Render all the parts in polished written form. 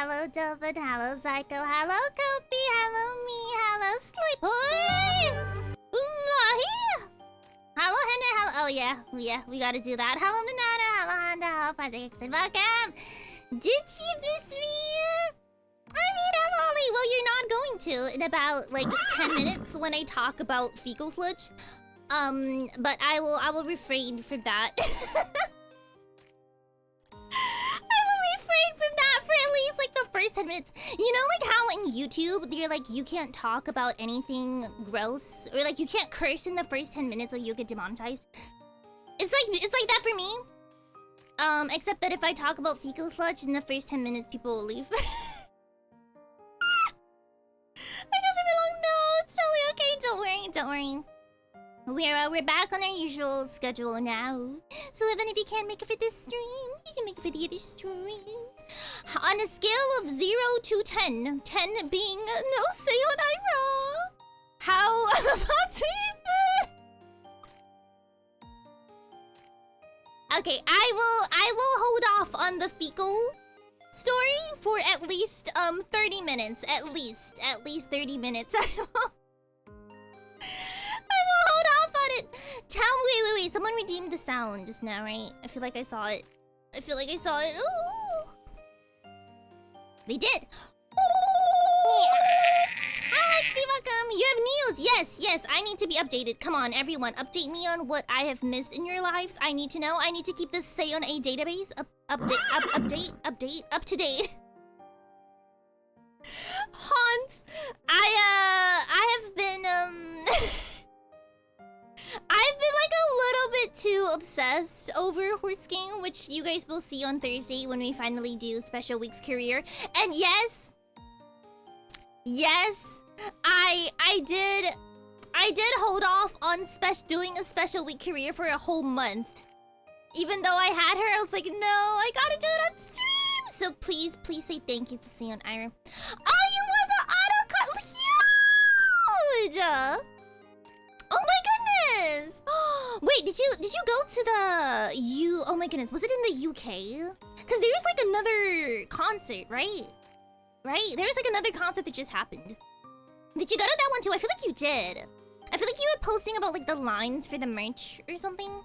hello Dolphin, hello Psycho, hello Kopi, hello me, hello Sleepboy! Lahi! Hello Hannah, hello. Oh yeah, we gotta do that. Hello Banana, hello Honda, hello Project X, welcome! Did you miss me? I mean, I'm Ollie. Well, you're not going to in about like 10 minutes when I talk about fecal sludge. But I will refrain from that. I will refrain from that for at least like the first 10 minutes. You know, like how in YouTube you're like you can't talk about anything gross or like you can't curse in the first 10 minutes or you'll get demonetized. It's like that for me. Except that if I talk about fecal sludge in the first 10 minutes, people will leave. I guess if you're like, no, it's totally okay. Don't worry. We're back on our usual schedule now. So even if you can't make it for this stream, you can make it for the other streams. On a scale of 0 to 10, 10 being no Seion Aera, how about you? Okay, I will hold off on the fecal story for at least 30 minutes. At least 30 minutes. I will hold off on it. Wait. Someone redeemed the sound just now, right? I feel like I saw it. Ooh. They did. Alex, be welcome. You have news. Yes. I need to be updated. Come on, everyone. Update me on what I have missed in your lives. I need to know. I need to keep this Seion A database up to date. Hans, I have been I've been like a little bit too obsessed over Horse King, which you guys will see on Thursday when we finally do Special Week's career. And yes, I did hold off on doing a Special Week career for a whole month. Even though I had her, I was like, no, I gotta do it on stream. So please say thank you to Seion Aera. Oh, you won the auto cut! Huge! Oh my goodness! Wait, did you go to the oh my goodness, was it in the UK? Because there's like another concert, right? There's like another concert that just happened. Did you go to that one too? I feel like you did. I feel like you were posting about like the lines for the merch or something.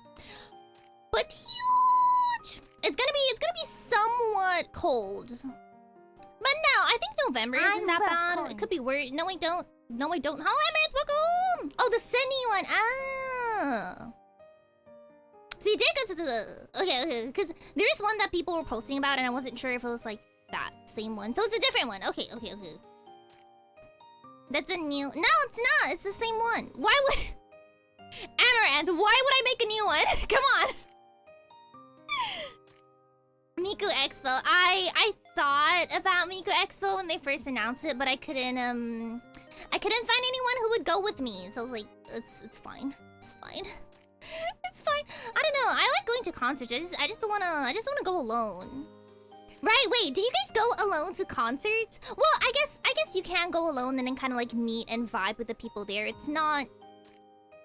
But huge! It's gonna be somewhat cold. But no, I think November isn't that bad. Cold. It could be worse. No, I don't. Hello, Emirates, welcome! Oh, the Sydney one. Ah. So you did go to the... Okay. Because there is one that people were posting about, and I wasn't sure if it was like that same one. So it's a different one. Okay. That's a new... No, it's not. It's the same one. Why would... Amaranth, why would I make a new one? Come on. Miku Expo. I thought about Miku Expo when they first announced it, but I couldn't find anyone who would go with me. So I was like, it's fine. It's fine. I don't know. I like going to concerts. I just don't wanna go alone. Right, wait, do you guys go alone to concerts? Well, I guess you can go alone and then kind of like meet and vibe with the people there. It's not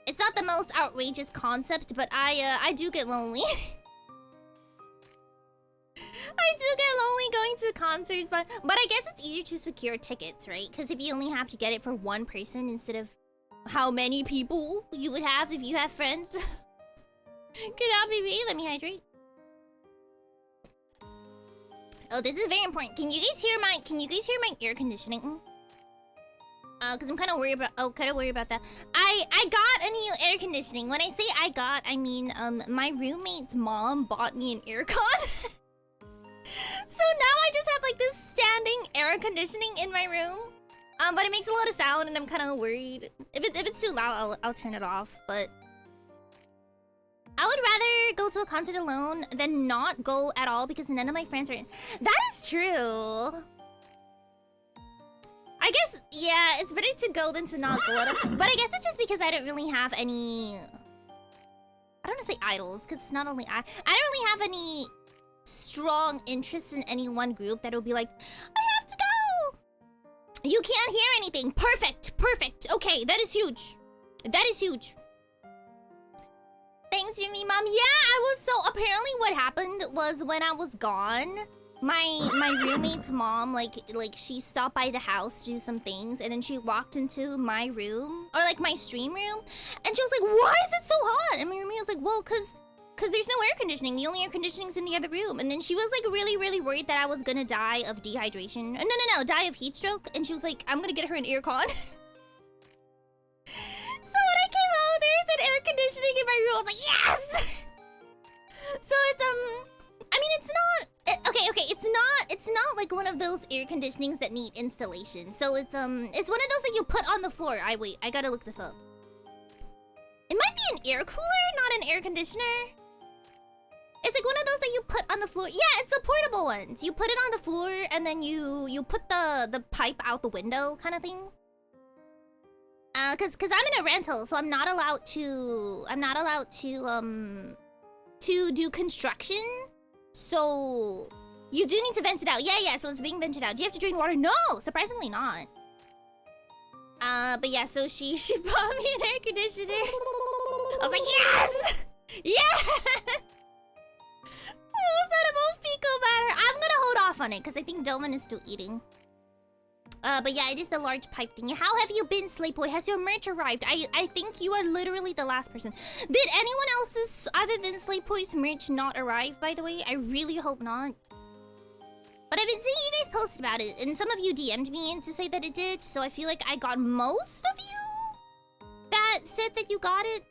the most outrageous concept, but I do get lonely. I do get lonely going to concerts, but I guess it's easier to secure tickets, right? Because if you only have to get it for one person instead of how many people you would have if you have friends. Good job, baby. Let me hydrate. Oh, this is very important. Can you guys hear my air conditioning? Cause I'm kind of worried about that. I got a new air conditioning. When I say I got, I mean my roommate's mom bought me an aircon. So now I just have like this standing air conditioning in my room. But it makes a lot of sound and I'm kind of worried. If it's too loud, I'll turn it off. But I would rather go to a concert alone than not go at all because none of my friends are in. That is true. I guess, yeah, it's better to go than to not go at all. But I guess it's just because I don't really have any... I don't want to say idols, because it's not only I don't really have any strong interest in any one group that will be like, I have to go! You can't hear anything. Perfect. Okay, that is huge. Thanks for me, Mom. Yeah, I was so... Apparently what happened was when I was gone, my roommate's mom, like she stopped by the house to do some things, and then she walked into my room, or like my stream room, and she was like, "Why is it so hot?" And my roommate was like, "Well, cause there's no air conditioning. The only air conditioning's in the other room." And then she was like really worried that I was gonna die of dehydration. No, die of heat stroke. And she was like, "I'm gonna get her an air con." So when I came out, there's an air conditioning in my room. I was like, "Yes!" So it's I mean, it's not okay. It's not like one of those air conditionings that need installation. So it's one of those that you put on the floor. I gotta look this up. It might be an air cooler, not an air conditioner. It's like one of those that you put on the floor. Yeah, it's the portable ones. You put it on the floor and then you put the pipe out the window, kind of thing. Cause I'm in a rental, so I'm not allowed to do construction. So you do need to vent it out. Yeah, so it's being vented out. Do you have to drain water? No, surprisingly not. But yeah, so she bought me an air conditioner. I was like, yes! Yes! What was that about fecal matter? I'm gonna hold off on it, because I think Delvin is still eating. But yeah, it is the large pipe thing. How have you been, Slayboy? Has your merch arrived? I think you are literally the last person. Did anyone else's, other than Slayboy's merch, not arrive, by the way? I really hope not. But I've been seeing you guys post about it, and some of you DM'd me to say that it did, so I feel like I got most of you that said that you got it.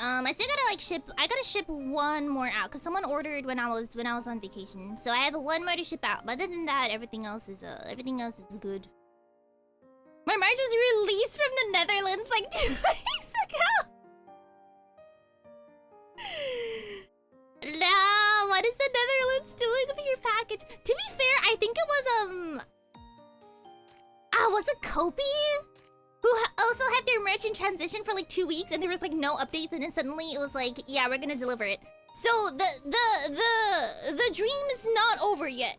I still gotta like I gotta ship one more out, because someone ordered when I was on vacation. So I have one more to ship out, but other than that, everything else is good. My merch was released from the Netherlands like 2 weeks ago. No, what is the Netherlands doing with your package? To be fair, I think it was it Kopi? Who also had their merch in transition for like 2 weeks, and there was like no updates, and then suddenly it was like, yeah, we're gonna deliver it. So the dream is not over yet.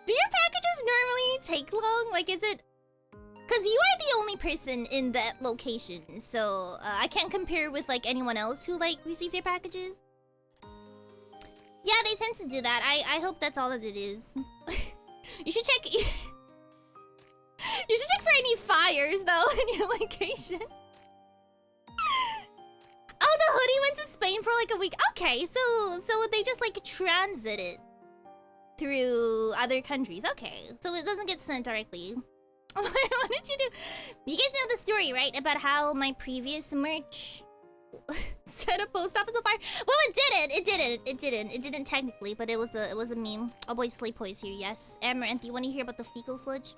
Do your packages normally take long? Like, is it? Because you are the only person in that location, so I can't compare with like anyone else who like receive their packages. Yeah, they tend to do that. I hope that's all that it is. You should check. You should check for any fires though in your location. Oh, the hoodie went to Spain for like a week. Okay, so they just like transit it through other countries. Okay, so it doesn't get sent directly. What did you do? You guys know the story, right? About how my previous merch set a post office on fire? Well, it didn't technically, but it was a meme. Oh boy, Slayboy's here, yes. Amaranth, you want to hear about the fecal sludge?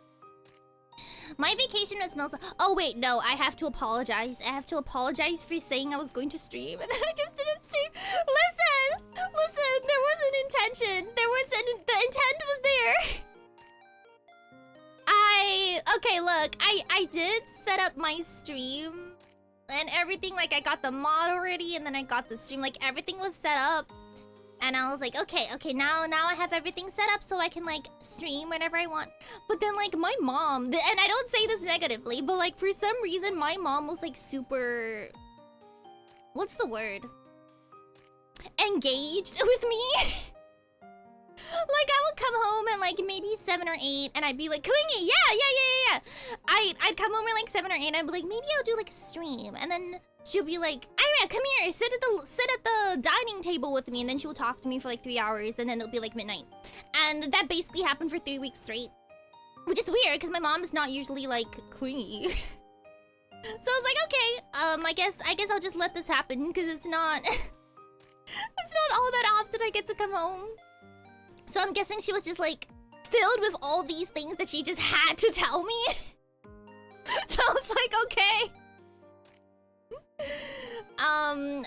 My vacation was smells. Oh wait, no, I have to apologize. I have to apologize for saying I was going to stream and then I just didn't stream. Listen, there was an intention. The intent was there. Okay, look, I did set up my stream and everything. Like, I got the mod already, and then I got the stream. Like, everything was set up. And I was like, okay, now I have everything set up so I can, like, stream whenever I want. But then, like, my mom, and I don't say this negatively, but, like, for some reason, my mom was, like, super... What's the word? Engaged with me. Like, I would come home at, like, maybe 7 or 8, and I'd be like, Clingy, yeah. I'd come home at, like, 7 or 8, and I'd be like, maybe I'll do, like, a stream. And then she'll be like, Aera, come here, sit at the dining table with me. And then she will talk to me for, like, 3 hours, and then it'll be, like, midnight. And that basically happened for 3 weeks straight. Which is weird, because my mom is not usually, like, clingy. So I was like, okay, I guess I'll just let this happen, because it's not... it's not all that often I get to come home. So I'm guessing she was just, like, filled with all these things that she just had to tell me. So I was like, okay.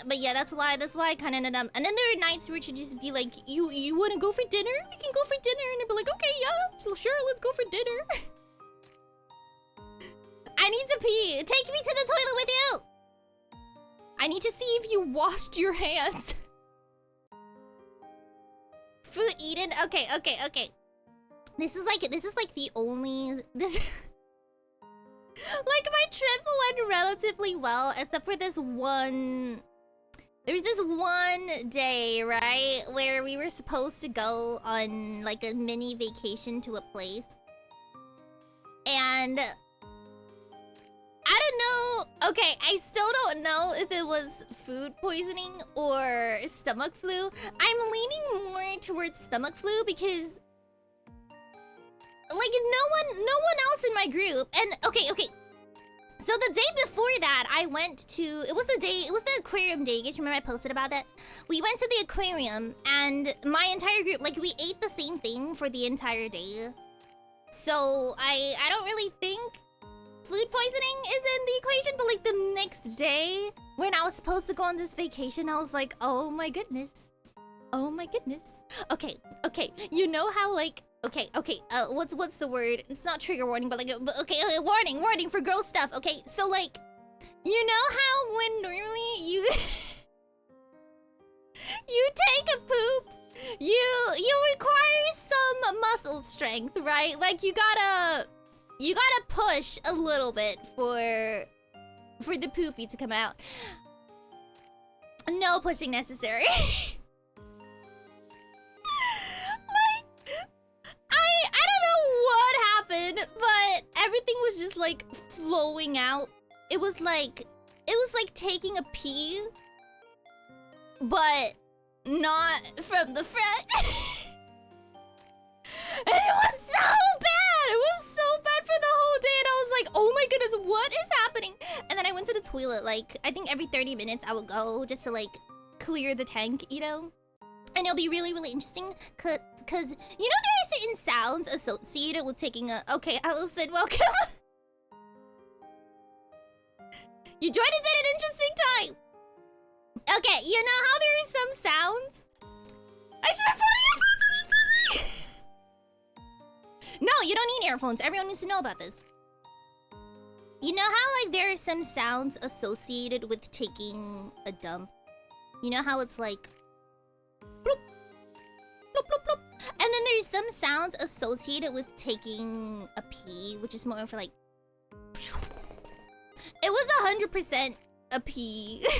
But yeah, that's why I kind of ended up... And then there are nights where she'd just be like, you want to go for dinner? We can go for dinner. And I'd be like, okay, yeah, sure, let's go for dinner. I need to pee. Take me to the toilet with you. I need to see if you washed your hands. Food eaten? Okay. This is like the only... Like, my trip went relatively well, except for this one There's this one day, right, where we were supposed to go on like a mini vacation to a place. And I don't know. Okay, I still don't know if it was food poisoning or stomach flu. I'm leaning more towards stomach flu because like no one else in my group. And okay. So the day before that, I went to, it was the aquarium day. You guys remember I posted about that? We went to the aquarium and my entire group, like we ate the same thing for the entire day. So I don't really think food poisoning is in the equation, but like the next day when I was supposed to go on this vacation, I was like, oh my goodness. Oh my goodness. Okay. You know how like, okay, what's the word? It's not trigger warning, but like, okay, warning for gross stuff. Okay, so like, you know how when normally you you take a poop, you require some muscle strength, right? Like you gotta push a little bit for the poopy to come out. No pushing necessary. I don't know what happened, but everything was just like flowing out. It was like taking a pee, but not from the front. And it was so bad. It was so bad for the whole day, and I was like, oh my goodness, what is happening? And then I went to the toilet, like I think every 30 minutes I would go just to like clear the tank, you know? And it'll be really, really interesting, cause you know there are certain sounds associated with taking a... Okay, Allison, welcome. You joined us at an interesting time. Okay, you know how there are some sounds? I should have put earphones on. No, you don't need earphones. Everyone needs to know about this. You know how like there are some sounds associated with taking a dump? You know how it's like... Bloop, bloop, bloop, bloop. And then there's some sounds associated with taking a pee, which is more for like... It was 100% a pee. It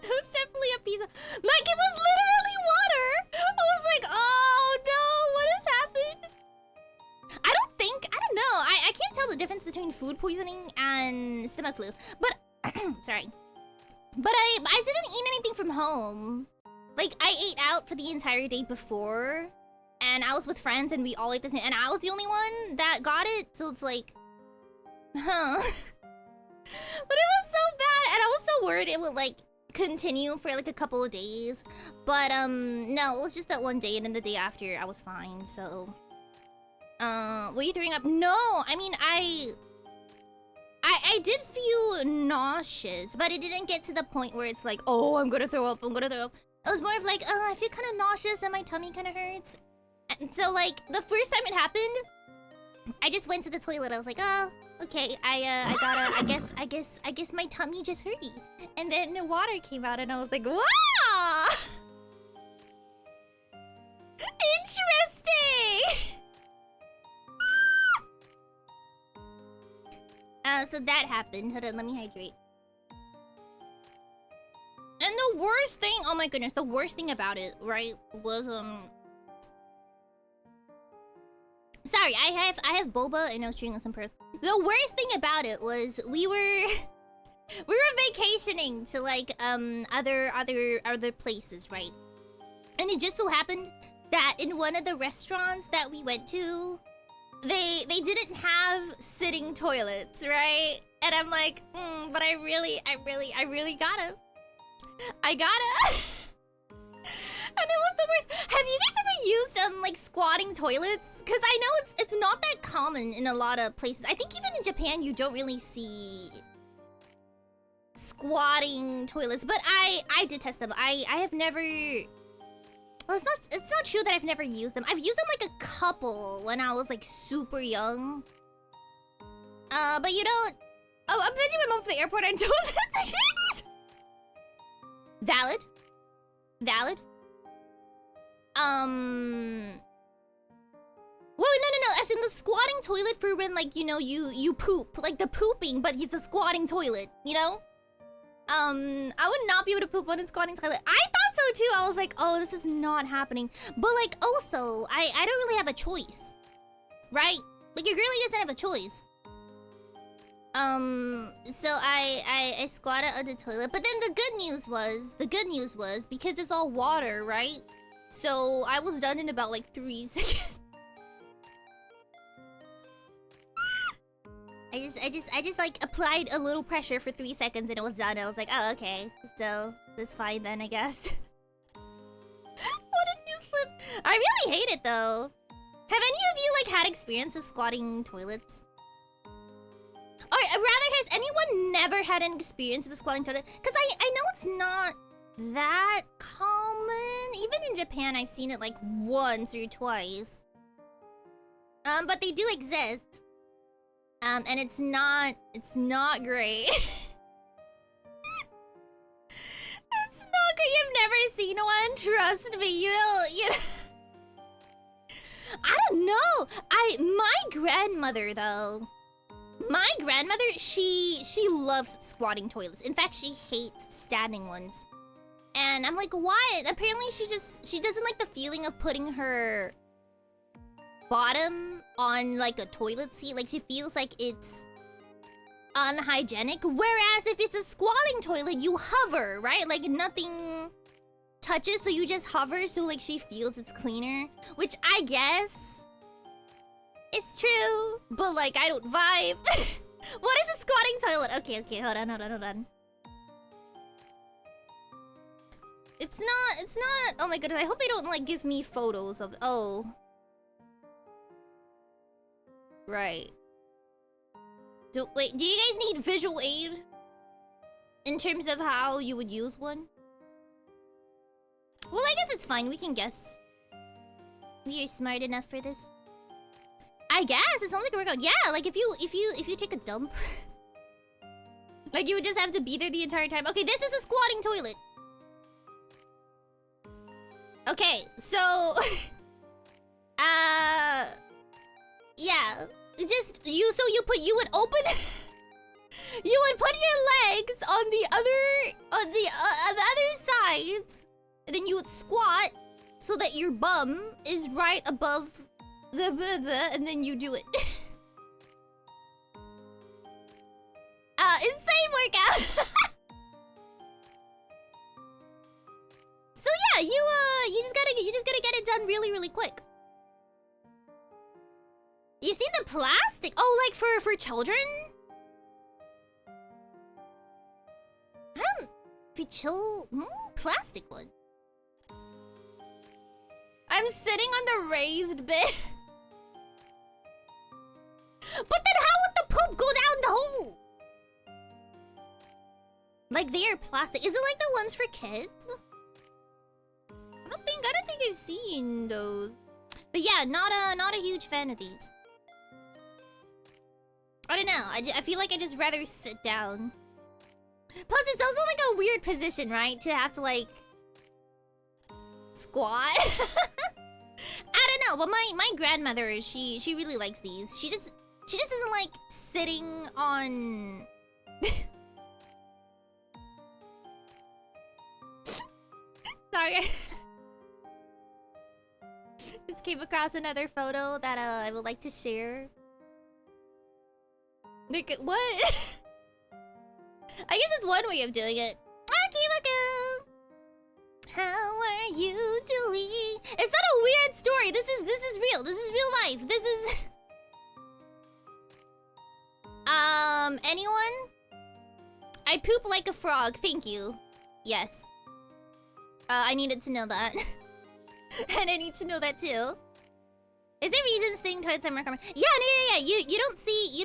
was definitely a pee. Like, it was literally water! I was like, oh no, what has happened? I don't know. I can't tell the difference between food poisoning and stomach flu. But, sorry. But I didn't eat anything from home. Like, I ate out for the entire day before, and I was with friends, and we all ate the same, and I was the only one that got it, so it's like, huh. But it was so bad, and I was so worried it would, like, continue for, like, a couple of days. But, no, it was just that one day, and then the day after, I was fine, so... were you throwing up? No, I mean, I did feel nauseous, but it didn't get to the point where it's like, oh, I'm gonna throw up. It was more of like, oh, I feel kind of nauseous and my tummy kind of hurts. And so, like, the first time it happened, I just went to the toilet. I was like, oh, okay, I guess my tummy just hurt me. And then the water came out and I was like, wow! Interesting! So that happened. Hold on, let me hydrate. And the worst thing, oh my goodness, the worst thing about it, right, was, sorry, I have boba and I was chewing on some pearls. The worst thing about it was we were vacationing to, like, other places, right? And it just so happened that in one of the restaurants that we went to, they didn't have sitting toilets, right? And I'm like, but I really gotta. I gotta. And it was the worst. Have you guys ever used like squatting toilets? Because I know it's not that common in a lot of places. I think even in Japan you don't really see squatting toilets, but I detest them. I have never. Well, it's not true that I've never used them. I've used them like a couple when I was like super young. But you don't. Oh, I'm fetching my mom from the airport. I don't have to hear this. Valid. Well, no. As in the squatting toilet for when, like, you know, you poop. Like the pooping, but it's a squatting toilet, you know? I would not be able to poop on a squatting toilet. I thought so too. I was like, oh, this is not happening. But like, also, I don't really have a choice, right? Like, it really doesn't have a choice. So I squatted on the toilet, but then the good news was because it's all water, right? So I was done in about like 3 seconds. I just like applied a little pressure for 3 seconds and it was done. I was like, oh, okay. So that's fine then, I guess. What if you slip? I really hate it though. Have any of you like had experience of squatting toilets? Or rather, has anyone never had an experience of a squatting toilet? Because I know it's not that common. Even in Japan, I've seen it like once or twice. But they do exist. And it's not great. It's not great. You've never seen one. Trust me, you don't. I don't know. My grandmother though. My grandmother, she loves squatting toilets. In fact, she hates standing ones. And I'm like, why? Apparently she doesn't like the feeling of putting her bottom on like a toilet seat. Like, she feels like it's unhygienic. Whereas if it's a squatting toilet, you hover, right? Like, nothing touches, so you just hover, so like she feels it's cleaner. Which I guess it's true, but like I don't vibe. What is a squatting toilet? Okay, hold on. It's not. Oh my goodness, I hope they don't like give me photos of. Oh, right. Wait, do you guys need visual aid in terms of how you would use one? Well, I guess it's fine. We can guess. We are smart enough for this. I guess it sounds like a workout. Yeah, like if you take a dump, like you would just have to be there the entire time. Okay, this is a squatting toilet. Okay, so yeah, just you would open you would put your legs on the other sides, and then you would squat so that your bum is right above and then you do it. Insane workout. So yeah, you just gotta get it done really quick. You've seen the plastic? Oh, like for children? I don't. Plastic one. I'm sitting on the raised bed. But then how would the poop go down the hole? Like, they are plastic. Is it like the ones for kids? I don't think I've seen those. But yeah, not a huge fan of these. I don't know. I feel like I just rather sit down. Plus, it's also like a weird position, right? To have to like squat. I don't know, but my grandmother, she really likes these. She just doesn't like sitting on. Sorry. Just came across another photo that I would like to share. Like, what? I guess it's one way of doing it. How are you doing? It's not a weird story. This is real. This is real life. This is anyone? I poop like a frog. Thank you. Yes. I needed to know that. And I need to know that too. Is there reasons sitting toilets are more common? Yeah. You don't see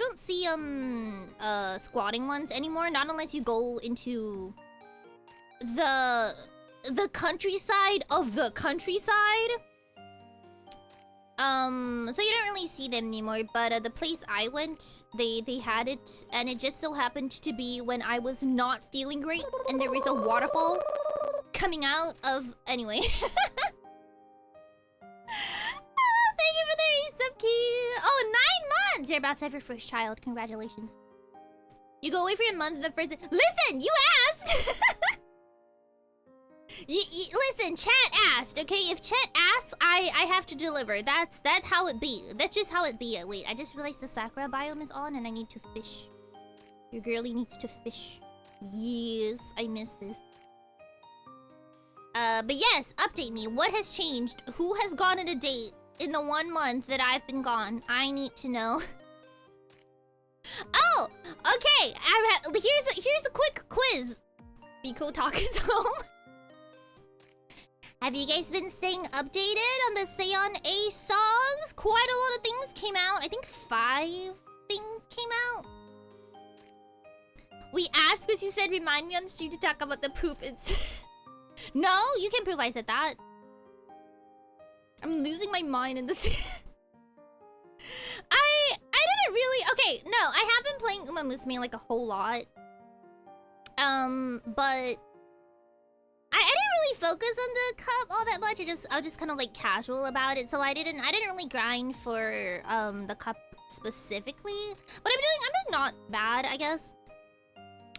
squatting ones anymore. Not unless you go into the countryside of the countryside. So you don't really see them anymore. But the place I went, they had it, and it just so happened to be when I was not feeling great, and there was a waterfall coming out of. Anyway. Thank you for the resub key. Oh, 9 months! You're about to have your first child. Congratulations. You go away for a month the first. Listen, you asked. Listen, chat asked, okay? If chat asks, I have to deliver. That's how it be. That's just how it be. Wait, I just realized the Sakura biome is on and I need to fish. Your girlie needs to fish. Yes, I missed this. But yes, update me. What has changed? Who has gone on a date in the 1 month that I've been gone? I need to know. Oh, okay. Here's a quick quiz. Biko Talk is home. Have you guys been staying updated on the Seion Aera songs? Quite a lot of things came out. I think 5 things came out. We asked because you said remind me on stream to talk about the poop. It's no, you can prove I said that. I'm losing my mind in this. I didn't really. Okay, no, I have been playing Uma Musume like a whole lot. But I didn't really focus on the cup all that much. I was just kind of like casual about it. So I didn't really grind for the cup specifically. But I'm doing not bad, I guess.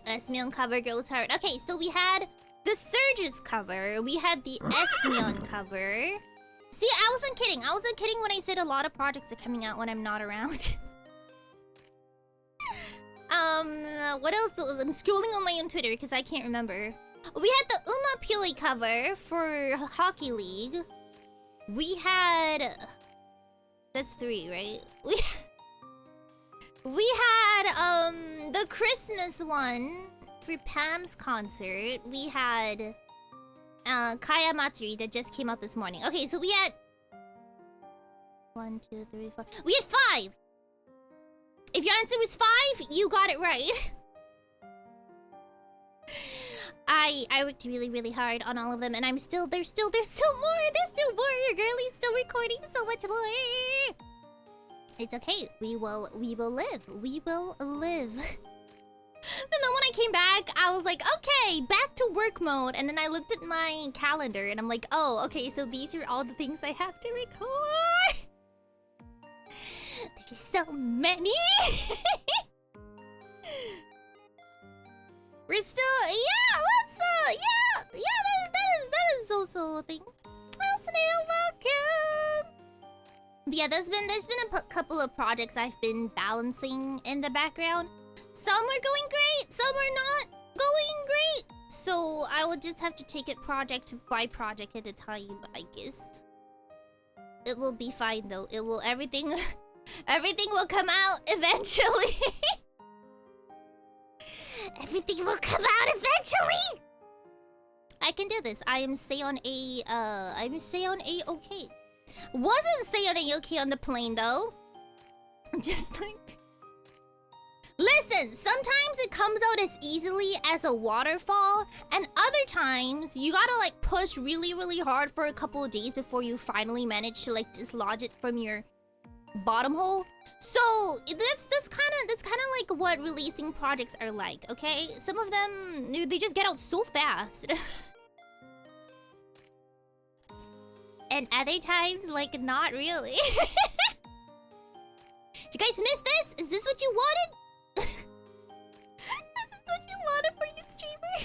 Esmion cover goes hard. Okay, so we had the Surge's cover. We had the Esmion cover. See, I wasn't kidding. I wasn't kidding when I said a lot of projects are coming out when I'm not around. What else? I'm scrolling on my own Twitter because I can't remember. We had the Uma Pili cover for Hockey League. We had... That's 3, right? We had, the Christmas one for Pam's concert. We had, Kaya Matsuri that just came out this morning. Okay, so we had... 1, 2, 3, 4... We had 5! If your answer was 5, you got it right. I worked really hard on all of them, and there's still more. Your girlie's still recording so much more. It's okay. We will live. We will live. Then when I came back, I was like, okay, back to work mode. And then I looked at my calendar, and I'm like, oh, okay, so these are all the things I have to record. There's so many. We're still, that is also a thing. Well, Snail, welcome. But yeah, there's been a couple of projects I've been balancing in the background. Some are going great, some are not going great. So I will just have to take it project by project at a time, I guess. It will be fine though. Everything will come out eventually. Everything will come out eventually! I can do this. I am Seion A okay. Wasn't Seion A okay on the plane though. Just like... Listen, sometimes it comes out as easily as a waterfall, and other times you gotta like push really hard for a couple of days before you finally manage to like dislodge it from your bottom hole. So that's kind of like what releasing projects are like, okay? Some of them they just get out so fast. And other times like not really. Did you guys miss this? Is this what you wanted? Is this what you wanted for you, streamer?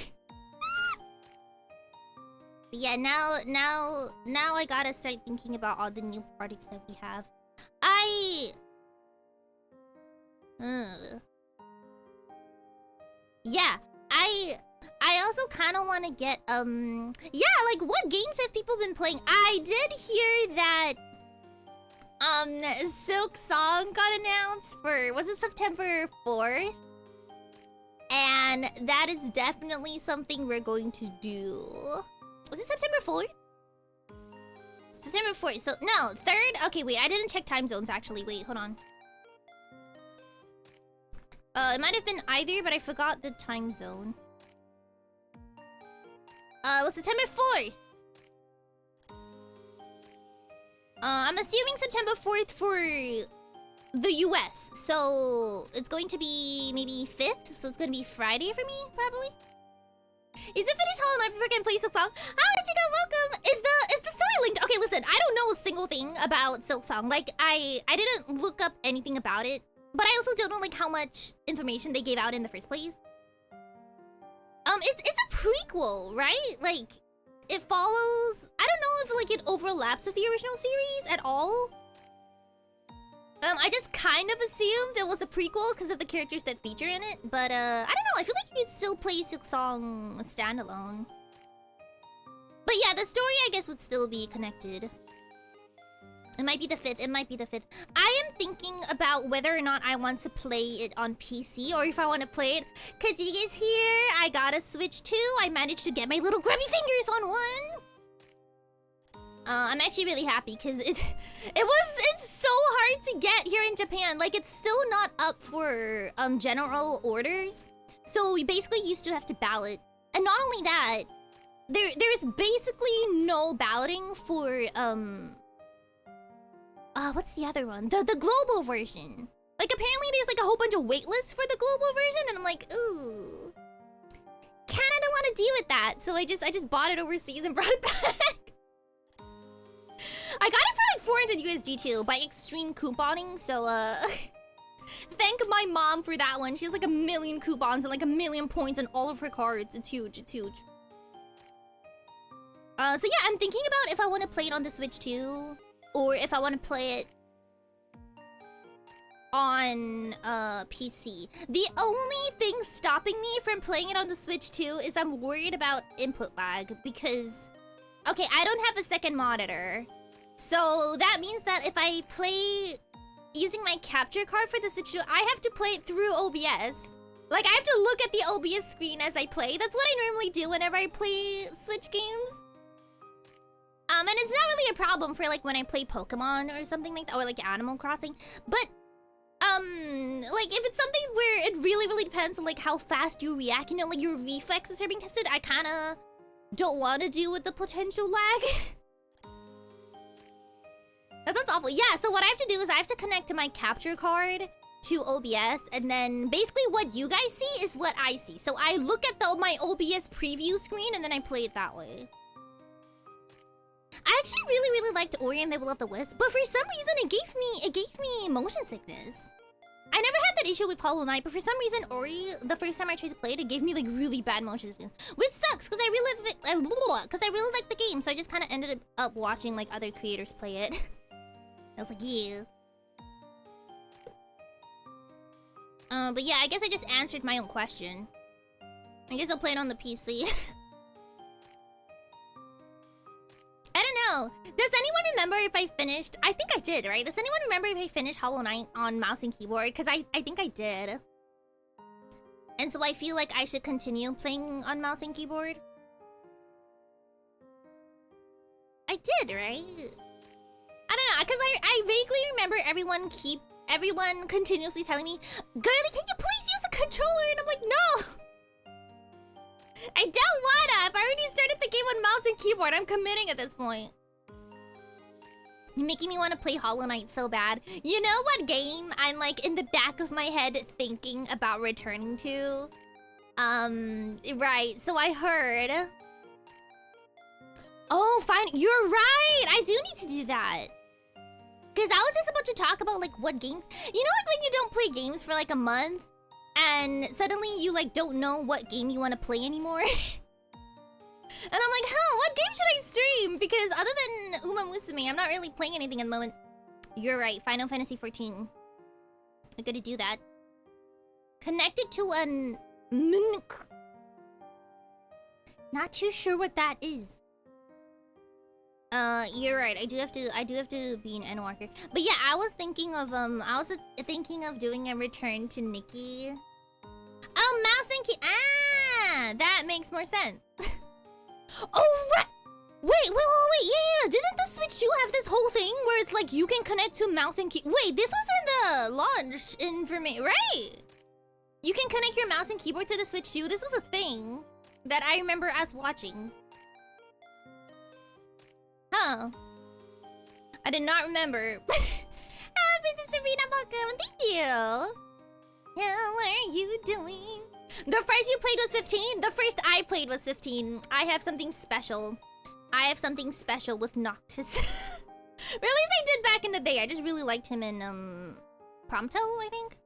But yeah, now I gotta start thinking about all the new projects that we have. Yeah, I also kind of want to get yeah, like what games have people been playing? I did hear that Silk Song got announced for, was it September 4th? And that is definitely something we're going to do. Was it September 4th? September 4th. So no, 3rd. Okay, wait, I didn't check time zones actually. Wait, hold on. It might have been either, but I forgot the time zone. It was September 4th. I'm assuming September 4th for the US. So it's going to be maybe 5th. So it's going to be Friday for me, probably. Is it finished Hollow Knight before I can play Silk Song? Hi, Chica, welcome! Is the story linked? Okay, listen, I don't know a single thing about Silk Song. Like, I didn't look up anything about it. But I also don't know, like, how much information they gave out in the first place. It's a prequel, right? Like, it follows. I don't know if like it overlaps with the original series at all. I just kind of assumed it was a prequel because of the characters that feature in it, but I don't know. I feel like you could still play Silksong standalone. But yeah, the story I guess would still be connected. It might be the 5th. It might be the 5th. I am thinking about whether or not I want to play it on PC or if I want to play it. Cause you guys here, I got a Switch 2. I managed to get my little grubby fingers on one. I'm actually really happy because it's so hard to get here in Japan. Like it's still not up for general orders. So we basically used to have to ballot. And not only that, there's basically no balloting for what's the other one? The global version. Like apparently there's like a whole bunch of waitlists for the global version, and I'm like, ooh, Canada want to deal with that. So I just bought it overseas and brought it back. I got it for like 400 USD too by extreme couponing. So thank my mom for that one. She has like 1 million coupons and like 1 million points on all of her cards. It's huge. It's huge. So yeah, I'm thinking about if I want to play it on the Switch 2 or if I want to play it on PC. The only thing stopping me from playing it on the Switch 2 is I'm worried about input lag because, okay, I don't have a second monitor. So that means that if I play using my capture card for the Switch 2, I have to play it through OBS. Like I have to look at the OBS screen as I play. That's what I normally do whenever I play Switch games. And it's not really a problem for like when I play Pokemon or something like that, or like Animal Crossing. But like if it's something where it really depends on like how fast you react, you know, like your reflexes are being tested, I kind of don't want to deal with the potential lag. That sounds awful. Yeah, so what I have to do is I have to connect to my capture card to OBS, and then basically what you guys see is what I see. So I look at my OBS preview screen and then I play it that way. I actually really liked Ori and the Will of the Wisp, but for some reason it gave me motion sickness. I never had that issue with Hollow Knight, but for some reason Ori, the first time I tried to play it, it gave me like really bad motion sickness, which sucks because I really like the game. So I just kind of ended up watching like other creators play it. I was like, yeah. But yeah, I guess I just answered my own question. I guess I'll play it on the PC. I don't know. Does anyone remember if I finished? I think I did, right? Does anyone remember if I finished Hollow Knight on mouse and keyboard? Because I think I did. And so I feel like I should continue playing on mouse and keyboard. I did, right? I don't know, because I vaguely remember everyone continuously telling me, "Girlie, can you please use the controller?" And I'm like, no! I don't wanna! I've already started the game on mouse and keyboard. I'm committing at this point. You're making me want to play Hollow Knight so bad. You know what game I'm like in the back of my head thinking about returning to? Right, so I heard... Oh, fine, you're right! I do need to do that. Because I was just about to talk about like what games... You know like when you don't play games for like a month? And suddenly you like don't know what game you want to play anymore? And I'm like, huh, what game should I stream? Because other than Uma Musume, I'm not really playing anything at the moment. You're right, Final Fantasy 14. I gotta do that. Connected to an... Not too sure what that is. You're right. I do have to be an Endwalker. But yeah, I was thinking of doing a return to Nikki. Oh, mouse and key. Ah, that makes more sense. Oh, right. Wait. Yeah. Didn't the Switch 2 have this whole thing where it's like you can connect to mouse and key? Wait, this was in the launch information, right? You can connect your mouse and keyboard to the Switch 2. This was a thing that I remember us watching. Huh. I did not remember. Princess Serena, welcome. Thank you. How are you doing? The first you played was 15? The first I played was 15. I have something special. I have something special with Noctis. Or at least I did back in the day. I just really liked him in, Prompto, I think.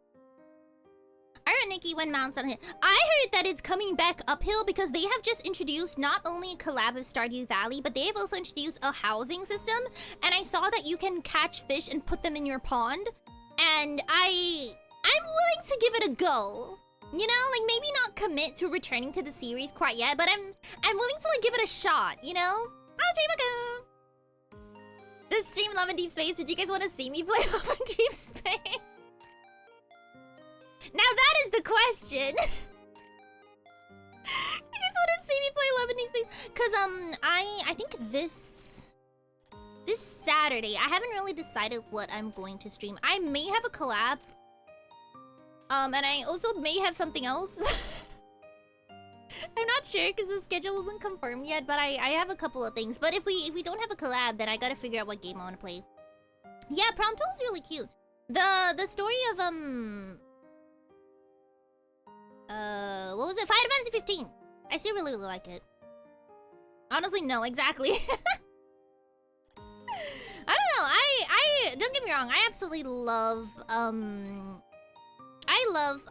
I Nikki when mounts on hit. I heard that it's coming back uphill because they have just introduced not only a collab of Stardew Valley, but they have also introduced a housing system. And I saw that you can catch fish and put them in your pond. And I'm willing to give it a go. You know, like maybe not commit to returning to the series quite yet, but I'm willing to like give it a shot, you know? Just stream Love and Deep Space. Did you guys want to see me play Love and Deep Space? Now that is the question. You guys want to see me play Love and Deep Space? Cause I think this Saturday, I haven't really decided what I'm going to stream. I may have a collab. And I also may have something else. I'm not sure because the schedule isn't confirmed yet, but I have a couple of things. But if we don't have a collab, then I gotta figure out what game I want to play. Yeah, Prompto is really cute. The story of what was it? Final Fantasy 15. I still really like it. Honestly, no, exactly. I don't know. I don't get me wrong. I absolutely love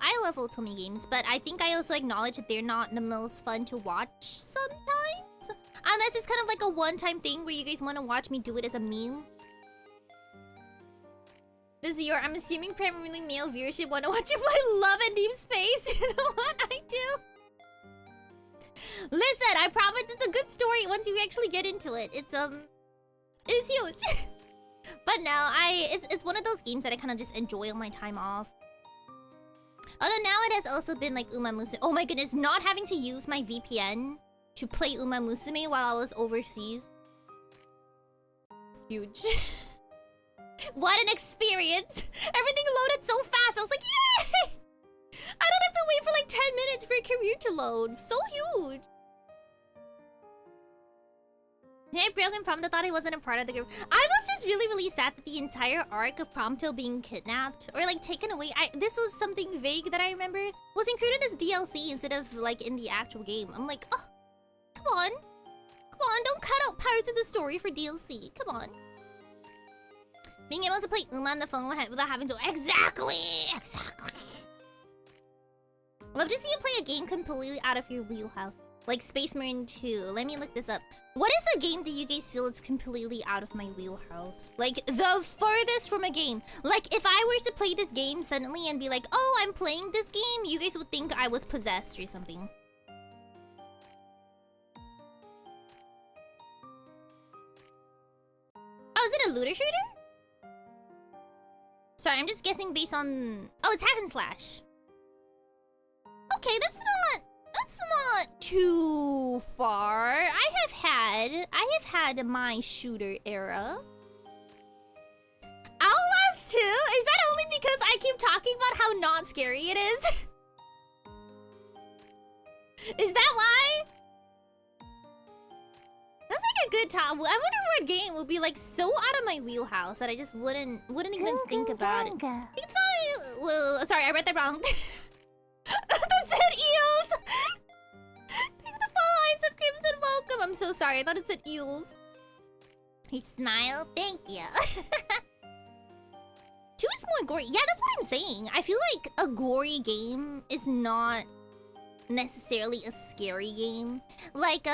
I love Otome games, but I think I also acknowledge that they're not the most fun to watch sometimes. Unless it's kind of like a one-time thing where you guys want to watch me do it as a meme. I'm assuming primarily male viewership want to watch you play Love and Deep Space. You know what I do? Listen, I promise it's a good story once you actually get into it. It's huge. But no, it's one of those games that I kind of just enjoy on my time off. Although now it has also been like Uma Musume. Oh my goodness, not having to use my VPN to play Uma Musume while I was overseas. Huge. What an experience! Everything loaded so fast. I was like, yay! I don't have to wait for like 10 minutes for a career to load. So huge. Hey, Brilliant Prompto thought he wasn't a part of the group. I was just really, really sad that the entire arc of Prompto being kidnapped or like taken away. This was something vague that I remembered. Was included as DLC instead of like in the actual game. I'm like, oh, come on. Come on, don't cut out parts of the story for DLC. Come on. Being able to play Uma on the phone without having to... Exactly! Love to see you play a game completely out of your wheelhouse. Like Space Marine 2. Let me look this up. What is a game that you guys feel is completely out of my wheelhouse? Like, the furthest from a game. Like, if I were to play this game suddenly and be like, oh, I'm playing this game, you guys would think I was possessed or something. Oh, is it a looter shooter? Sorry, I'm just guessing based on... Oh, it's hack and slash. Okay, that's not too far. I have had my shooter era. Outlast 2? Is that only because I keep talking about how not scary it is? Is that why? That's like a good top. I wonder what game would be like so out of my wheelhouse that I just wouldn't even think about it. Well, sorry, I read that wrong. That said eels. Thank the fall eyes of Crimson welcome. I'm so sorry. I thought it said eels. He smiled. Thank you. 2 is more gory. Yeah, that's what I'm saying. I feel like a gory game is not necessarily a scary game. Like,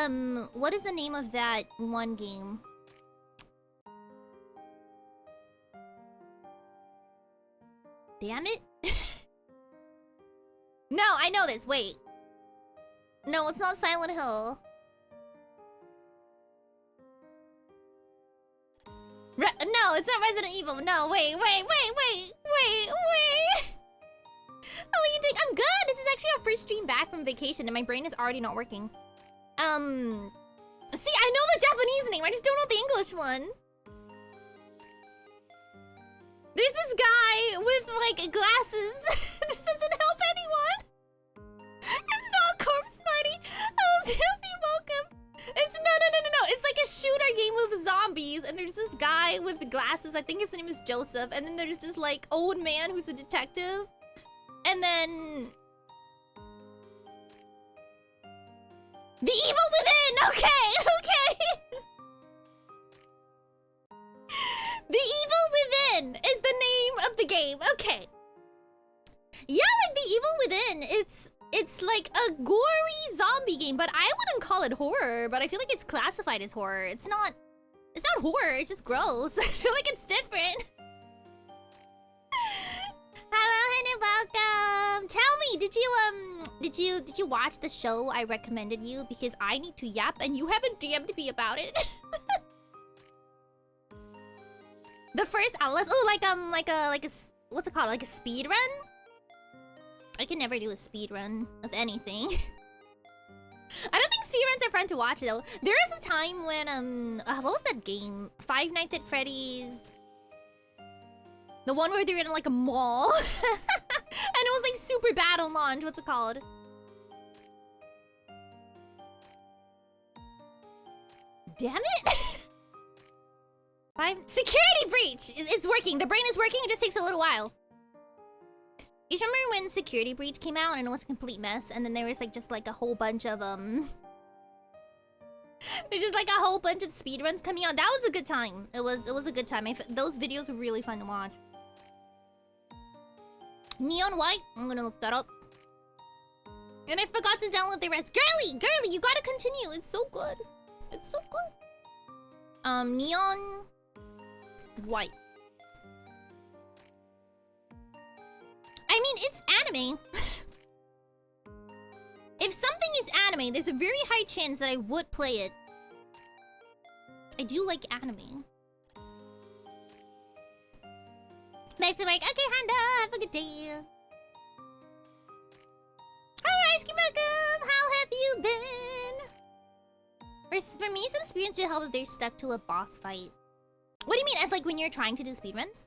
what is the name of that one game? Damn it. No, I know this. Wait. No, it's not Silent Hill. No, it's not Resident Evil. No, wait. How are you doing? I'm good. This is actually our first stream back from vacation and my brain is already not working. See, I know the Japanese name. I just don't know the English one. There's this guy with, like, glasses. This doesn't help anyone. It's not Corpse Party. Oh, Sophie, welcome. It's no. It's like a shooter game with zombies, and there's this guy with the glasses. I think his name is Joseph. And then there's this, like, old man who's a detective. And then... The Evil Within! Okay! The Evil Within is the name of the game. Okay. Yeah, like The Evil Within like a gory zombie game, but I wouldn't call it horror, but I feel like it's classified as horror. It's not horror, it's just gross. I feel like it's different. Hello and welcome. Tell me, did you watch the show I recommended you? Because I need to yap and you haven't DM'd me about it. The first Outlast, like a what's it called? Like a speed run? I can never do a speed run of anything. I don't think speedruns are fun to watch though. There was a time when what was that game? Five Nights at Freddy's. The one where they're in like a mall. And it was like super bad on launch. What's it called? Damn it! Security breach! It's working. The brain is working. It just takes a little while. You remember when Security Breach came out and it was a complete mess, and then there was like just like a whole bunch of there's just like a whole bunch of speedruns coming out. That was a good time. It was a good time. Those videos were really fun to watch. Neon White. I'm gonna look that up. And I forgot to download the rest. Girly, you gotta continue. It's so good. It's so good. Neon White. I mean, it's anime. If something is anime, there's a very high chance that I would play it. I do like anime. Back to work. Okay, Honda, have a good day. Alright, Scream Welcome. How have you been? For me, some speedruns should help if they're stuck to a boss fight. What do you mean? As like when you're trying to do speedruns?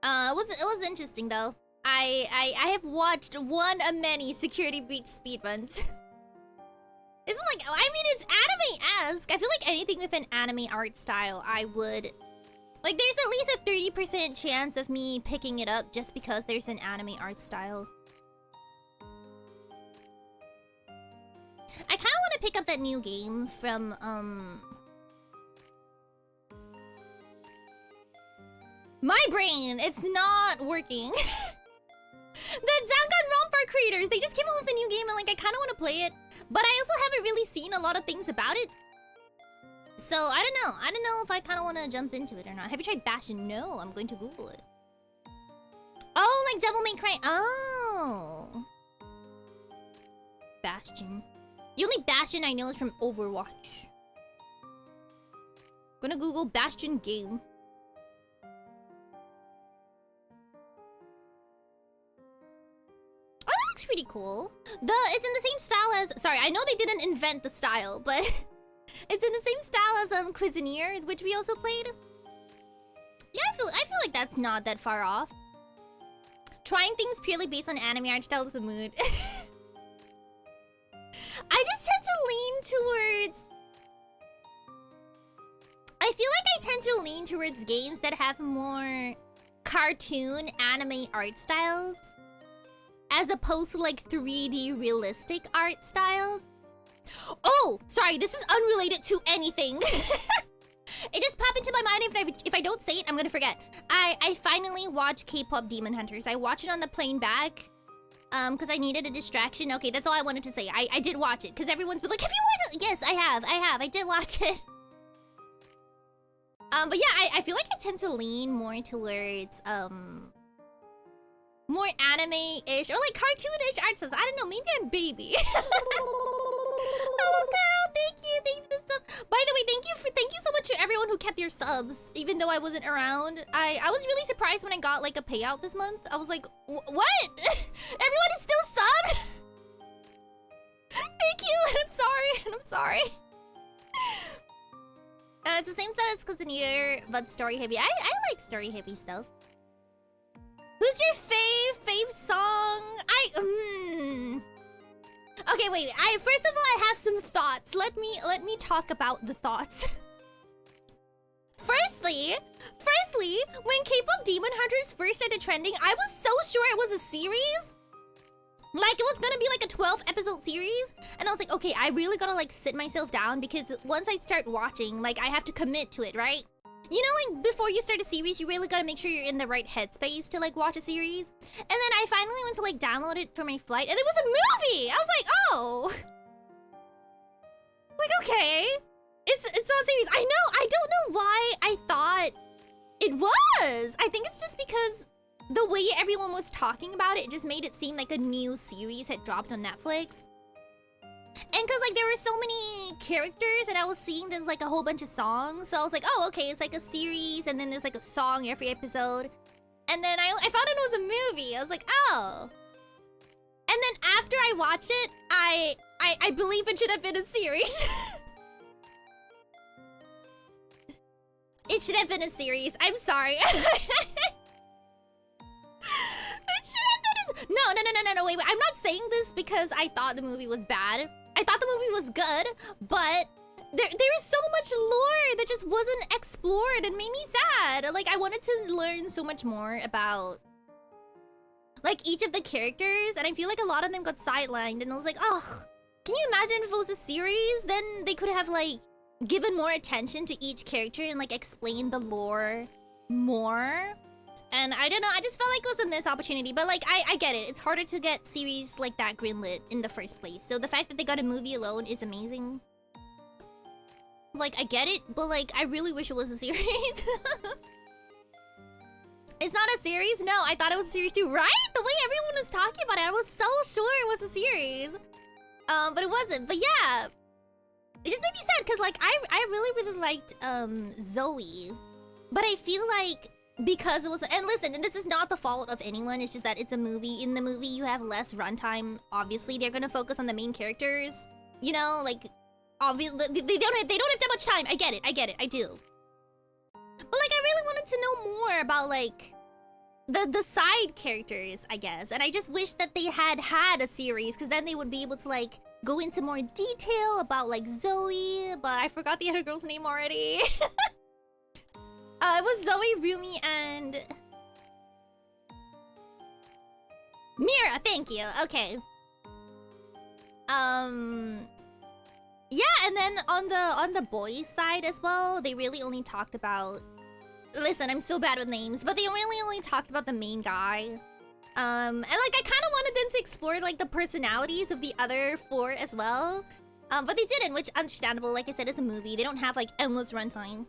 It was interesting though. I have watched one of many Security Breach speedruns. Isn't like, I mean, it's anime-esque. I feel like anything with an anime art style, I would... Like, there's at least a 30% chance of me picking it up just because there's an anime art style. I kind of want to pick up that new game from, my brain, it's not working. The Danganronpa creators, they just came out with a new game and like I kind of want to play it, but I also haven't really seen a lot of things about it. So I don't know. I don't know if I kind of want to jump into it or not. Have you tried Bastion? No, I'm going to Google it. Oh, like Devil May Cry. Oh. Bastion. The only Bastion I know is from Overwatch. Gonna Google Bastion game. Oh, that looks pretty cool. It's in the same style as... Sorry, I know they didn't invent the style, but... It's in the same style as Cuisinier, which we also played. Yeah, I feel like that's not that far off. Trying things purely based on anime art style is a mood. I just tend to lean towards... I feel like I tend to lean towards games that have more cartoon anime art styles, as opposed to like 3D realistic art styles. Oh, sorry, this is unrelated to anything. It just popped into my mind. If I don't say it, I'm gonna forget. I finally watched K-pop Demon Hunters. I watched it on the plane back, because I needed a distraction. Okay, that's all I wanted to say. I did watch it, because everyone's been like, have you watched it? Yes, I have. I did watch it. But yeah, I feel like I tend to lean more towards, more anime-ish, or like cartoon-ish art styles. I don't know, maybe I'm baby. Oh, girl, thank you for the sub. By the way, thank you so much to everyone who kept your subs, even though I wasn't around. I was really surprised when I got like a payout this month. I was like, what? Everyone is still subbed? Thank you, and I'm sorry. It's the same set as Cuisinier, but story heavy. I like story heavy stuff. Who's your fave song? Okay, wait. First of all, I have some thoughts. Let me talk about the thoughts. Firstly, when K-pop Demon Hunters first started trending, I was so sure it was a series. Like, it was gonna be like a 12-episode series. And I was like, okay, I really gotta like sit myself down because once I start watching, like, I have to commit to it, right? You know, like, before you start a series, you really gotta make sure you're in the right headspace to, like, watch a series. And then I finally went to, like, download it for my flight, and it was a movie! I was like, oh! Like, okay. It's not serious. I know, I don't know why I thought it was! I think it's just because the way everyone was talking about it, it just made it seem like a new series had dropped on Netflix. And cause like there were so many characters and I was seeing there's like a whole bunch of songs. So I was like, oh, okay, it's like a series and then there's like a song every episode. And then I found it was a movie. I was like, oh. And then after I watched it, I believe it should have been a series. It should have been a series. I'm sorry. It should have been a... No, wait. I'm not saying this because I thought the movie was bad. I thought the movie was good, but there is so much lore that just wasn't explored and made me sad. Like, I wanted to learn so much more about, like, each of the characters, and I feel like a lot of them got sidelined, and I was like, oh, can you imagine if it was a series? Then they could have, like, given more attention to each character and, like, explained the lore more. And I don't know, I just felt like it was a missed opportunity. But, like, I get it. It's harder to get series like that greenlit in the first place. So the fact that they got a movie alone is amazing. Like, I get it, but, like, I really wish it was a series. It's not a series? No, I thought it was a series too, right? The way everyone was talking about it, I was so sure it was a series. But it wasn't. But yeah, it just made me sad because, like, I really liked Zoe. But I feel like because it was, and listen, and this is not the fault of anyone, it's just that it's a movie. In the movie, you have less runtime. Obviously, they're gonna focus on the main characters. You know, like, obviously, they don't have that much time. I get it, I do. But, like, I really wanted to know more about, like, the side characters, I guess. And I just wish that they had a series, because then they would be able to, like, go into more detail about, like, Zoe. But I forgot the other girl's name already. It was Zoe, Rumi, and Mira, thank you. Okay. Yeah, and then on the boys' side as well, they really only talked about... Listen, I'm so bad with names, but they really only talked about the main guy. And like I kind of wanted them to explore like the personalities of the other four as well. But they didn't, which understandable. Like I said, it's a movie. They don't have like endless runtime.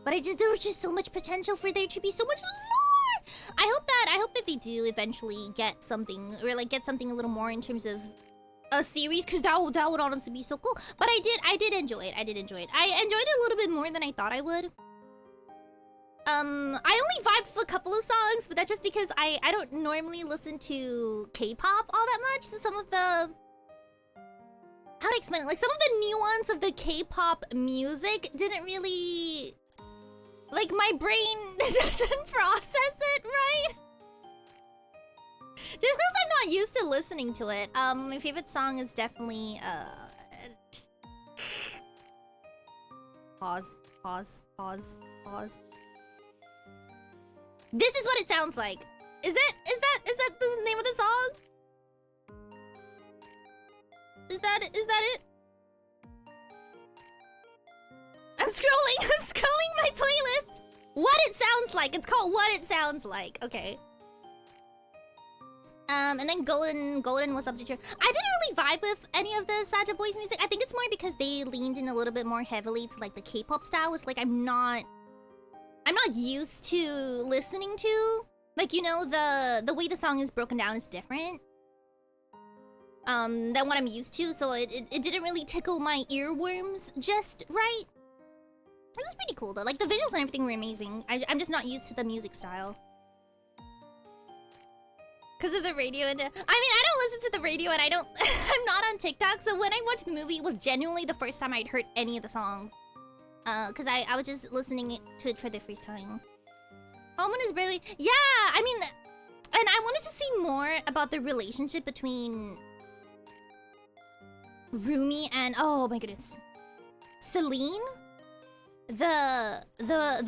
But there was just so much potential for there to be so much lore. I hope that they do eventually get something, or like get something a little more in terms of a series, because that would honestly be so cool. But I did enjoy it. I enjoyed it a little bit more than I thought I would. I only vibed with a couple of songs, but that's just because I don't normally listen to K-pop all that much. So some of the... How to explain it? Like, some of the nuance of the K-pop music didn't really... Like, my brain doesn't process it right. Just because I'm not used to listening to it. My favorite song is definitely, Pause. This is what it sounds like. Is that the name of the song? Is that it? I'm scrolling my playlist. What it sounds like. It's called What It Sounds Like. Okay. And then Golden was up to cheer. I didn't really vibe with any of the Saja Boys music. I think it's more because they leaned in a little bit more heavily to like the K-pop style, which like I'm not used to listening to. Like, you know, the way the song is broken down is different than what I'm used to, so it didn't really tickle my earworms just right. It was pretty cool though. Like the visuals and everything were amazing. I'm just not used to the music style. Because of the radio and... I mean, I don't listen to the radio and I'm not on TikTok, so when I watched the movie, it was genuinely the first time I'd heard any of the songs. Because I was just listening to it for the first time. Almond is really... Yeah, I mean... And I wanted to see more about the relationship between... Rumi and... Oh my goodness. Celine? The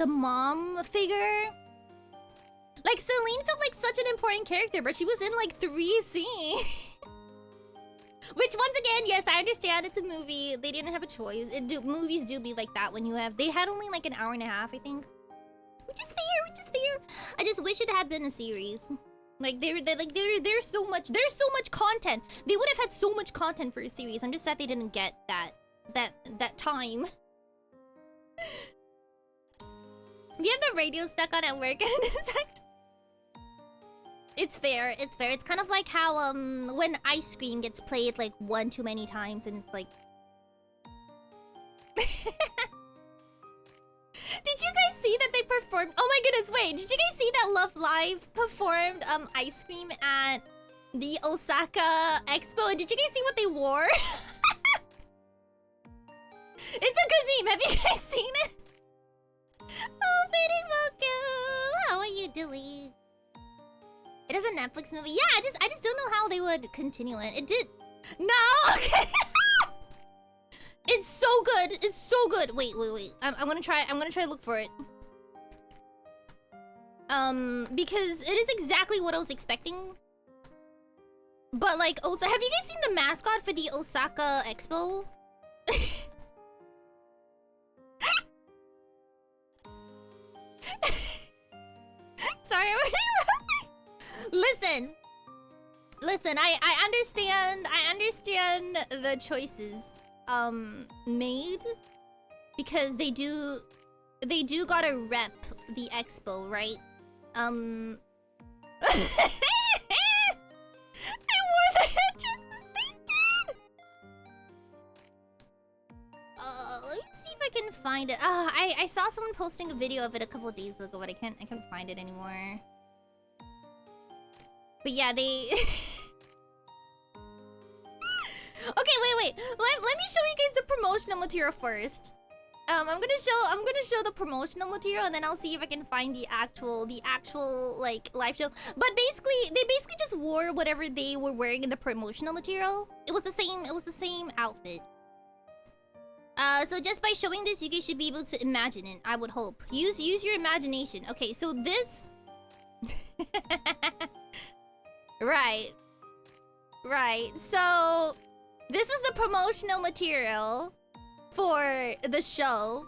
mom figure... Like, Celine felt like such an important character, but she was in, like, 3 scenes. Which once again, yes, I understand it's a movie. They didn't have a choice. Movies do be like that when you have. They had only like an hour and a half, I think. Which is fair. Which is fair. I just wish it had been a series. Like there's so much content. They would have had so much content for a series. I'm just sad they didn't get that time. We have the radio stuck on at work and it's fair. It's fair. It's kind of like how when Ice Cream gets played like one too many times and it's like. Did you guys see that they performed? Oh my goodness, wait. Did you guys see that Love Live performed Ice Cream at the Osaka Expo? Did you guys see what they wore? It's a good meme. Have you guys seen it? Oh, Fading Moku. How are you doing? It is a Netflix movie. Yeah, I just don't know how they would continue it. It did. No, okay. It's so good. It's so good. Wait. I'm gonna try to look for it. Because it is exactly what I was expecting. But like, also, have you guys seen the mascot for the Osaka Expo? Sorry, I'm laughing. Listen, I understand the choices made because they do gotta rep the expo, right? They wore the headdresses. They did. Let me see if I can find it. I saw someone posting a video of it a couple of days ago, but I can't find it anymore. But yeah, they. Okay, wait. Let me show you guys the promotional material first. I'm gonna show the promotional material and then I'll see if I can find the actual like live show. But basically, they just wore whatever they were wearing in the promotional material. It was the same outfit. So just by showing this, you guys should be able to imagine it. I would hope. Use your imagination. Okay, so this. Right. So this was the promotional material for the show.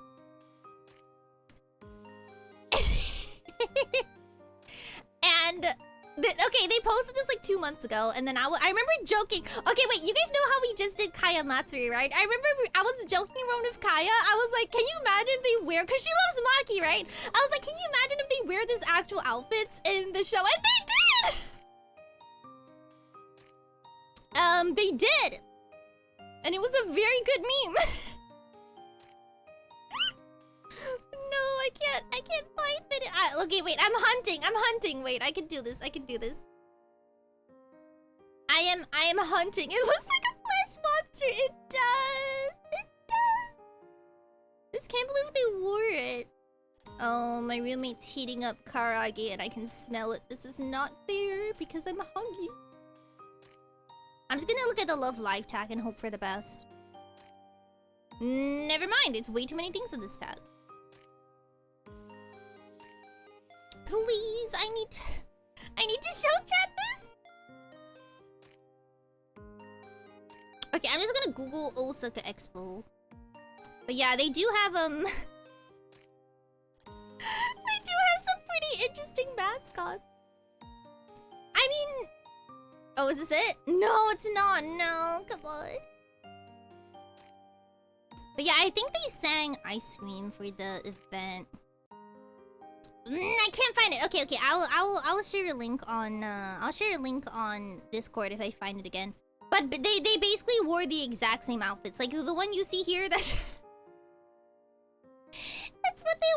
And okay, they posted this like 2 months ago, and then I remember joking. Okay, wait, you guys know how we just did Kaya Matsuri, right? I remember I was joking around with Kaya. I was like, can you imagine if they wear, because she loves Maki, right? I was like, can you imagine if they wear this actual outfits in the show? And they did! They did! And it was a very good meme. No, I can't find it. Okay, wait, I'm hunting. Wait, I can do this. I am hunting. It looks like a flesh monster. It does. Just can't believe they wore it. Oh, my roommate's heating up karage and I can smell it. This is not fair because I'm hungry. I'm just gonna look at the Love Live tag and hope for the best. Never mind, it's way too many things in this tag. Please, I need to show chat this. Okay, I'm just gonna Google Osaka Expo. But yeah, they do have they do have some pretty interesting mascots. I mean, oh, is this it? No, it's not. No, come on. But yeah, I think they sang Ice Cream for the event. I can't find it. Okay. I'll share a link on Discord if I find it again. But they basically wore the exact same outfits. Like the one you see here, that's what they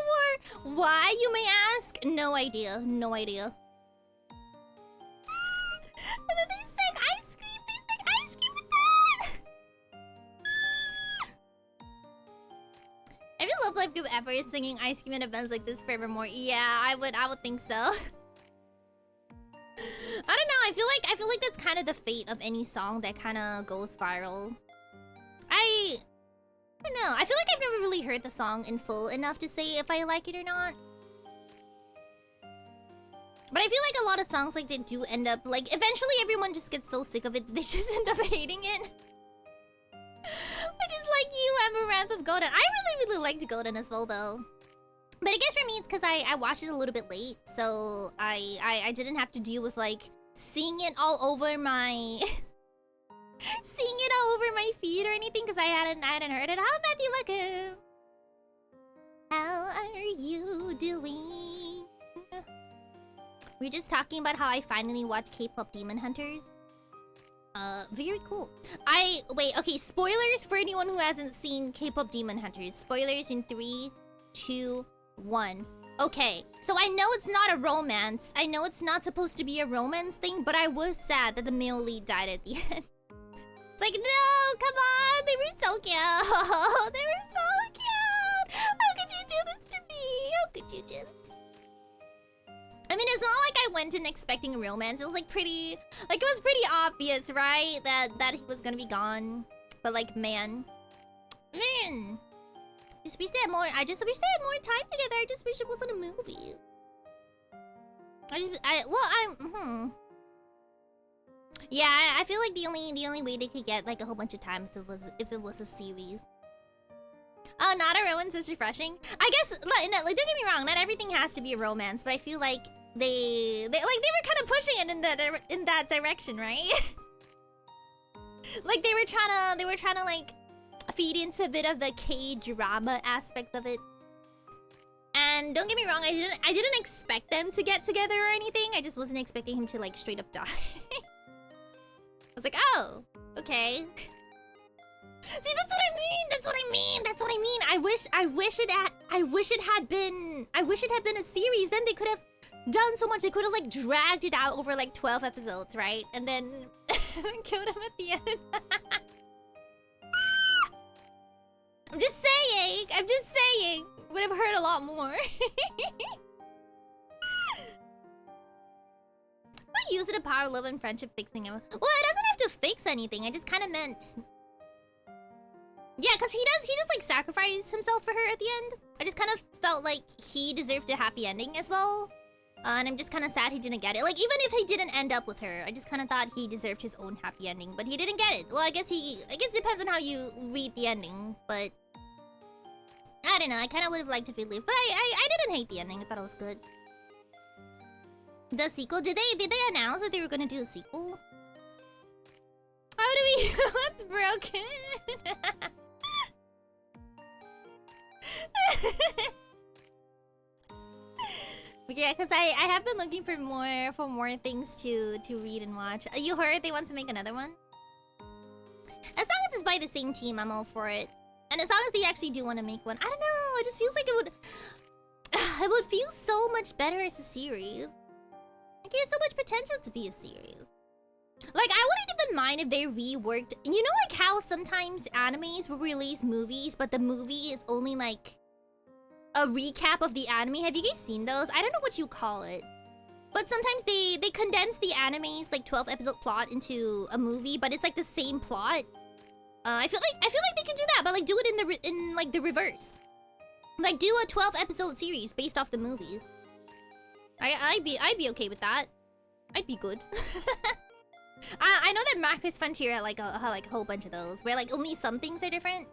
wore. Why, you may ask? No idea. And then they sang Ice Cream. They sang Ice Cream with that. Every Love Live group ever is singing Ice Cream at events like this forevermore. Yeah, I would think so. I don't know. I feel like that's kind of the fate of any song that kind of goes viral. I don't know. I feel like I've never really heard the song in full enough to say if I like it or not. But I feel like a lot of songs like they do end up like eventually everyone just gets so sick of it that they just end up hating it. Which is like you, Amaranth with Golden. I really liked Golden as well though. But I guess for me it's because I watched it a little bit late, so I didn't have to deal with like seeing it all over my seeing it all over my feed or anything because I hadn't heard it. How Matthew welcome? How are you doing? We're just talking about how I finally watched K-pop Demon Hunters. Very cool. Wait, okay, spoilers for anyone who hasn't seen K-pop Demon Hunters. Spoilers in 3, 2, 1. Okay, so I know it's not a romance. I know it's not supposed to be a romance thing, but I was sad that the male lead died at the end. It's like, no, come on, they were so cute. They were so cute. How could you do this to me? How could you do this to me? I mean, it's not like I went in expecting a romance. It was like pretty, like it was pretty obvious, right? That he was gonna be gone. But like, man. Just wish they had more, I just wish they had more time together. I just wish it wasn't a movie. Yeah, I feel like the only way they could get like a whole bunch of time if it was a series. Oh, not a romance is refreshing. I guess, like, don't get me wrong, not everything has to be a romance, but I feel like they were kind of pushing it in that direction, right? Like they were trying to like feed into a bit of the K-drama aspects of it. And don't get me wrong, I didn't expect them to get together or anything. I just wasn't expecting him to like straight up die. I was like, oh, okay. See, that's what I mean. That's what I mean. That's what I mean. I wish it had been a series. Then they could have done so much. They could have like dragged it out over like 12 episodes, right? And then killed him at the end. I'm just saying. Would have hurt a lot more. I use it to power, love, and friendship fixing him. Well, it doesn't have to fix anything. I just kind of meant. Yeah, because he just like sacrificed himself for her at the end. I just kind of felt like he deserved a happy ending as well. And I'm just kind of sad he didn't get it. Like, even if he didn't end up with her, I just kind of thought he deserved his own happy ending. But he didn't get it. Well, I guess it depends on how you read the ending. But I don't know. I kind of would have liked if he lived. But I didn't hate the ending. I thought it was good. The sequel? Did they announce that they were going to do a sequel? How do we... That's broken. Yeah, because I have been looking for more things to read and watch. You heard they want to make another one? As long as it's by the same team, I'm all for it. And as long as they actually do want to make one. I don't know, it just feels like it would feel so much better as a series. Like, it has so much potential to be a series. Like, I wouldn't even mind if they reworked... You know, like, how sometimes animes will release movies, but the movie is only, like, a recap of the anime? Have you guys seen those? I don't know what you call it. But sometimes they condense the anime's, like, 12-episode plot into a movie, but it's, like, the same plot. I feel like they could do that, but, like, do it in the reverse. Like, do a 12-episode series based off the movie. I'd be okay with that. I'd be good. I know that Macross Frontier had like a whole bunch of those where like only some things are different.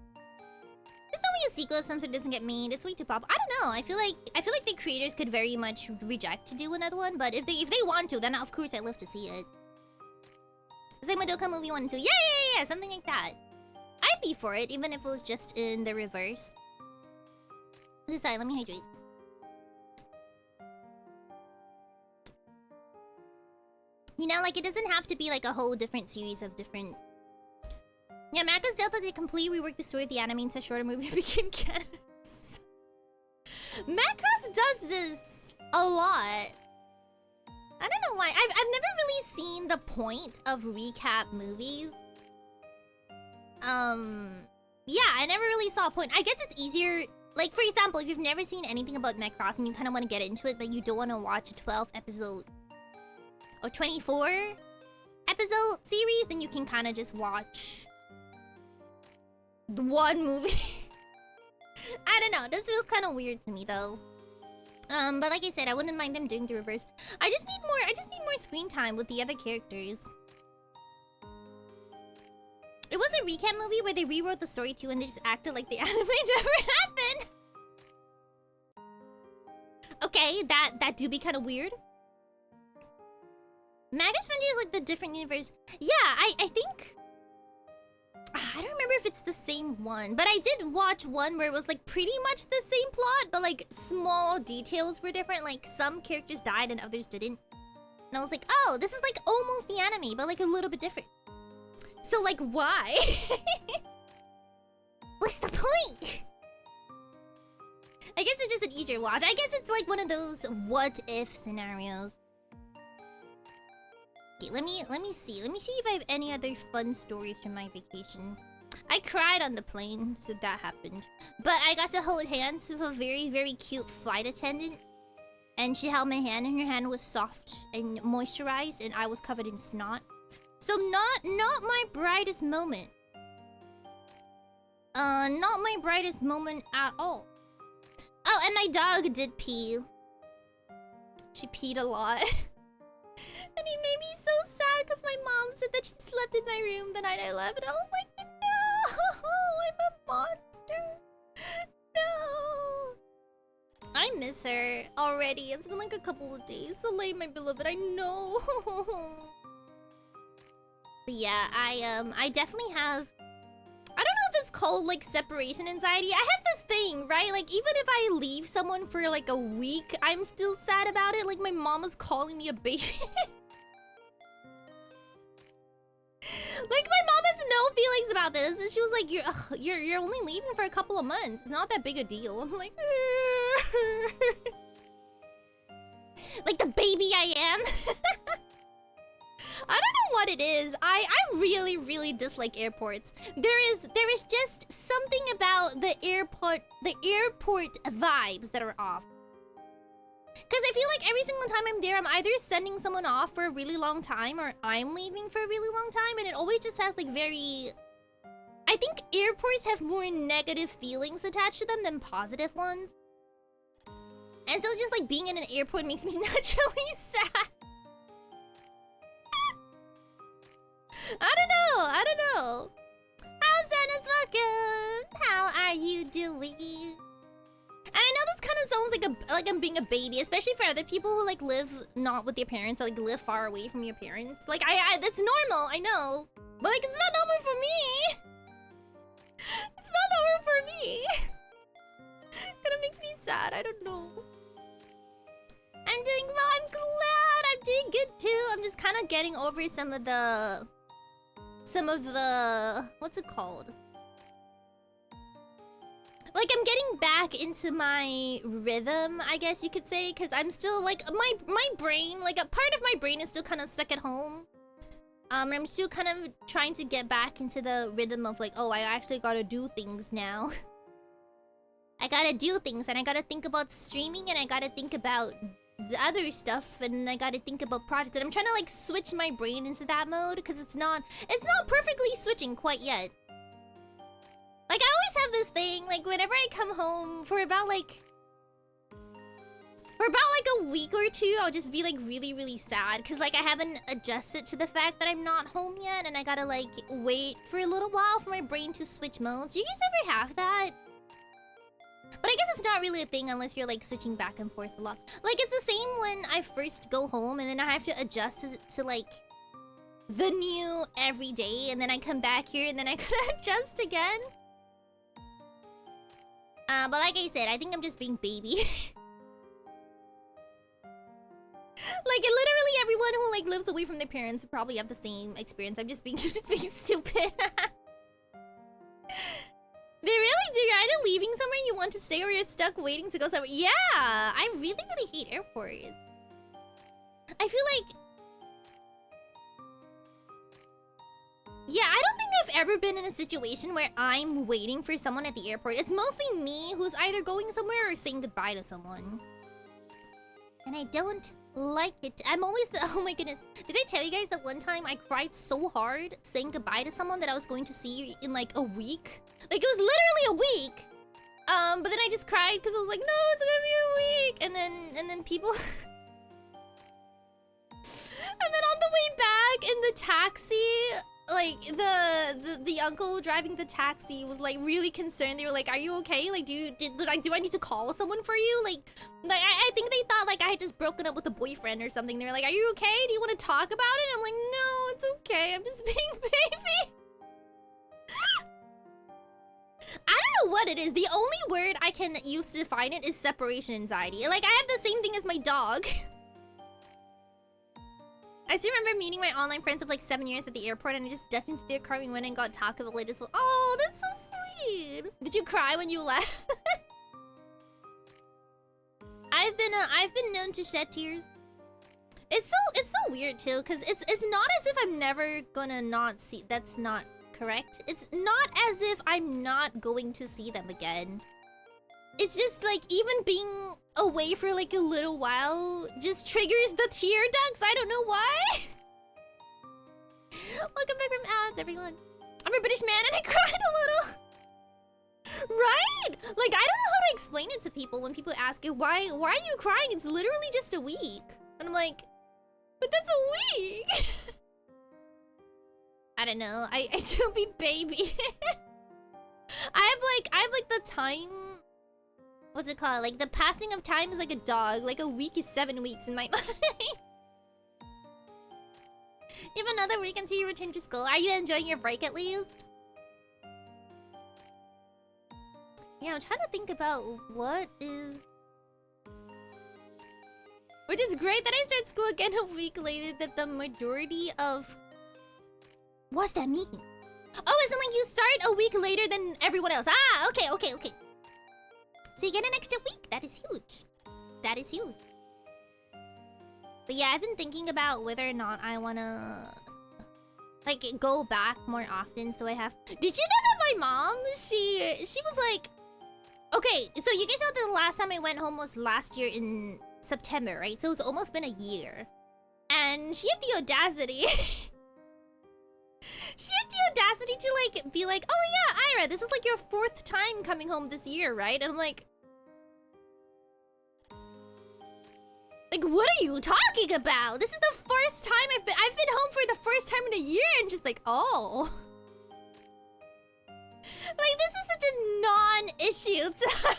There's no way a sequel of some sort doesn't get made. It's way too pop. I don't know. I feel like the creators could very much reject to do another one, but if they want to, then of course I'd love to see it. It's like Madoka movie 1 and 2. Yeah, something like that. I'd be for it, even if it was just in the reverse. Sorry, let me hydrate. You know, like, it doesn't have to be, like, a whole different series of different... Yeah, Macross Delta did completely rework the story of the anime into a shorter movie became canon. Macross does this a lot. I don't know why. I've never really seen the point of recap movies. Yeah, I never really saw a point. I guess it's easier... Like, for example, if you've never seen anything about Macross and you kind of want to get into it, but you don't want to watch a 12-episode... or 24-episode series, then you can kind of just watch the one movie. I don't know. This feels kind of weird to me, though. But like I said, I wouldn't mind them doing the reverse. I just need more screen time with the other characters. It was a recap movie where they rewrote the story too and they just acted like the anime never happened. Okay, that do be kind of weird. Magus Fendi is like the different universe. Yeah, I think... I don't remember if it's the same one, but I did watch one where it was like pretty much the same plot, but like small details were different. Like some characters died and others didn't. And I was like, oh, this is like almost the anime, but like a little bit different. So like, why? What's the point? I guess it's just an easier watch. I guess it's like one of those what if scenarios. Okay, let me see. Let me see if I have any other fun stories from my vacation. I cried on the plane, so that happened. But I got to hold hands with a very, very cute flight attendant. And she held my hand, and her hand was soft and moisturized, and I was covered in snot. So not my brightest moment. Not my brightest moment at all. Oh, and my dog did pee. She peed a lot. And he made me so sad because my mom said that she slept in my room the night I left. And I was like, no, I'm a monster. No. I miss her already. It's been like a couple of days. So late, my beloved. I know. But yeah, I definitely have... I don't know if it's called like separation anxiety. I have this thing, right? Like even if I leave someone for like a week, I'm still sad about it. Like my mom was calling me a baby. Like my mom has no feelings about this, and she was like, "You're only leaving for a couple of months. It's not that big a deal." I'm like, like the baby I am. I don't know what it is. I really, really dislike airports. There is just something about the airport vibes that are off. Because I feel like every single time I'm there, I'm either sending someone off for a really long time or I'm leaving for a really long time. And it always just has like very... I think airports have more negative feelings attached to them than positive ones. And so just like being in an airport makes me naturally sad. I don't know. How's Anna's welcome? How are you doing? And I know this kind of sounds like I'm being a baby, especially for other people who like live not with their parents or like live far away from your parents. Like I that's normal, I know. But like it's not normal for me. It's not normal for me. Kind of makes me sad, I don't know. I'm doing well, I'm glad. I'm doing good too. I'm just kind of getting over some of the what's it called? Like I'm getting back into my rhythm, I guess you could say, because I'm still like my brain, like a part of my brain is still kind of stuck at home. I'm still kind of trying to get back into the rhythm of like, oh, I actually gotta do things now. I gotta do things, and I gotta think about streaming, and I gotta think about the other stuff, and I gotta think about projects. And I'm trying to like switch my brain into that mode because it's not perfectly switching quite yet. Like I always have this thing, like whenever I come home for about like a week or two, I'll just be like really, really sad because like I haven't adjusted to the fact that I'm not home yet, and I gotta like wait for a little while for my brain to switch modes. Do you guys ever have that? But I guess it's not really a thing unless you're like switching back and forth a lot. Like it's the same when I first go home and then I have to adjust to like the new every day, and then I come back here and then I gotta adjust again. But like I said, I think I'm just being baby. Like literally everyone who like lives away from their parents would probably have the same experience. I'm just being stupid. They really do. You're either leaving somewhere you want to stay or you're stuck waiting to go somewhere. Yeah, I really, really hate airports. I feel like... Yeah, I don't think I've ever been in a situation where I'm waiting for someone at the airport. It's mostly me who's either going somewhere or saying goodbye to someone. And I don't like it. I'm always the... Oh my goodness. Did I tell you guys that one time I cried so hard saying goodbye to someone that I was going to see in like a week? Like it was literally a week. But then I just cried because I was like, no, it's gonna be a week. And then people. And then on the way back in the taxi, like the uncle driving the taxi was like really concerned. They were like, "Are you okay? Like, do I need to call someone for you?" Like I think they thought like I had just broken up with a boyfriend or something. They were like, "Are you okay? Do you want to talk about it?" I'm like, "No, it's okay. I'm just being baby." I don't know what it is. The only word I can use to define it is separation anxiety. Like I have the same thing as my dog. I still remember meeting my online friends of like 7 years at the airport, and I just ducked into their car and went and got Taco Bell. Oh, that's so sweet. Did you cry when you left? I've been known to shed tears. It's so weird too, cause it's not as if I'm never gonna not see. That's not correct. It's not as if I'm not going to see them again. It's just like even being away for like a little while just triggers the tear ducts. I don't know why. Welcome back from ads, everyone. I'm a British man and I cried a little. Right? Like I don't know how to explain it to people when people ask it, why are you crying? It's literally just a week. And I'm like, but that's a week. I don't know. I do be baby. I have like the time. What's it called? Like the passing of time is like a dog. Like a week is 7 weeks in my mind. You have another week until you return to school. Are you enjoying your break at least? Yeah, I'm trying to think about what is... Which is great that I start school again a week later, that the majority of... What's that mean? Oh, isn't like you start a week later than everyone else. Ah, okay. So you get an extra week. That is huge. That is huge. But yeah, I've been thinking about whether or not I wanna like go back more often. So I have. Did you know that my mom? She was like, okay. So you guys know the last time I went home was last year in September, right? So it's almost been a year, and she had the audacity. She had the audacity to like be like, oh yeah, Aera, this is like your 4th time coming home this year, right? And I'm like, what are you talking about? This is the first time I've been home for the first time in a year, and just like, oh. Like this is such a non-issue to her.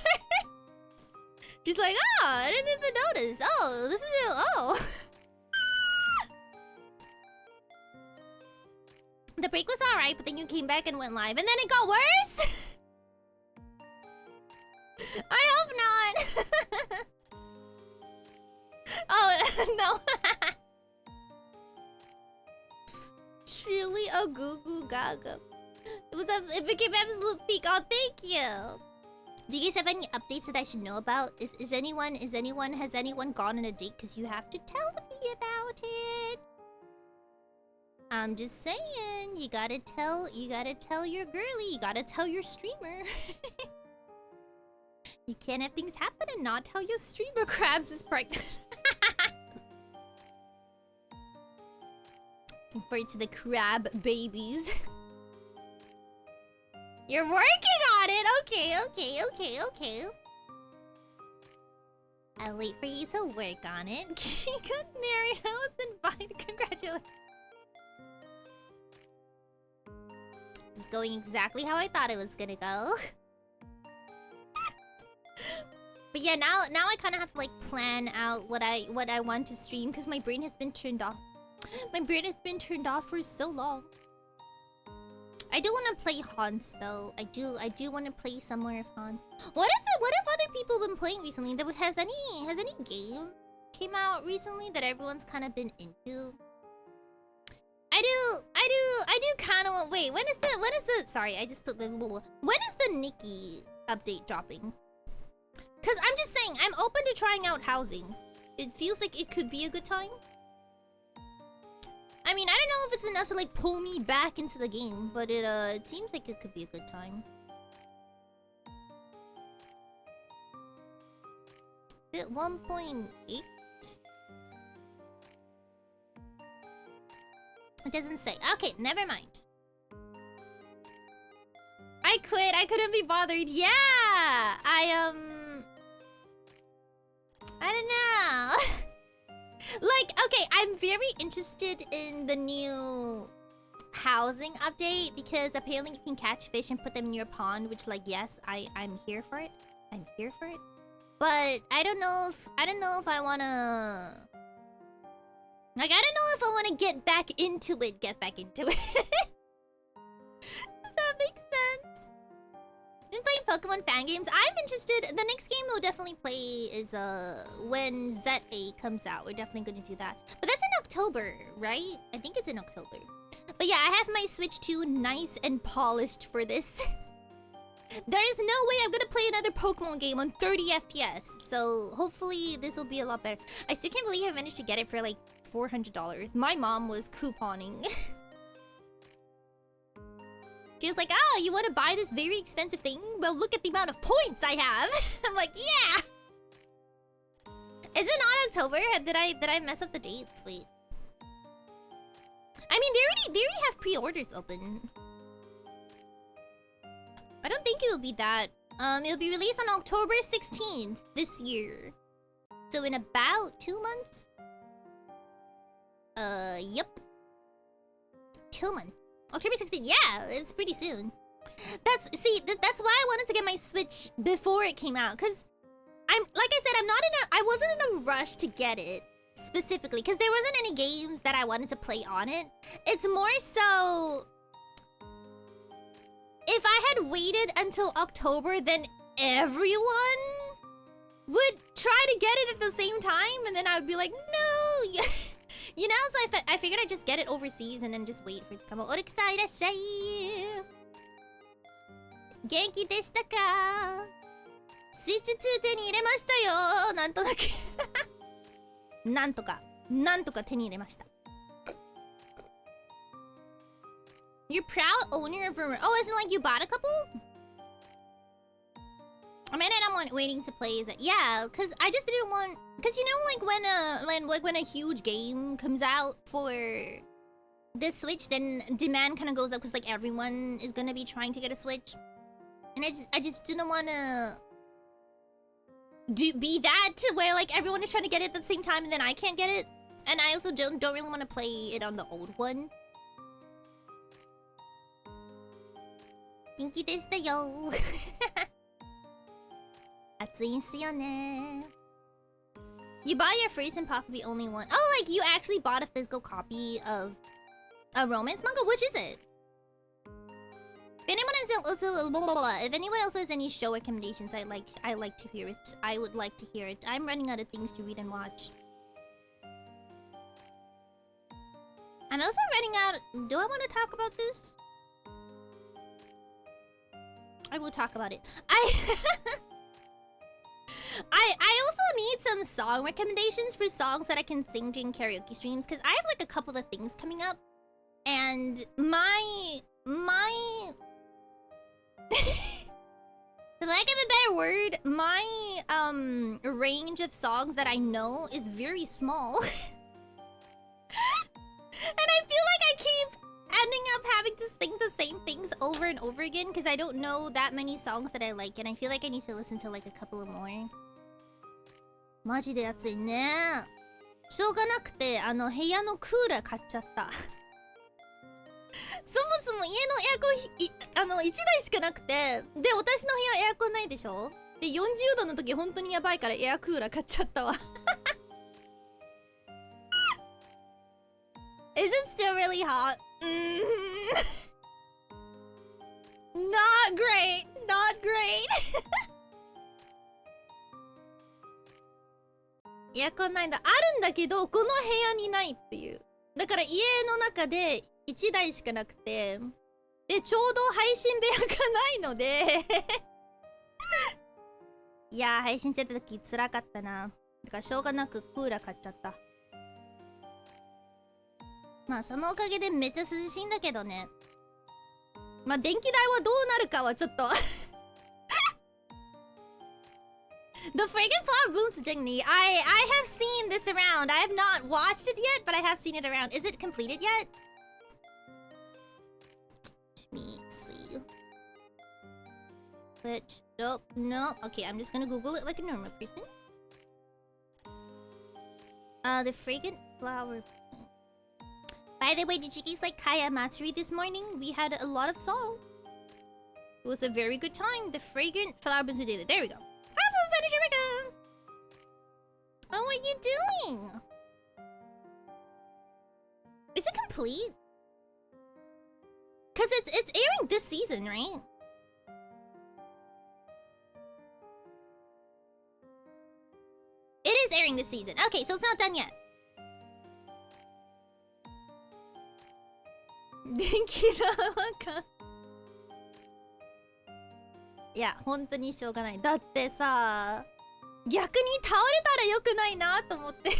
She's like, oh, I didn't even notice. Oh, this is oh. The break was alright, but then you came back and went live, and then it got worse? I hope not. Oh, no. Truly a goo goo gaga. It became absolute peak. Oh, thank you. Do you guys have any updates that I should know about? Has anyone gone on a date? Because you have to tell me about it. I'm just saying, you gotta tell your girly, you gotta tell your streamer. You can't have things happen and not tell your streamer Krabs is pregnant. Refer to the crab babies. You're working on it! Okay. I'll wait for you to work on it. You got married, I was invited. Congratulations. This is going exactly how I thought it was gonna go. But yeah, now I kind of have to like plan out what I want to stream, because my brain has been turned off. My brain has been turned off for so long. I do want to play Haunts though. I do want to play some more of Haunts. What if other people have been playing recently? Has any game came out recently that everyone's kind of been into? I do kind of want. Wait, when is the? Sorry, I just put. When is the Nikki update dropping? Cause I'm just saying, I'm open to trying out housing. It feels like it could be a good time. I mean, I don't know if it's enough to like pull me back into the game, but it seems like it could be a good time. Is it 1.8? It doesn't say. Okay, never mind. I quit. I couldn't be bothered. Yeah, I don't know. Like, okay, I'm very interested in the new housing update because apparently you can catch fish and put them in your pond, which, like, yes, I'm here for it. I'm here for it. But I don't know if I wanna, like, I don't know if I wanna get back into it. If that makes sense. Been playing Pokemon fan games. I'm interested. The next game we'll definitely play is when ZA comes out. We're definitely going to do that. But that's in October, right? I think it's in October. But yeah, I have my Switch 2 nice and polished for this. There is no way I'm gonna play another Pokemon game on 30 FPS. So hopefully this will be a lot better. I still can't believe I managed to get it for like $400. My mom was couponing. She was like, oh, you want to buy this very expensive thing? Well, look at the amount of points I have. I'm like, yeah. Is it not October? Did I mess up the dates? Wait. I mean, they already have pre-orders open. I don't think it'll be that. It'll be released on October 16th this year. So in about 2 months? Yep. 2 months. October 16th. Yeah, it's pretty soon. That's why I wanted to get my Switch before it came out. Cause like I said, I wasn't in a rush to get it specifically. Cause there wasn't any games that I wanted to play on it. It's more so, if I had waited until October, then everyone would try to get it at the same time, and then I would be like, no. You know, so I figured I'd just get it overseas and then just wait for it to come out. Orixai irashai. Genki deshita ka? Switch 2手に入れましたよ。なんとなく。なんとか手に入れました。You're proud owner of a... Oh, isn't it like you bought a couple? I mean, I'm waiting to play. Is it? Yeah, because I just didn't want... Because you know, like when a huge game comes out for the Switch, then demand kind of goes up because like everyone is gonna be trying to get a Switch, and I just didn't want to be that where like everyone is trying to get it at the same time and then I can't get it, and I also don't really want to play it on the old one. 人気でしたよ。暑いんすよね。You bought your first and possibly only one. Oh, like you actually bought a physical copy of a romance manga? Which is it? If anyone else has any show recommendations, I like to hear it. I would like to hear it. I'm running out of things to read and watch. I'm also running out. Do I want to talk about this? I will talk about it. I also need some song recommendations for songs that I can sing during karaoke streams, because I have like a couple of things coming up, and my for lack of a better word, my range of songs that I know is very small. And I feel like I keep ending up having to sing the same things over and over again because I don't know that many songs that I like, and I feel like I need to listen to like a couple of more. マジで暑いね。しょうがなくて部屋のクーラー買っちゃった。そもそも家のエアコン1台しかなくて、で私の部屋エアコンないでしょ。で40度の時本当にやばいからエアクーラー買っちゃったわ。Is it still really hot? Not great. Not great. エアコンないんだ。あるんだけど、この部屋にないっていう。だから家の中で1台しかなくて、で、ちょうど配信部屋がないので、いやー、配信してた時辛かったな。だからしょうがなくクーラー買っちゃった。まあそのおかげでめっちゃ涼しいんだけどね。まあ電気代はどうなるかはちょっと。The Fragrant Flower Blooms Dignity. I have seen this around. I have not watched it yet, but I have seen it around. Is it completed yet? Let me see. Twitch. Nope, no. Okay, I'm just gonna Google it like a normal person. The fragrant flower. By the way, did you guys like Kaya Matsuri this morning? We had a lot of salt. It was a very good time. The fragrant flower business we did. There we go. Oh, what are you doing? Is it complete? Cause it's airing this season, right? It is airing this season. Okay, so it's not done yet. Thank you, Namaka. いや、本当にしょうがない。だってさ、逆に倒れたら良くないなと思って。I'm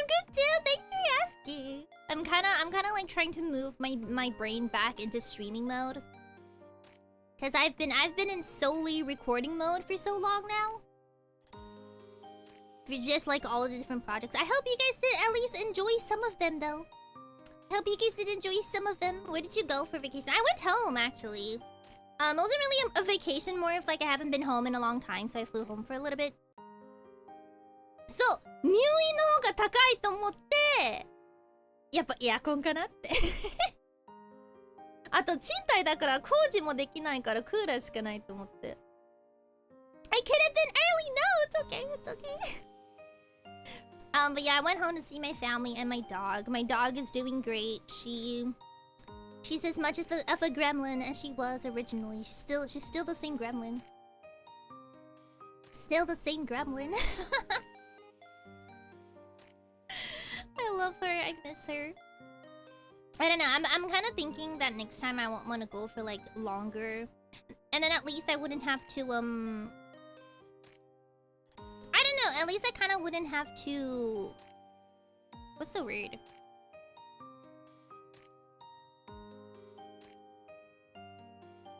good too. Thanks for asking. I'm kind of like trying to move my brain back into streaming mode. Cause I've been in solely recording mode for so long now. For just like all of the different projects. I hope you guys did at least enjoy some of them though. I hope you guys did enjoy some of them. Where did you go for vacation? I went home actually. It wasn't really a vacation, more of like I haven't been home in a long time, so I flew home for a little bit. So, 入院の方が高いと思って、やっぱエアコンかなって。あと賃貸だから工事もできないからクーラーしかないと思って。I could have been early. No, it's okay. It's okay. But yeah, I went home to see my family and my dog. My dog is doing great. She's as much of a gremlin as she was originally. She's still the same gremlin. Still the same gremlin. I love her. I miss her. I don't know. I'm kind of thinking that next time I won't want to go for like longer, and then at least I wouldn't have to I don't know. At least I kind of wouldn't have to. What's the word?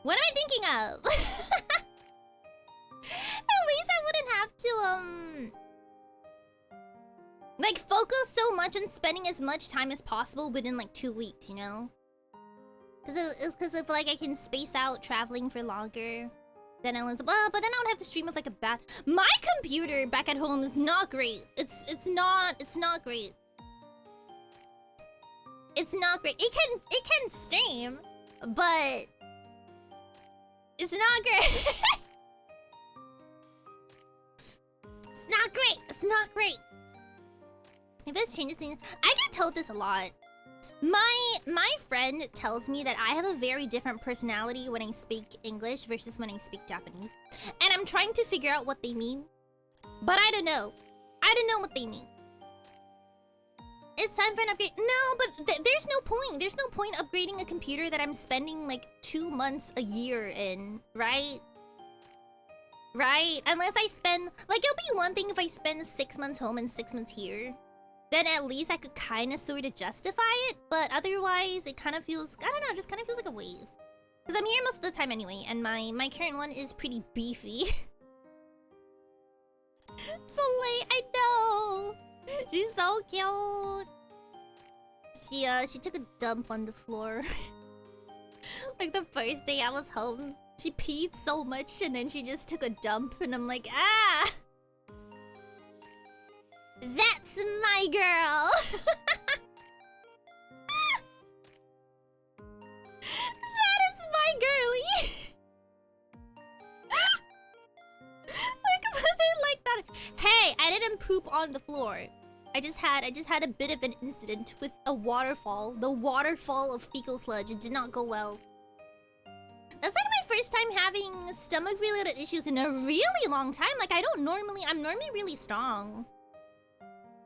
What am I thinking of? At least I wouldn't have to like focus so much on spending as much time as possible within like 2 weeks, you know? Because if like I can space out traveling for longer, then I was well, but then I would have to stream with like a bad. My computer back at home is not great. It's not great. It's not great. It can stream, but it's not great. It's not great. It's not great. If this changes things, I get told this a lot. My friend tells me that I have a very different personality when I speak English versus when I speak Japanese. And I'm trying to figure out what they mean. But I don't know. I don't know what they mean. It's time for an upgrade. No, but there's no point. There's no point upgrading a computer that I'm spending like 2 months a year in, right? Right? Unless I spend... Like, it'll be one thing if I spend 6 months home and 6 months here. Then at least I could kind of sort of justify it. But otherwise, it kind of feels... I don't know, it just kind of feels like a waste. Because I'm here most of the time anyway, and my current one is pretty beefy. So late, I know! She's so cute! She took a dump on the floor. Like the first day I was home, she peed so much and then she just took a dump and I'm like, ah! That's my girl! That is my girlie! Like, mother like that. Hey, I didn't poop on the floor. I just had a bit of an incident with a waterfall. The waterfall of fecal sludge. It did not go well. That's like my first time having stomach-related issues in a really long time. Like, I'm normally really strong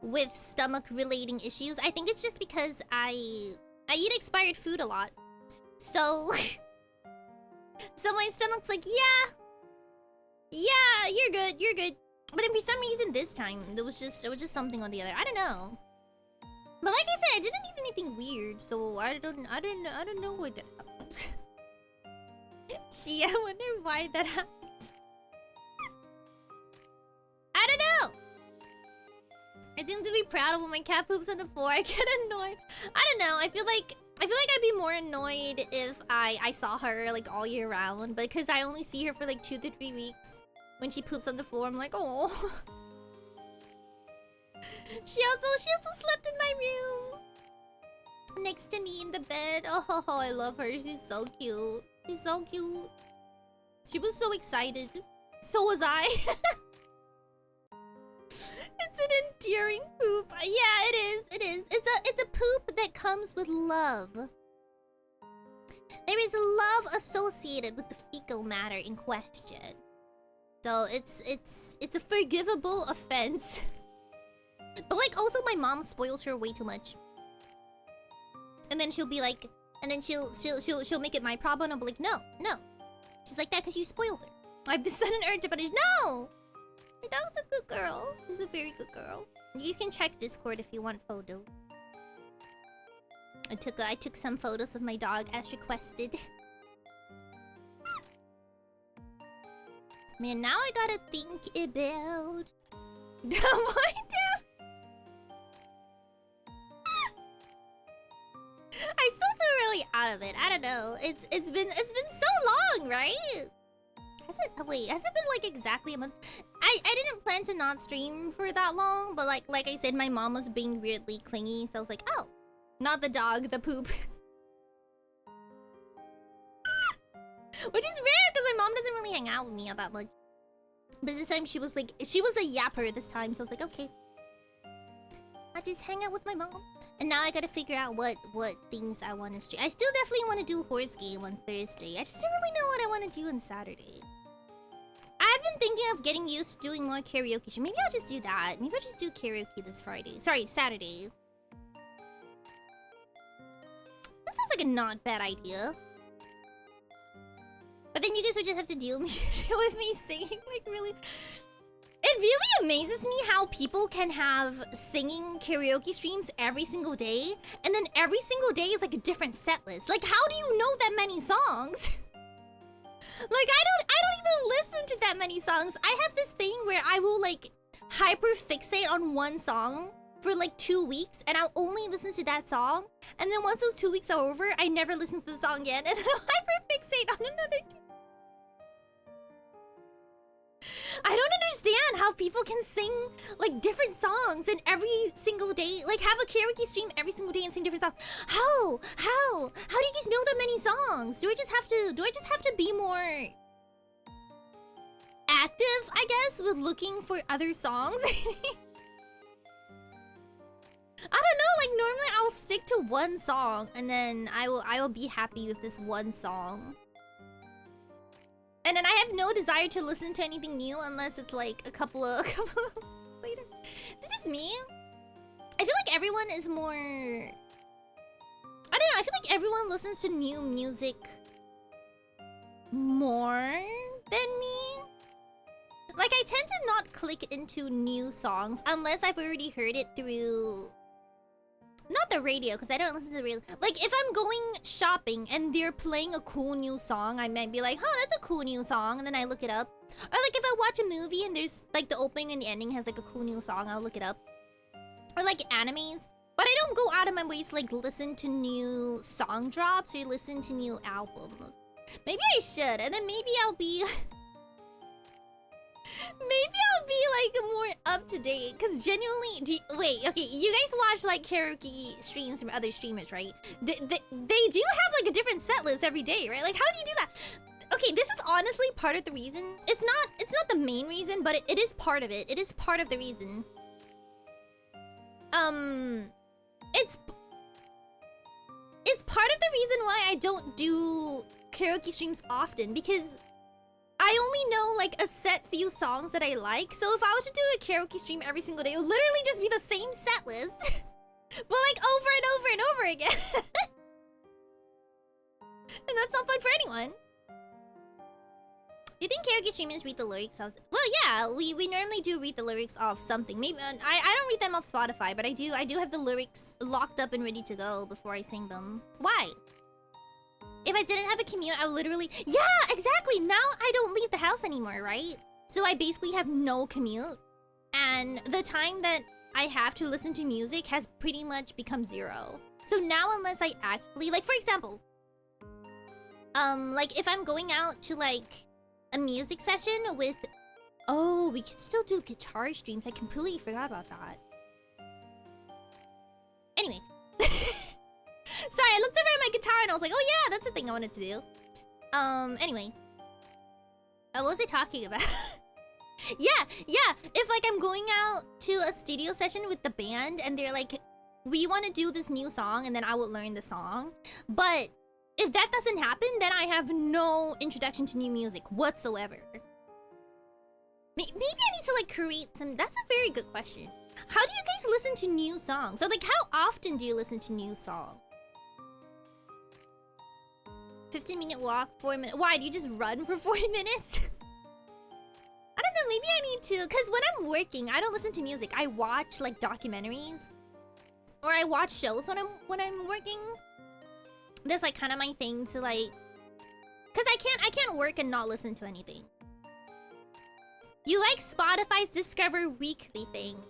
with stomach-relating issues. I think it's just because I eat expired food a lot. So, so my stomach's like, yeah, you're good. But then for some reason this time, it was just something or the other. I don't know. But like I said, I didn't eat anything weird, so I don't know what that happened. Gee, I wonder why that happened. I don't know. It seems to be proud of when my cat poops on the floor. I get annoyed. I don't know. I feel like I'd be more annoyed if I saw her like all year round, but because I only see her for like 2 to 3 weeks. When she poops on the floor, I'm like, oh. She also slept in my room. Next to me in the bed. Oh, I love her. She's so cute. She's so cute. She was so excited. So was I. It's an endearing poop. Yeah, it is. It is. It's a poop that comes with love. There is love associated with the fecal matter in question. So it's a forgivable offense. But like also my mom spoils her way too much. And then she'll be like, and then she'll make it my problem, and I'll be like, no. She's like that because you spoiled her. I have this sudden urge to punish. No! My dog's a good girl. She's a very good girl. You guys can check Discord if you want photos. I took some photos of my dog as requested. Man, now I gotta think about my dad. I still feel really out of it. I don't know. It's been so long, right? Has it been like exactly a month? I didn't plan to not stream for that long, but like I said, my mom was being weirdly clingy, so I was like, oh, not the dog, the poop. Which is rare because my mom doesn't really hang out with me that much. But this time she was a yapper this time, so I was like, okay. I just hang out with my mom. And now I gotta figure out what things I want to stream. I still definitely want to do horse game on Thursday. I just don't really know what I want to do on Saturday. I've been thinking of getting used to doing more karaoke. Maybe I'll just do that. Maybe I'll just do karaoke this Friday. Sorry, Saturday. That sounds like a not bad idea. But then you guys would just have to deal with me singing, like, really. It really amazes me how people can have singing karaoke streams every single day, and then every single day is like a different set list. Like, how do you know that many songs? Like, I don't even listen to that many songs. I have this thing where I will like hyper fixate on one song for like 2 weeks, and I'll only listen to that song. And then once those 2 weeks are over, I never listen to the song again, and then I'll hyper fixate on another 2. I don't understand how people can sing like different songs and every single day, like have a karaoke stream every single day and sing different songs. How do you guys know that many songs? Do I just have to be more active, I guess, with looking for other songs? I don't know, like normally I'll stick to one song and then I will be happy with this one song. And then I have no desire to listen to anything new unless it's like a couple of later. Is it just me? I feel like everyone is more... I don't know, I feel like everyone listens to new music more than me. Like, I tend to not click into new songs unless I've already heard it through... Not the radio, because I don't listen to the radio. Like, if I'm going shopping and they're playing a cool new song, I might be like, oh, that's a cool new song, and then I look it up. Or like, if I watch a movie and there's, like, the opening and the ending has, like, a cool new song, I'll look it up. Or, like, animes. But I don't go out of my way to, like, listen to new song drops or listen to new albums. Maybe I should, and then maybe I'll be... Maybe I'll be like more up to date, because genuinely, wait, okay, you guys watch like karaoke streams from other streamers, right? They do have like a different set list every day, right? Like, how do you do that? Okay, this is honestly part of the reason. It's not the main reason, but it is part of it. It is part of the reason. It's part of the reason why I don't do karaoke streams often, because I only know like a set few songs that I like. So if I was to do a karaoke stream every single day, it would literally just be the same set list. But like over and over and over again. And that's not fun for anyone. Do you think karaoke streamers read the lyrics of... Well, yeah, we normally do read the lyrics of something. Maybe I don't read them off Spotify, but I do have the lyrics locked up and ready to go before I sing them. Why? If I didn't have a commute, I would literally... Yeah, exactly! Now I don't leave the house anymore, right? So I basically have no commute. And the time that I have to listen to music has pretty much become zero. So now unless I actually, like for example, like if I'm going out to like a music session with, oh, we could still do guitar streams. I completely forgot about that. Anyway. Sorry, I looked over at my guitar and I was like, oh yeah, that's the thing I wanted to do. Anyway. What was I talking about? yeah. If like I'm going out to a studio session with the band and they're like, we want to do this new song, and then I will learn the song. But if that doesn't happen, then I have no introduction to new music whatsoever. Maybe I need to like create some... That's a very good question. How do you guys listen to new songs? Or like how often do you listen to new songs? 15-minute walk, 4 minutes. Why, do you just run for 40 minutes? I don't know, maybe I need to, because when I'm working, I don't listen to music. I watch like documentaries. Or I watch shows when I'm working. That's like kind of my thing to like, because I can't work and not listen to anything. You like Spotify's Discover Weekly thing.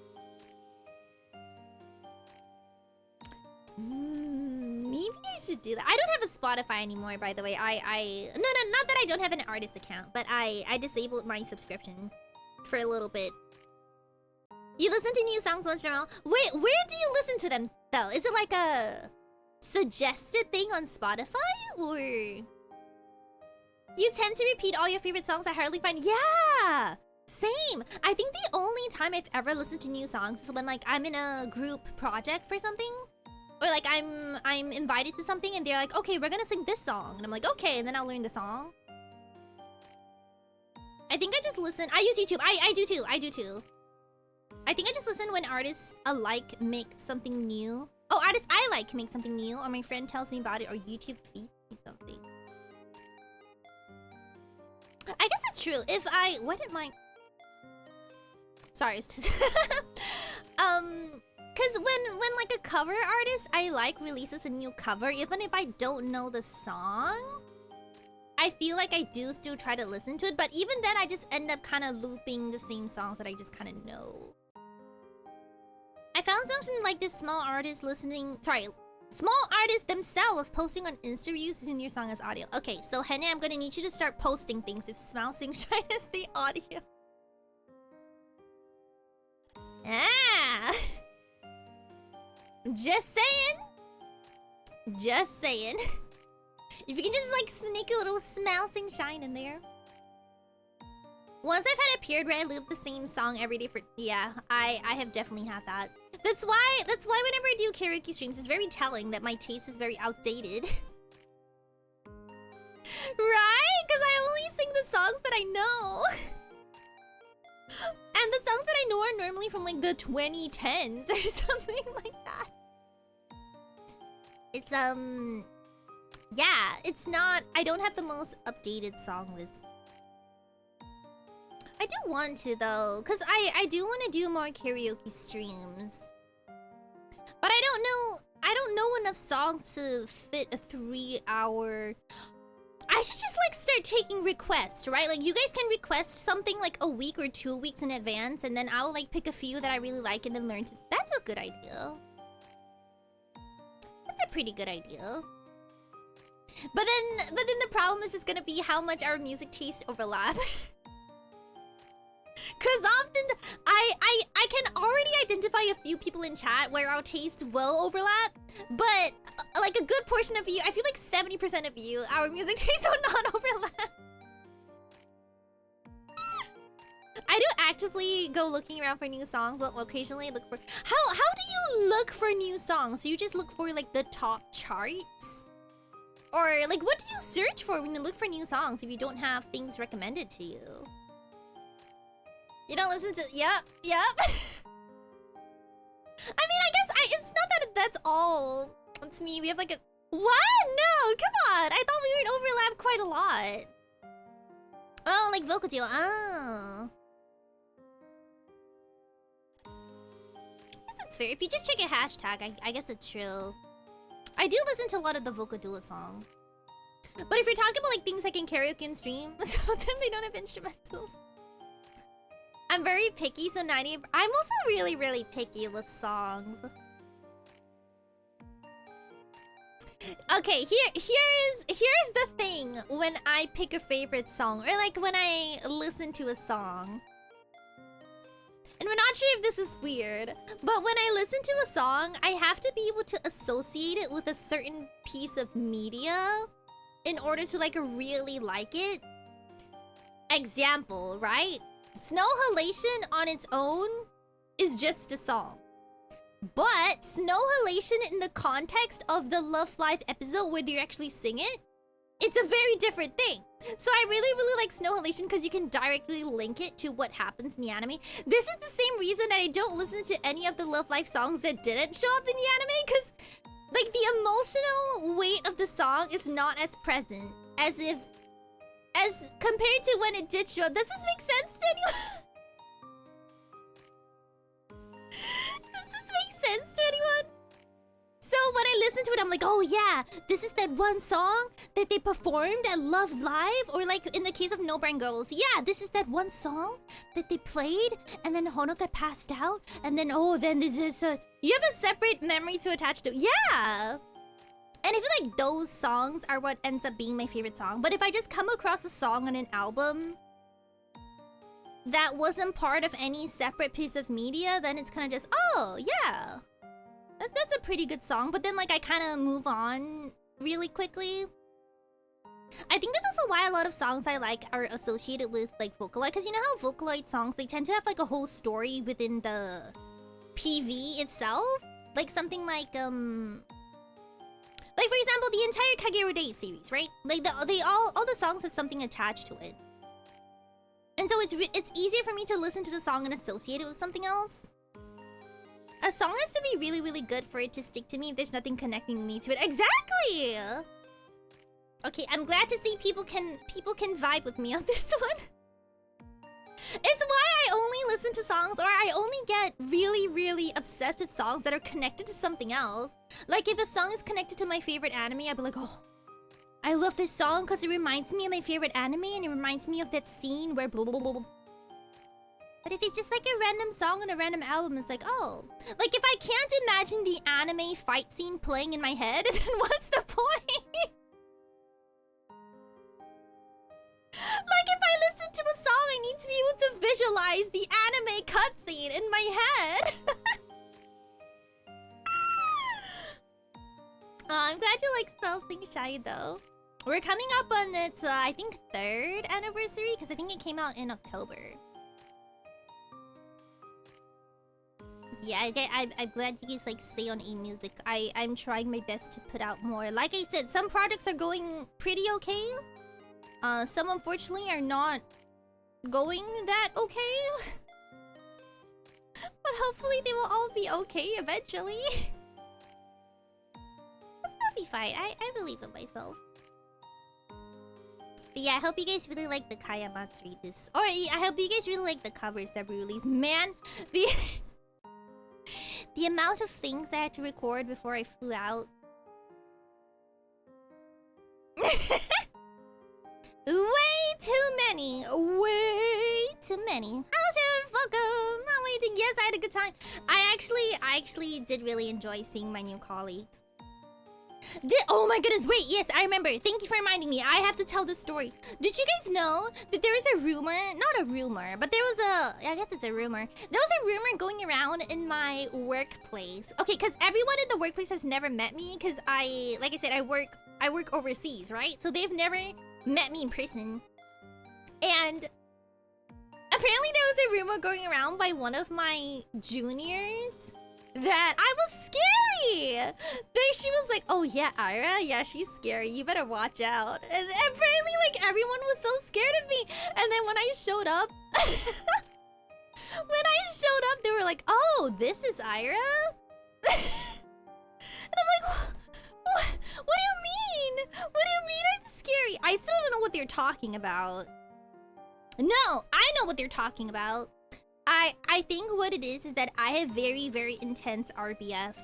Maybe I should do that. I don't have a Spotify anymore, by the way. No, not that I don't have an artist account, but I disabled my subscription for a little bit. You listen to new songs once in a while. Wait, where do you listen to them, though? Is it like a suggested thing on Spotify, or... You tend to repeat all your favorite songs. I hardly find... Yeah! Same! I think the only time I've ever listened to new songs is when, like, I'm in a group project for something. Or, like, I'm invited to something and they're like, okay, we're gonna sing this song. And I'm like, okay, and then I'll learn the song. I think I just listen... I use YouTube. I do too. I think I just listen when artists alike make something new. Oh, artists I like make something new, or my friend tells me about it, or YouTube feeds me something. I guess it's true. If I... What am I... Sorry, it's just... Because when like a cover artist I like releases a new cover, even if I don't know the song, I feel like I do still try to listen to it. But even then, I just end up kind of looping the same songs that I just kind of know. I found something like this small artist small artists themselves posting on Insta Reels using your song as audio. Okay, so Henny, I'm gonna need you to start posting things with Smile Sing Shine as the audio. Ah! Just saying. Just saying. If you can just like sneak a little Smile Sing Shine in there. Once I've had a period where I loop the same song every day for... Yeah, I have definitely had that. That's why whenever I do karaoke streams, it's very telling that my taste is very outdated. Right? Because I only sing the songs that I know. And the songs that I know are normally from like the 2010s or something like that. It's, yeah, it's not... I don't have the most updated song list. I do want to, though, because I do want to do more karaoke streams. But I don't know enough songs to fit a 3-hour... I should just, like, start taking requests, right? Like, you guys can request something, like, a week or 2 weeks in advance, and then I'll, like, pick a few that I really like and then learn to... That's a good idea. That's a pretty good idea. But then the problem is just gonna be how much our music tastes overlap. Cause often I can already identify a few people in chat where our tastes will overlap, but like a good portion of you, I feel like 70% of you, our music tastes will not overlap. I do actively go looking around for new songs, but occasionally I look for... How do you look for new songs? So you just look for like the top charts? Or like what do you search for when you look for new songs if you don't have things recommended to you? You don't listen to... Yep. I mean, I guess it's not that that's all. It's me. We have like a... What? No, come on. I thought we would overlap quite a lot. Oh, like vocal duo. Oh. I guess it's fair. If you just check a hashtag, I guess it's true. I do listen to a lot of the vocal duo songs. But if you're talking about like things like in karaoke and stream, some of them they don't have instrumentals. I'm very picky, so 90. I'm also really, really picky with songs. Okay, here's the thing when I pick a favorite song, or like when I listen to a song. And we're not sure if this is weird, but when I listen to a song, I have to be able to associate it with a certain piece of media in order to like really like it. Example, right? Snow Halation on its own is just a song. But Snow Halation in the context of the Love Life episode where they actually sing it, it's a very different thing. So I really, really like Snow Halation because you can directly link it to what happens in the anime. This is the same reason that I don't listen to any of the Love Life songs that didn't show up in the anime, because like the emotional weight of the song is not as present as compared to when it did show up. Does this make sense to anyone? Does this make sense to anyone? So when I listen to it, I'm like, oh yeah, this is that one song that they performed at Love Live, or like in the case of No Brain Girls, yeah, this is that one song that they played, and then Honoka passed out, and then then there's a, you have a separate memory to attach to. Yeah. And I feel like those songs are what ends up being my favorite song. But if I just come across a song on an album that wasn't part of any separate piece of media, then it's kind of just, oh, yeah. That's a pretty good song. But then, like, I kind of move on really quickly. I think that's also why a lot of songs I like are associated with, like, Vocaloid. Because you know how Vocaloid songs, they tend to have, like, a whole story within the PV itself? Like, something like, like, for example, the entire Kageru Date series, right? Like, all the songs have something attached to it. And so it's easier for me to listen to the song and associate it with something else. A song has to be really, really good for it to stick to me if there's nothing connecting me to it. Exactly! Okay, I'm glad to see people can vibe with me on this one. It's why I only listen to songs, or I only get really, really obsessive songs that are connected to something else. Like, if a song is connected to my favorite anime, I'd be like, oh, I love this song because it reminds me of my favorite anime and it reminds me of that scene where blah, blah, blah, blah. But if it's just like a random song on a random album, it's like, oh. Like, if I can't imagine the anime fight scene playing in my head, then what's the point? Like, if I listen to a song, I need to be able to visualize the anime cutscene in my head. I'm glad you like Spell Sing Shy, though. We're coming up on its, I think, 3rd anniversary, because I think it came out in October. Yeah, I'm glad you guys like Seion Aera music. I'm trying my best to put out more. Like I said, some projects are going pretty okay. Some unfortunately are not going that okay. But hopefully they will all be okay eventually. It's gonna be fine. I believe in myself. But yeah, I hope you guys really like the Kaya Matsuri this. Or I hope you guys really like the covers that we released. Man, the amount of things I had to record before I flew out. Way too many. Way too many. How's your welcome? Not waiting. Yes, I had a good time. I actually did really enjoy seeing my new colleagues. Oh my goodness, wait, yes, I remember. Thank you for reminding me. I have to tell this story. Did you guys know that there is a rumor, not a rumor, but there was I guess it's a rumor. There was a rumor going around in my workplace. Okay, because everyone in the workplace has never met me because like I said, I work overseas, right? So they've never met me in person. And apparently there was a rumor going around by one of my juniors that I was scary. Then she was like, oh yeah, Aera, yeah, she's scary. You better watch out. And apparently, like, everyone was so scared of me. And then when I showed up, they were like, oh, this is Aera? And I'm like, what do you mean? What do you mean I'm scary? I still don't know what they're talking about. No, I know what they're talking about. I think what it is that I have very, very intense RBF.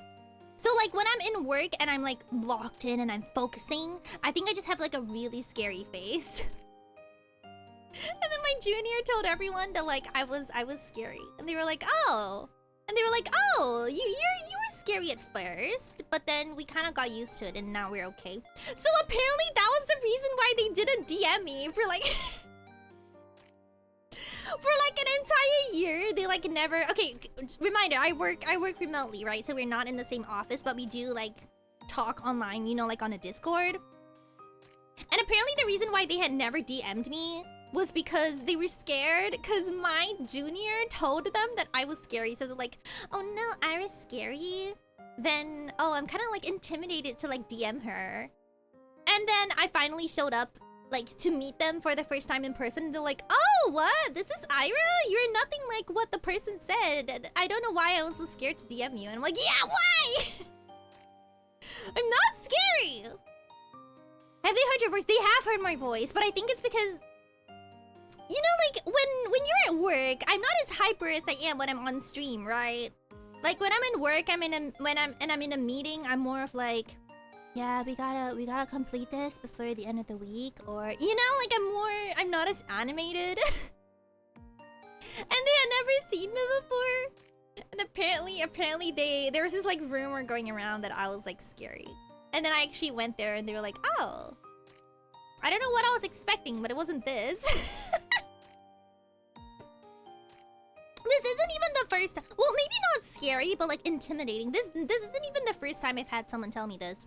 So like when I'm in work and I'm like locked in and I'm focusing, I think I just have like a really scary face. And then my junior told everyone that like I was scary, and they were like, oh, and they were like, oh, you were scary at first, but then we kind of got used to it, and now we're okay. So apparently that was the reason why they didn't DM me for like for like an entire year. They like never. Okay, reminder: I work remotely, right? So we're not in the same office, but we do like talk online, you know, like on a Discord. And apparently the reason why they had never DM'd me was because they were scared, because my junior told them that I was scary. So they're like, oh no, Aera's scary. Then, oh, I'm kind of like intimidated to like DM her. And then I finally showed up like to meet them for the first time in person. And they're like, oh, what? This is Aera? You're nothing like what the person said. I don't know why I was so scared to DM you. And I'm like, yeah, why? I'm not scary. Have they heard your voice? They have heard my voice, but I think it's because, you know, like when you're at work, I'm not as hyper as I am when I'm on stream, right? Like when I'm in work, I'm in a meeting, I'm more of like, yeah, we gotta complete this before the end of the week, or you know, like I'm not as animated. And they had never seen me before. And apparently there was this like rumor going around that I was like scary. And then I actually went there and they were like, oh, I don't know what I was expecting, but it wasn't this. This isn't even the first, well, maybe not scary, but like intimidating. This isn't even the first time I've had someone tell me this.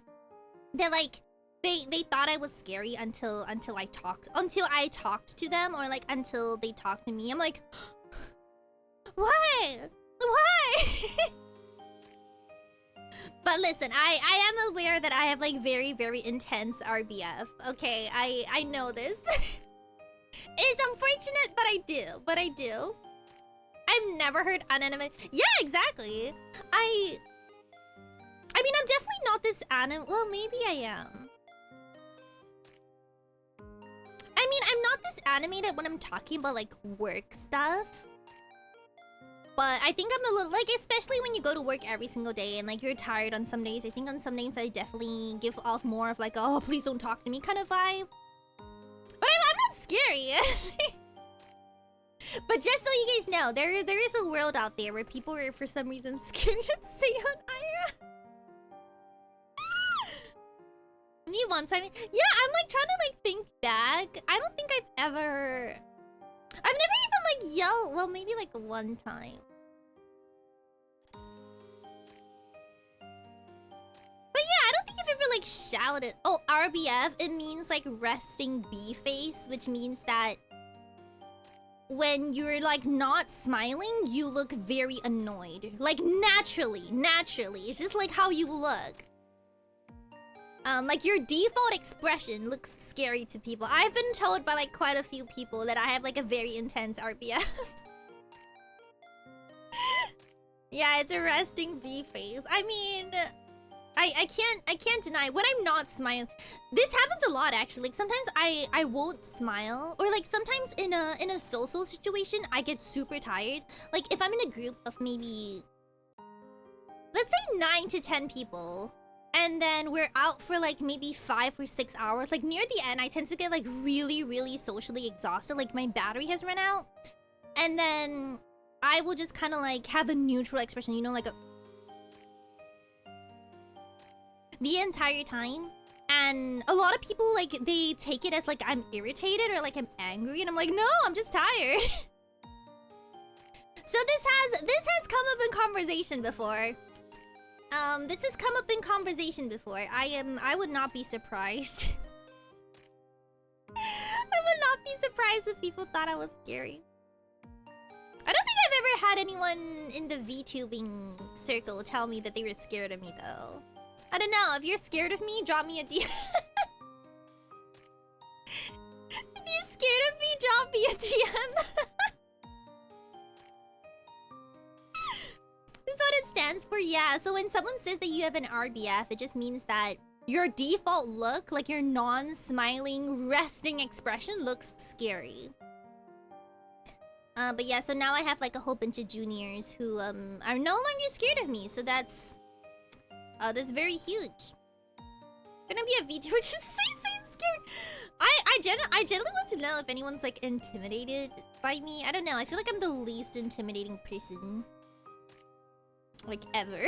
They're like, they thought I was scary until I talked to them, or like until they talked to me. I'm like, why? But listen, I am aware that I have like very, very intense RBF. Okay, I know this. It is unfortunate, but I do. I've never heard unanimated. Yeah, exactly. I mean, I'm definitely not this well, maybe I am. I mean, I'm not this animated when I'm talking about like work stuff. But I think I'm a little, like, especially when you go to work every single day and, like, you're tired on some days. I think on some days I definitely give off more of, like, oh, please don't talk to me kind of vibe. But I'm not scary. But just so you guys know, there is a world out there where people are, for some reason, scared of Seion Aera. Me once, I mean, yeah, I'm, like, trying to, like, think back. I don't think I've never even, like, yelled. Well, maybe, like, one time. But yeah, I don't think I've ever, like, shouted. Oh, RBF, it means, like, resting B face, which means that when you're, like, not smiling, you look very annoyed. Like, naturally. It's just, like, how you look. Like, your default expression looks scary to people. I've been told by, like, quite a few people that I have, like, a very intense RBF. Yeah, it's a resting B face. I mean, I can't deny when I'm not smiling. This happens a lot, actually. Like, sometimes I won't smile, or like sometimes in a social situation I get super tired. Like, if I'm in a group of maybe, let's say 9 to 10 people, and then we're out for like maybe 5 or 6 hours. Like, near the end, I tend to get like really socially exhausted. Like, my battery has run out. And then I will just kind of like have a neutral expression, you know, like the entire time. And a lot of people, like, they take it as like I'm irritated or like I'm angry. And I'm like, no, I'm just tired. So this has come up in conversation before. This has come up in conversation before. I would not be surprised. I would not be surprised if people thought I was scary. I don't think I've ever had anyone in the VTubing circle tell me that they were scared of me, though. I don't know. If you're scared of me, drop me a DM. If you're scared of me, drop me a DM. That's what it stands for, yeah. So when someone says that you have an RBF, it just means that your default look, like your non-smiling, resting expression, looks scary. But yeah, so now I have like a whole bunch of juniors who are no longer scared of me. So that's very huge. Gonna be a VTuber just say scared. I generally want to know if anyone's like intimidated by me. I don't know. I feel like I'm the least intimidating person like ever.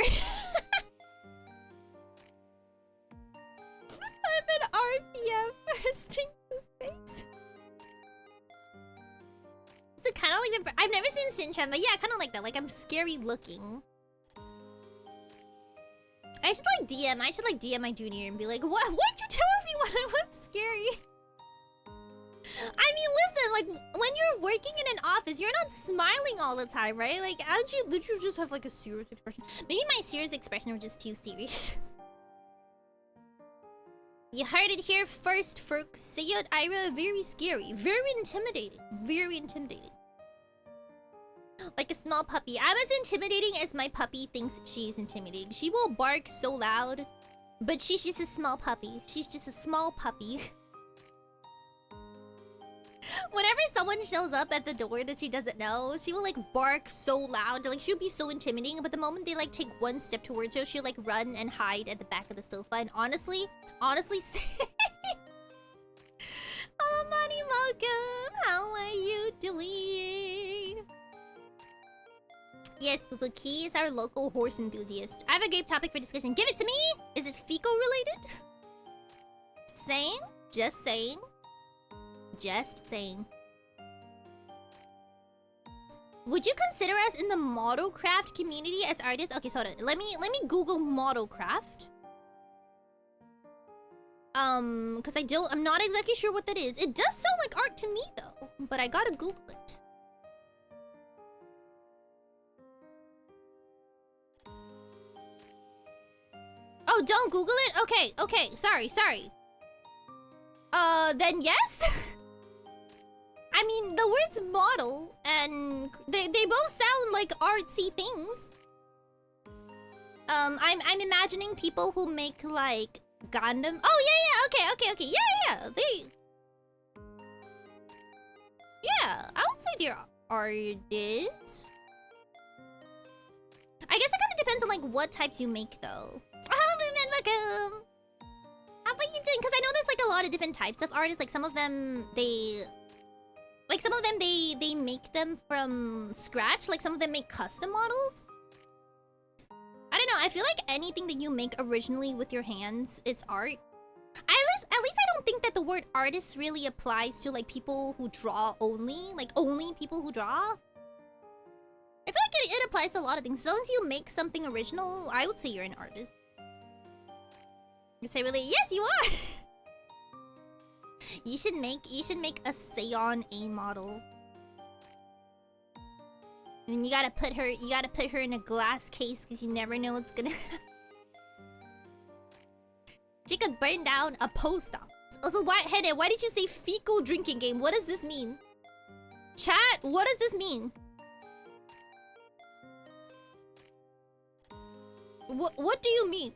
I'm an RPM bursting the face. Is it kind of like the? I've never seen Sinchan, but yeah, kind of like that. Like I'm scary looking. I should like DM. I should like DM my junior and be like, "What? What'd you tell everyone I was scary?" I mean, listen. Like when you're working in an office, you're not smiling all the time, right? Like, aren't you literally just have like a serious expression? Maybe my serious expression was just too serious. You heard it here first, folks. Seion Aera, very scary, very intimidating, very intimidating. Like a small puppy. I'm as intimidating as my puppy thinks she's intimidating. She will bark so loud, but she's just a small puppy. She's just a small puppy. Whenever someone shows up at the door that she doesn't know, she will like bark so loud. Like she'll be so intimidating, but the moment they like take one step towards her, she'll like run and hide at the back of the sofa. And honestly, oh, Money Malcolm, how are you doing? Yes, Bubuki is our local horse enthusiast. I have a great topic for discussion. Give it to me! Is it fecal related? Just saying. Just saying. Just saying. Would you consider us in the model craft community as artists? Okay, so hold on. Let me Google model craft. Because I'm not exactly sure what that is. It does sound like art to me though, but I gotta Google it. Oh, don't Google it? Okay, sorry. Then yes? I mean, the words model and they both sound like artsy things. I'm imagining people who make like Gundam. Oh yeah, okay. Yeah. Yeah, I would say they're artists. I guess it kind of depends on like what types you make though. How about you doing? Because I know there's like a lot of different types of artists. Like some of them they make them from scratch. Like some of them make custom models. I don't know. I feel like anything that you make originally with your hands, it's art. At least I don't think that the word artist really applies to like people who draw only. Like only people who draw. I feel like it applies to a lot of things. As long as you make something original, I would say you're an artist. You say really? Yes, you are. You should make a Seion A model. And you gotta put her in a glass case because you never know what's gonna happen. She could burn down a post office. Also, why did you say fecal drinking game? What does this mean? Chat, what does this mean? What do you mean?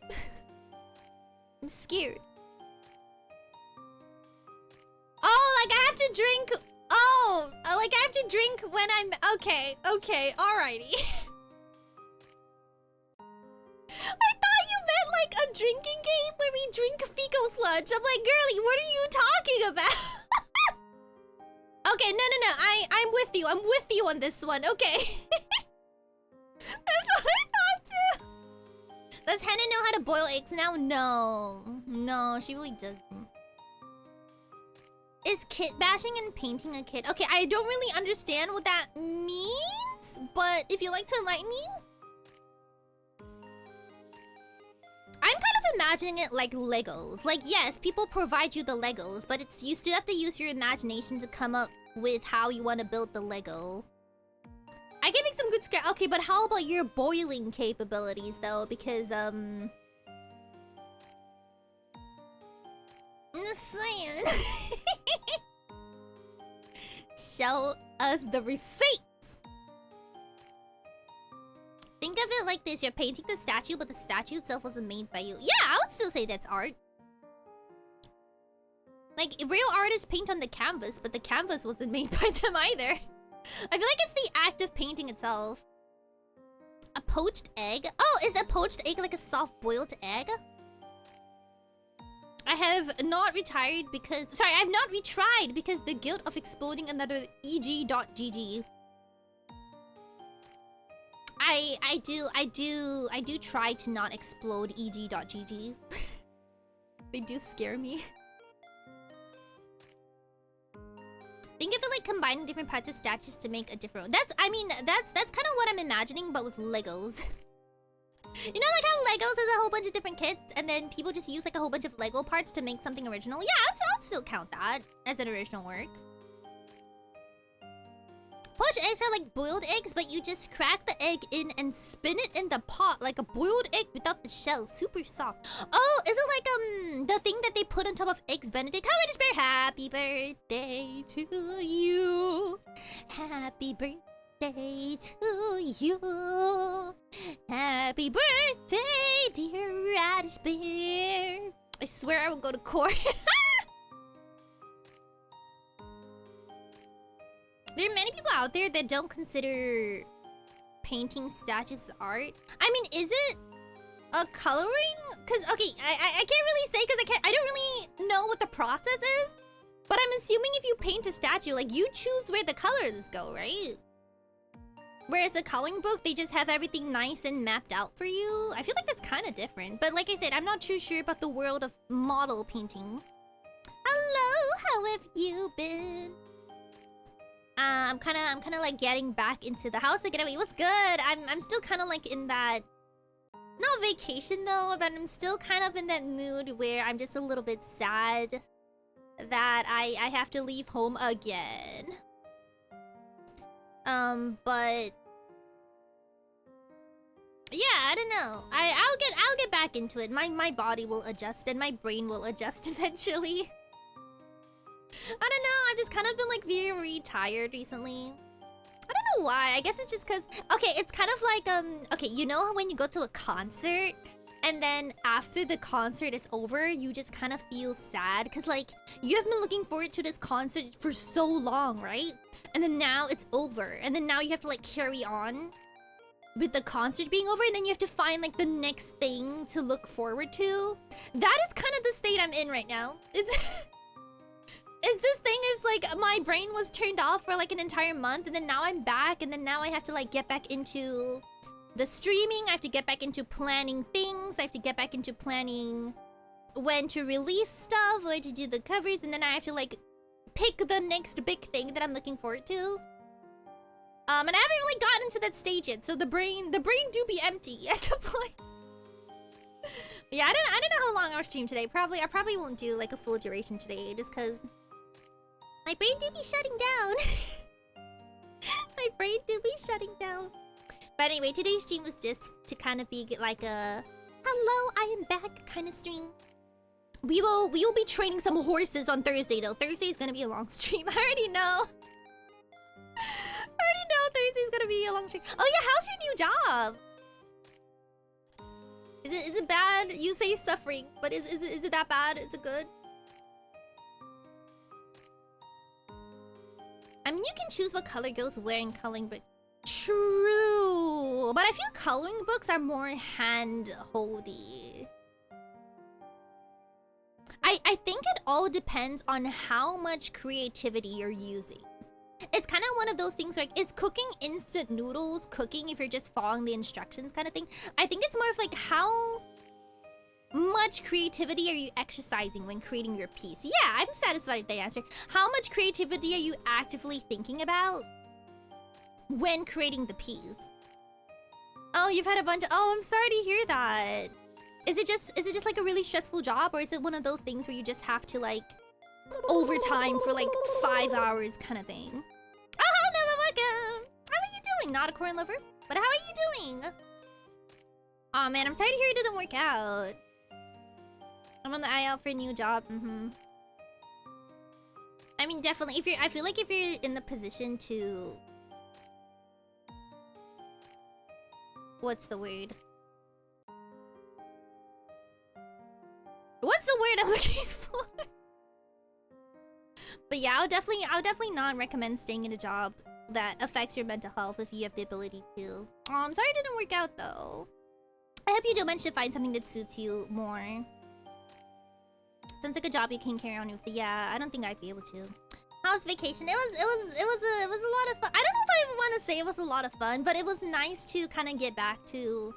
I'm scared. Oh, like I have to drink. Oh, like I have to drink when I'm okay, alrighty. I thought you meant like a drinking game where we drink fecal sludge. I'm like, girly, what are you talking about? Okay, no. I'm with you. I'm with you on this one. Okay. That's what I thought too. Does Henna know how to boil eggs now? No, she really doesn't. Is kit bashing and painting a kit? Okay, I don't really understand what that means, but if you'd like to enlighten me. I'm kind of imagining it like Legos. Like, yes, people provide you the Legos, but you still have to use your imagination to come up with how you want to build the Lego. I can make some good scrap. Okay, but how about your boiling capabilities, though? Because, I'm just saying. Show us the receipts. Think of it like this. You're painting the statue, but the statue itself wasn't made by you. Yeah, I would still say that's art. Like, real artists paint on the canvas, but the canvas wasn't made by them either. I feel like it's the act of painting itself. A poached egg? Oh, is a poached egg like a soft-boiled egg? I have not retired because... Sorry, I've not retried because the guilt of exploding another EG.GG. I do try to not explode EG.GG. They do scare me. Think of it like combining different parts of statues to make a different... That's kind of what I'm imagining, but with Legos. You know, like how Legos has a whole bunch of different kits, and then people just use like a whole bunch of Lego parts to make something original? Yeah, I'll still count that as an original work. Poached eggs are like boiled eggs, but you just crack the egg in and spin it in the pot like a boiled egg without the shell. Super soft. Oh, is it like the thing that they put on top of eggs Benedict? How British Bear, happy birthday to you. Happy birthday to you. Happy birthday, dear Radish Bear. I swear I will go to court. There are many people out there that don't consider painting statues art. I mean, is it a coloring? Cause okay, I can't really say because I don't really know what the process is. But I'm assuming if you paint a statue, like you choose where the colors go, right? Whereas a coloring book, they just have everything nice and mapped out for you. I feel like that's kind of different. But like I said, I'm not too sure about the world of model painting. Hello, how have you been? I'm kind of like getting back into the house. The getaway was good. I'm still kind of like in that, not vacation though, but I'm still kind of in that mood where I'm just a little bit sad that I have to leave home again. But yeah, I don't know. I'll get back into it. My body will adjust and my brain will adjust eventually. I don't know, I've just kind of been like very tired recently. I don't know why. I guess it's just because, okay, it's kind of like okay, you know how when you go to a concert and then after the concert is over, you just kind of feel sad because like you have been looking forward to this concert for so long, right? And then now it's over, and then now you have to like carry on with the concert being over, and then you have to find like the next thing to look forward to. That is kind of the state I'm in right now. It's this thing is like my brain was turned off for like an entire month, and then now I'm back, and then now I have to like get back into the streaming. I have to get back into planning things. I have to get back into planning when to release stuff, where to do the covers, and then I have to like pick the next big thing that I'm looking forward to. And I haven't really gotten to that stage yet, so the brain do be empty at the point. Yeah, I don't know how long I'll stream today. I probably won't do like a full duration today, just cause my brain do be shutting down. My brain do be shutting down. But anyway, today's stream was just to kind of be like a hello, I am back kind of stream. We will be training some horses on Thursday though. Thursday is gonna be a long stream. I already know. Thursday's gonna be a long stream. Oh yeah, how's your new job? Is it bad? You say suffering, but is it that bad? Is it good? I mean, you can choose what color goes where in coloring book. True, but I feel coloring books are more hand-holdy. I think it all depends on how much creativity you're using. It's kind of one of those things like, is cooking instant noodles cooking if you're just following the instructions kind of thing? I think it's more of like, how much creativity are you exercising when creating your piece? Yeah, I'm satisfied with the answer. How much creativity are you actively thinking about when creating the piece? Oh, you've had a bunch of... Oh, I'm sorry to hear that. Is it just like a really stressful job, or is it one of those things where you just have to like overtime for like 5 hours kind of thing? Oh, hello, welcome. How are you doing? Not a corn lover, but how are you doing? Oh man, I'm sorry to hear it didn't work out. I'm on the eye out for a new job. I mean, definitely. I feel like if you're in the position to, what's the word? What's the word I'm looking for? But yeah, I'll definitely not recommend staying in a job that affects your mental health if you have the ability to. Oh, I'm sorry it didn't work out though. I hope you do manage to find something that suits you more. Sounds like a job you can carry on with. Yeah, I don't think I'd be able to. How was vacation? It was a lot of fun. I don't know if I want to say it was a lot of fun, but it was nice to kind of get back to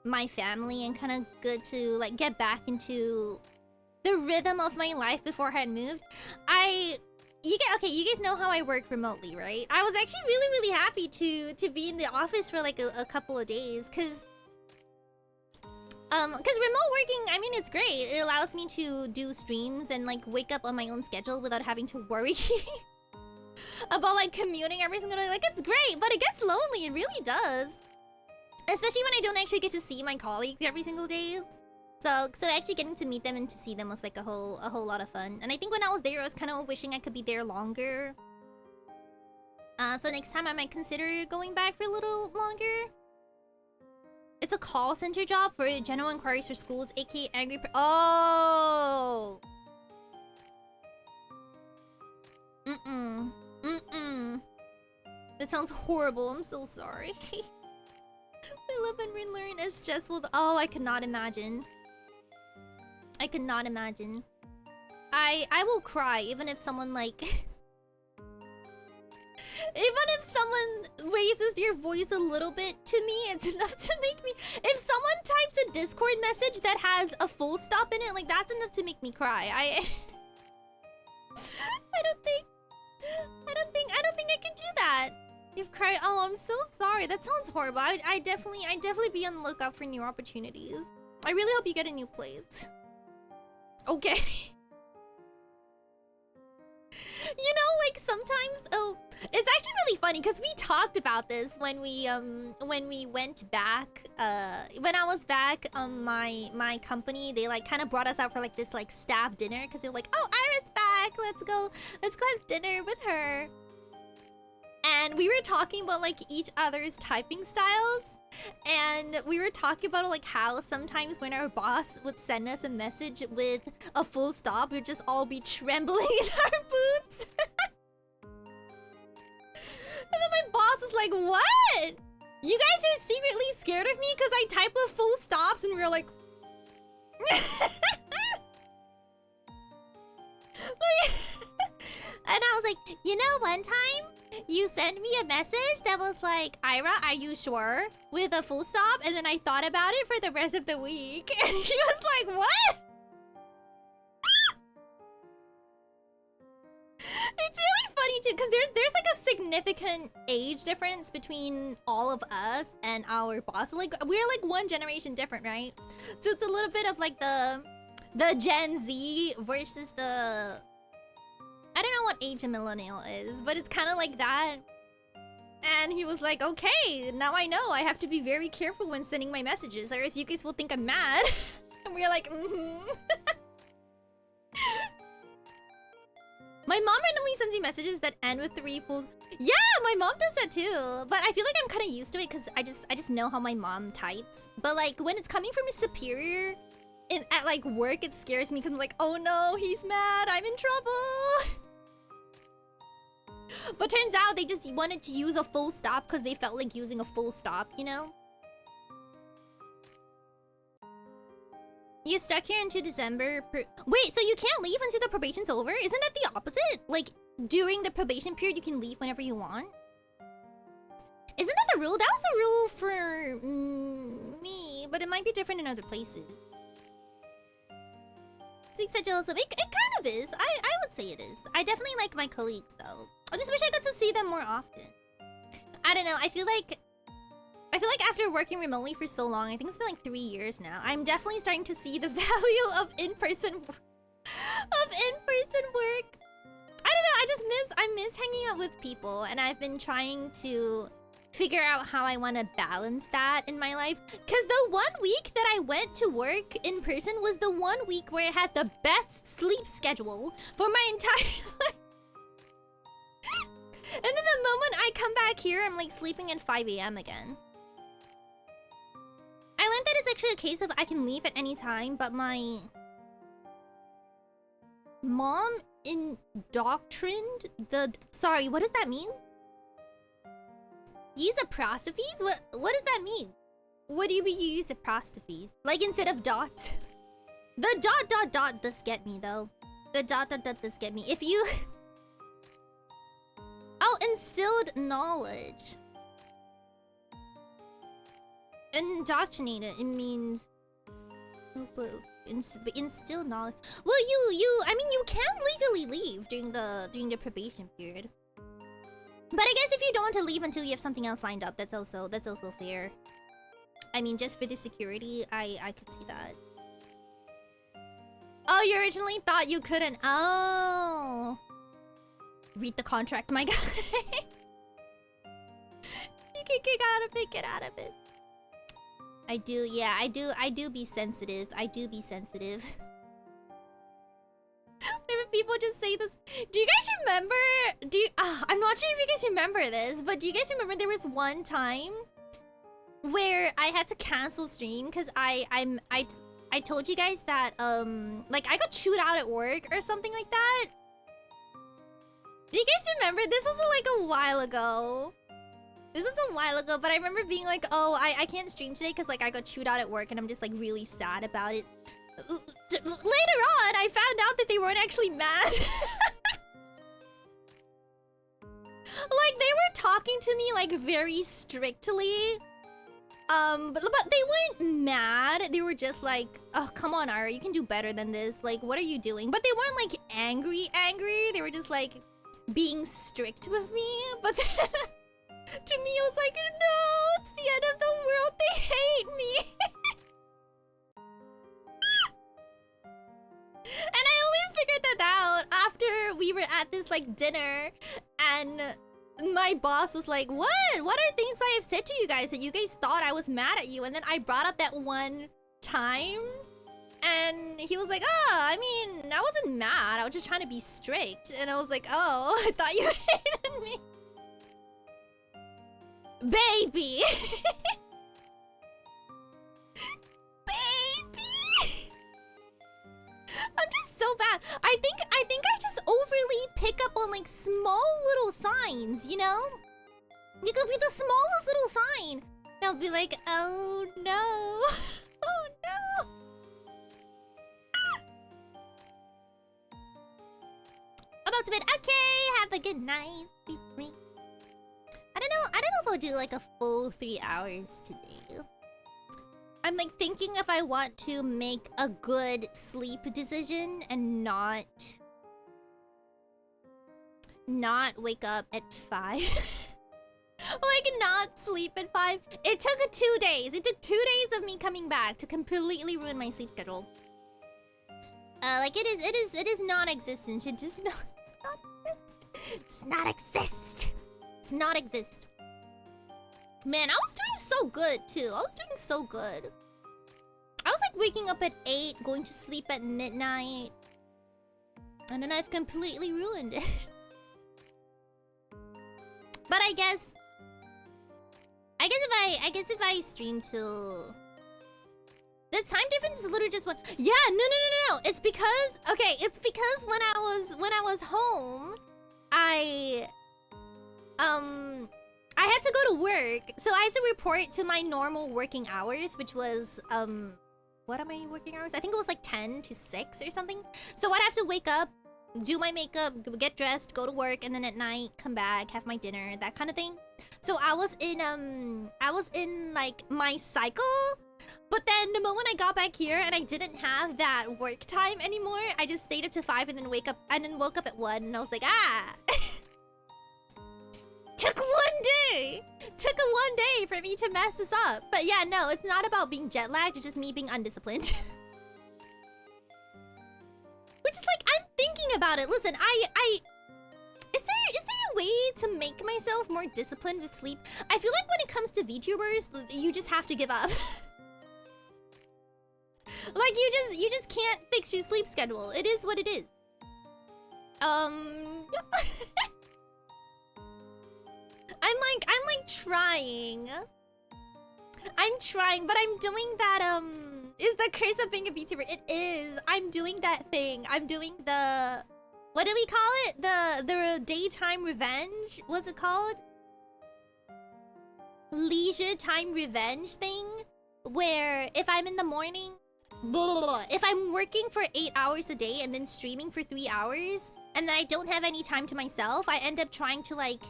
my family and kind of good to like get back into the rhythm of my life before I had moved. You guys know how I work remotely, right? I was actually really happy to be in the office for like a couple of days, cause remote working, I mean, it's great. It allows me to do streams and like wake up on my own schedule without having to worry about like commuting every single day. Like, it's great, but it gets lonely. It really does. Especially when I don't actually get to see my colleagues every single day. So actually getting to meet them and to see them was like a whole lot of fun. And I think when I was there, I was kind of wishing I could be there longer. So next time I might consider going back for a little longer. It's a call center job for general inquiries for schools, aka angry oh! That sounds horrible, I'm so sorry. I live and relearn is stressful. Oh, I could not imagine. I could not imagine. I will cry even if someone like... Even if someone raises their voice a little bit to me, it's enough to make me... If someone types a Discord message that has a full stop in it, like, that's enough to make me cry. I don't think I can do that. You've cried. Oh, I'm so sorry. That sounds horrible. I definitely be on the lookout for new opportunities. I really hope you get a new place. Okay. You know, like sometimes, oh, it's actually really funny because we talked about this when we went back. When I was back, my company, they like kind of brought us out for like this like staff dinner because they were like, oh, Iris back, let's go have dinner with her. And we were talking about like each other's typing styles. And we were talking about like how sometimes when our boss would send us a message with a full stop, we'd just all be trembling in our boots. And then my boss was like, what? You guys are secretly scared of me because I type with full stops? And we were like... And I was like, you know, one time you sent me a message that was like, Aera, are you sure? With a full stop. And then I thought about it for the rest of the week. And he was like, what? It's really funny too, because there's like a significant age difference between all of us and our boss. Like, we're like one generation different, right? So it's a little bit of like the Gen Z versus the... I don't know what age a millennial is, but it's kind of like that. And he was like, okay, now I know. I have to be very careful when sending my messages, or else you guys will think I'm mad. And we were like, My mom randomly sends me messages that end with 3 full... Yeah, my mom does that too. But I feel like I'm kind of used to it because I just know how my mom types. But like when it's coming from a superior at like work, it scares me because I'm like, oh no, he's mad. I'm in trouble. But turns out they just wanted to use a full stop because they felt like using a full stop, you know? You stuck here until December. Wait, so you can't leave until the probation's over? Isn't that the opposite? Like, during the probation period, you can leave whenever you want? Isn't that the rule? That was the rule for me, but it might be different in other places. So you said jealous of it. It kind of is. I would say it is. I definitely like my colleagues, though. I just wish I got to see them more often. I don't know. I feel like after working remotely for so long, I think it's been like 3 years now, I'm definitely starting to see the value of in-person work. I don't know, I miss hanging out with people, and I've been trying to figure out how I want to balance that in my life. Because the 1 week that I went to work in person was the 1 week where I had the best sleep schedule for my entire life. And then the moment I come back here, I'm like sleeping at 5 AM again. I learned that it's actually a case of I can leave at any time, but my mom indoctrined the... Sorry, what does that mean? Use apostrophes? What does that mean? What do you use apostrophes? Like instead of dots? The dot dot dot does get me though. The dot dot dot does get me. If you oh, instilled knowledge. Indoctrinated, it means instill knowledge. Well, I mean, you can legally leave during the probation period. But I guess if you don't want to leave until you have something else lined up, that's also fair. I mean, just for the security, I could see that. Oh, you originally thought you couldn't. Oh. Read the contract, my guy. You can get out of it, get out of it. I do, yeah, I do be sensitive. I do be sensitive. Whenever people just say this. Do you guys remember? I'm not sure if you guys remember this, but do you guys remember there was one time where I had to cancel stream because I told you guys that like I got chewed out at work or something like that? Do you guys remember? This was like a while ago. This was a while ago, but I remember being like, oh, I can't stream today because like I got chewed out at work and I'm just like really sad about it. Later on, I found out that they weren't actually mad. Like they were talking to me like very strictly. But they weren't mad. They were just like, oh, come on, Aera, you can do better than this. Like, what are you doing? But they weren't like angry. They were just like being strict with me. But then to me, it was like, no, it's the end of the world. They hate me. And I only figured that out after we were at this like dinner and my boss was like, what are things I have said to you guys that you guys thought I was mad at you? And then I brought up that one time and he was like, oh, I mean, I wasn't mad. I was just trying to be strict. And I was like, oh, I thought you hated me. Baby. Baby. I'm just so bad. I think I just overly pick up on like small little signs, you know? You could be the smallest little sign. And I'll be like, oh no. Oh no. About to bed. Okay, have a good night. Sweet dreams. I don't know if I'll do like a full 3 hours today. I'm like thinking if I want to make a good sleep decision and not wake up at 5. Like not sleep at 5. It took 2 days. It took 2 days of me coming back to completely ruin my sleep schedule. Like it is non-existent. It does not does not exist. Does not exist. Man, I was doing so good too. I was doing so good. I was like waking up at 8, going to sleep at midnight. And then I've completely ruined it. But I guess if I stream till the time difference is literally just one. Yeah, no. It's because when I was home, I had to go to work, so I had to report to my normal working hours, which was what are my working hours? I think it was like 10 to 6 or something. So I'd have to wake up, do my makeup, get dressed, go to work, and then at night come back, have my dinner, that kind of thing. So I was in like my cycle. But then the moment I got back here and I didn't have that work time anymore, I just stayed up to 5 and then woke up at 1 and I was like, ah. Took one day for me to mess this up. But yeah, no, it's not about being jet lagged, it's just me being undisciplined. Which is like, I'm thinking about it. Listen, is there a way to make myself more disciplined with sleep? I feel like when it comes to VTubers, you just have to give up. Like you just can't fix your sleep schedule. It is what it is. I'm like trying. I'm trying, but I'm doing that is the curse of being a VTuber. It is. I'm doing that thing. I'm doing the, what do we call it? The daytime revenge? What's it called? Leisure time revenge thing, where if I'm in the morning if I'm working for 8 hours a day and then streaming for 3 hours, and then I don't have any time to myself, I end up trying to like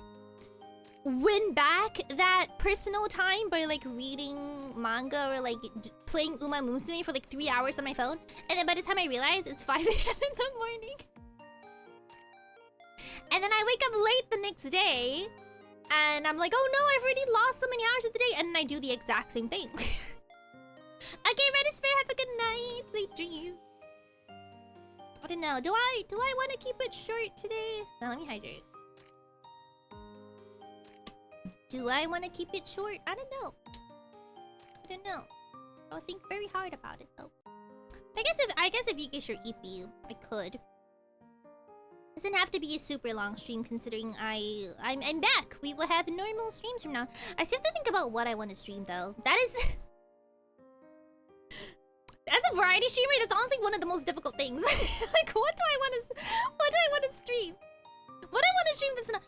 win back that personal time by like reading manga or like playing Uma Musume for like 3 hours on my phone. And then by the time I realize it's 5 a.m. in the morning. And then I wake up late the next day and I'm like, oh no, I've already lost so many hours of the day. And then I do the exact same thing. Okay, Redisfair, have a good night. Sweet dreams. I don't know. Do I want to keep it short today? Now let me hydrate. Do I want to keep it short? I don't know. I don't know. I'll think very hard about it though. I guess if you get your EP, I could. Doesn't have to be a super long stream considering I'm back. We will have normal streams from now. I still have to think about what I want to stream though. That is as a variety streamer, that's honestly one of the most difficult things. Like, what do I want to stream? What I want to stream that's not...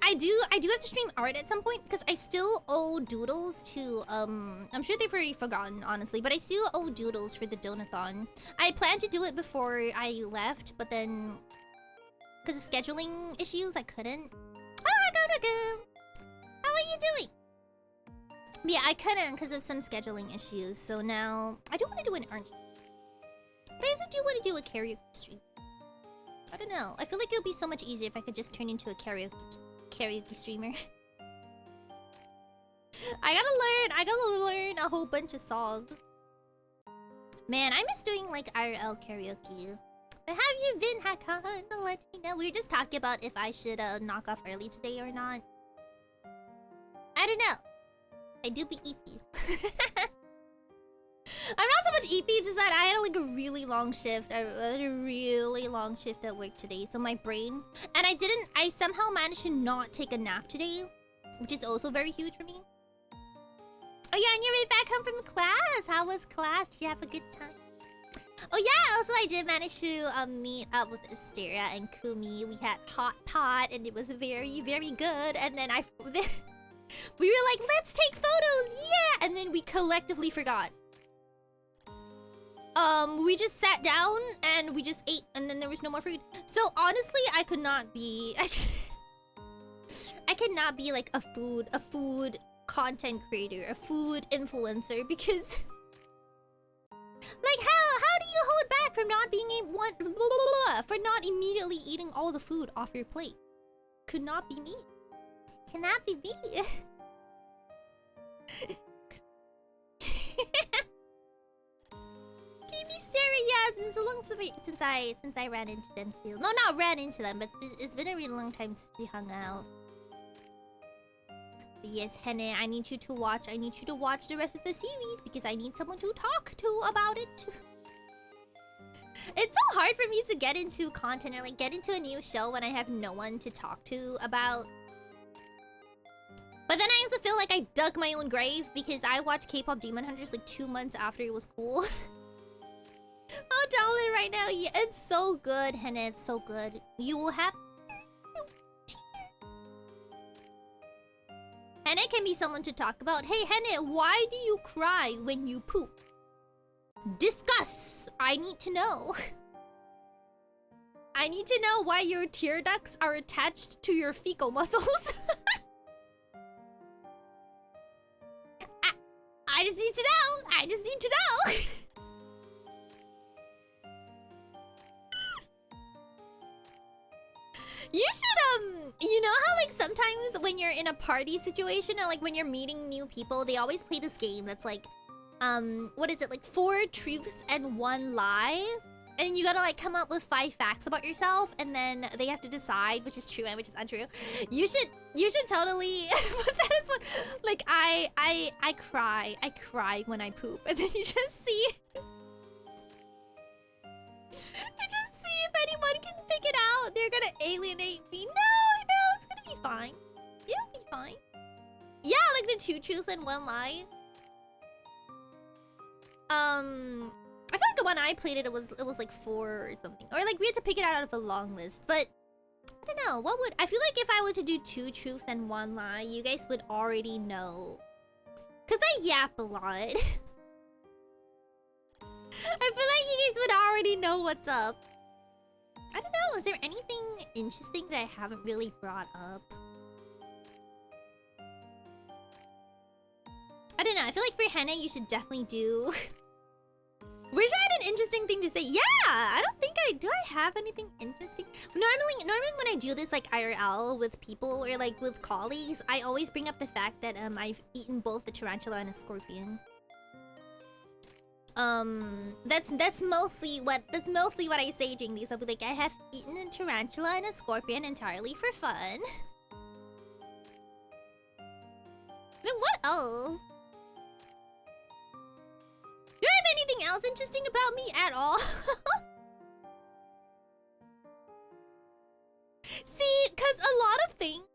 I do have to stream art at some point because I still owe doodles to I'm sure they've already forgotten honestly, but I still owe doodles for the donathon. I planned to do it before I left, but then because of scheduling issues, I couldn't. Oh, how are you doing? Yeah, I couldn't because of some scheduling issues. So now I do want to do an art, but I also do want to do a karaoke stream. I don't know. I feel like it would be so much easier if I could just turn into a karaoke streamer. I gotta learn a whole bunch of songs. Man, I miss doing like IRL karaoke. But have you been, Hakan? I'll let you know. We were just talking about if I should knock off early today or not. I don't know. I do be EP. I'm not so much EP, just that I had like a really long shift. I had a really long shift at work today, so my brain... And I somehow managed to not take a nap today, which is also very huge for me. Oh yeah, and you're right back home from class. How was class? Did you have a good time? Oh yeah, also I did manage to meet up with Asteria and Kumi. We had hot pot, and it was very, very good. And then we were like, let's take photos, yeah! And then we collectively forgot. We just sat down and we just ate, and then there was no more food. So honestly, I could not be I could not be like a food content creator, a food influencer, because like how do you hold back from not being for not immediately eating all the food off your plate? Could not be me. Cannot be me. Kimi Sarah, yeah, it's been so long since I ran into them too. No, not ran into them, but it's been a really long time since we hung out. But yes, Henne, I need you to watch the rest of the series because I need someone to talk to about it. It's so hard for me to get into content or like get into a new show when I have no one to talk to about. But then I also feel like I dug my own grave because I watched K-pop Demon Hunters like 2 months after it was cool. I'll download it right now. Yeah, it's so good, Henne. It's so good. You will have... Henne can be someone to talk about. Hey, Henne, why do you cry when you poop? Discuss. I need to know. I need to know why your tear ducts are attached to your fecal muscles. I just need to know. I just need to know. You should, you know how like sometimes when you're in a party situation or like when you're meeting new people, they always play this game that's like, what is it? Like 4 truths and 1 lie? And you gotta like come up with 5 facts about yourself and then they have to decide which is true and which is untrue. You should totally but that is what like I cry when I poop and then you just see if anyone can pick it out. They're gonna alienate me. No, it's gonna be fine. It'll be fine. Yeah, like the 2 truths and 1 lie. I feel like the one I played it was like 4 or something. Or like we had to pick it out of a long list. But I don't know, what would I feel like if I were to do 2 truths and 1 lie, you guys would already know. Cause I yap a lot. I feel like you guys would already know what's up. I don't know, is there anything interesting that I haven't really brought up? I don't know, I feel like for henna you should definitely do... Wish I had an interesting thing to say. Yeah, I don't think I do. I have anything interesting? Normally when I do this like IRL with people or like with colleagues, I always bring up the fact that I've eaten both a tarantula and a scorpion. That's mostly what I say during these. I'll be like, I have eaten a tarantula and a scorpion entirely for fun. Then what else? Do I have anything else interesting about me at all? See, because a lot of things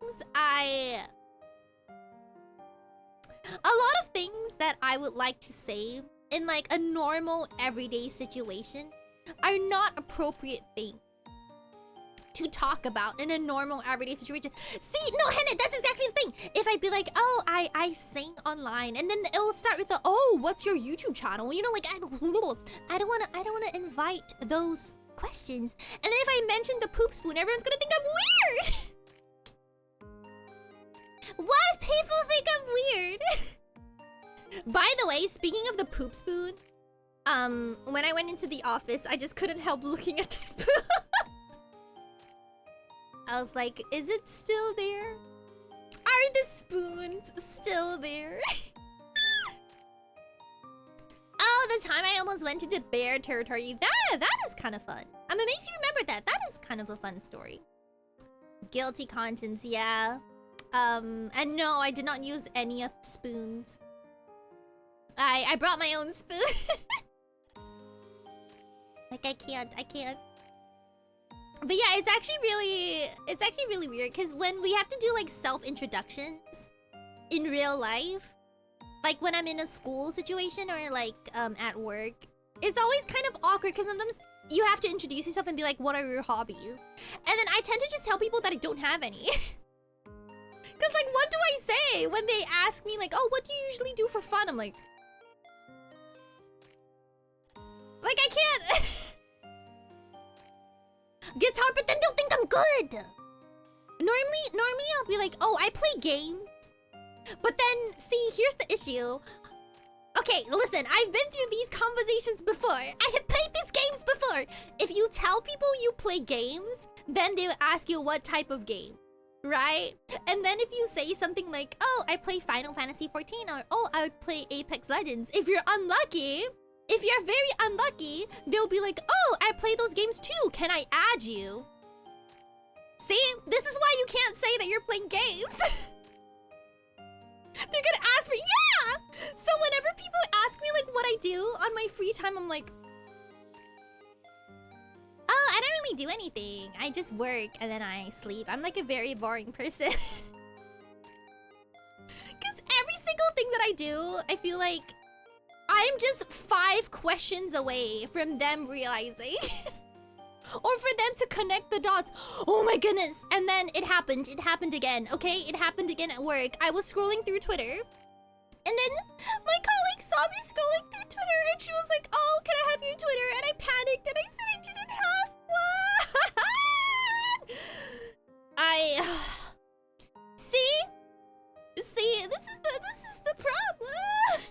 that I would like to say in like a normal everyday situation are not appropriate things to talk about in a normal everyday situation. See, no, Henna, that's exactly the thing. If I'd be like, oh, I sing online, and then it'll start with the, oh, what's your YouTube channel? You know, like I don't wanna invite those questions. And then if I mention the poop spoon, everyone's gonna think I'm weird. What? People think I'm weird. By the way, speaking of the poop spoon, when I went into the office, I just couldn't help looking at the spoon. I was like, is it still there? Are the spoons still there? Oh, the time I almost went into bear territory. That is kind of fun. I'm amazed you remembered that. That is kind of a fun story. Guilty conscience, yeah. And no, I did not use any of the spoons. I brought my own spoon. Like I can't. But yeah, it's actually really weird because when we have to do like self-introductions in real life, like when I'm in a school situation or like at work, it's always kind of awkward because sometimes you have to introduce yourself and be like, what are your hobbies? And then I tend to just tell people that I don't have any. Because like, what do I say when they ask me like, oh, what do you usually do for fun? I'm like I can't. Guitar, but then they'll think I'm good. Normally I'll be like, oh, I play games. But then, see, here's the issue. Okay, listen, I've been through these conversations before. I have played these games before. If you tell people you play games, then they'll ask you what type of game, right? And then if you say something like, oh, I play Final Fantasy 14, or oh, I would play Apex Legends. If you're unlucky, if you're very unlucky, they'll be like, oh, I play those games too. Can I add you? See? This is why you can't say that you're playing games. They're gonna ask for, yeah! So whenever people ask me like what I do on my free time, I'm like, oh, I don't really do anything. I just work and then I sleep. I'm like a very boring person. Because every single thing that I do, I feel like I'm just 5 questions away from them realizing. Or for them to connect the dots. Oh my goodness. And then it happened. It happened again. Okay? It happened again at work. I was scrolling through Twitter. And then my colleague saw me scrolling through Twitter and she was like, oh, can I have your Twitter? And I panicked and I said I didn't have one. See? See, this is the problem.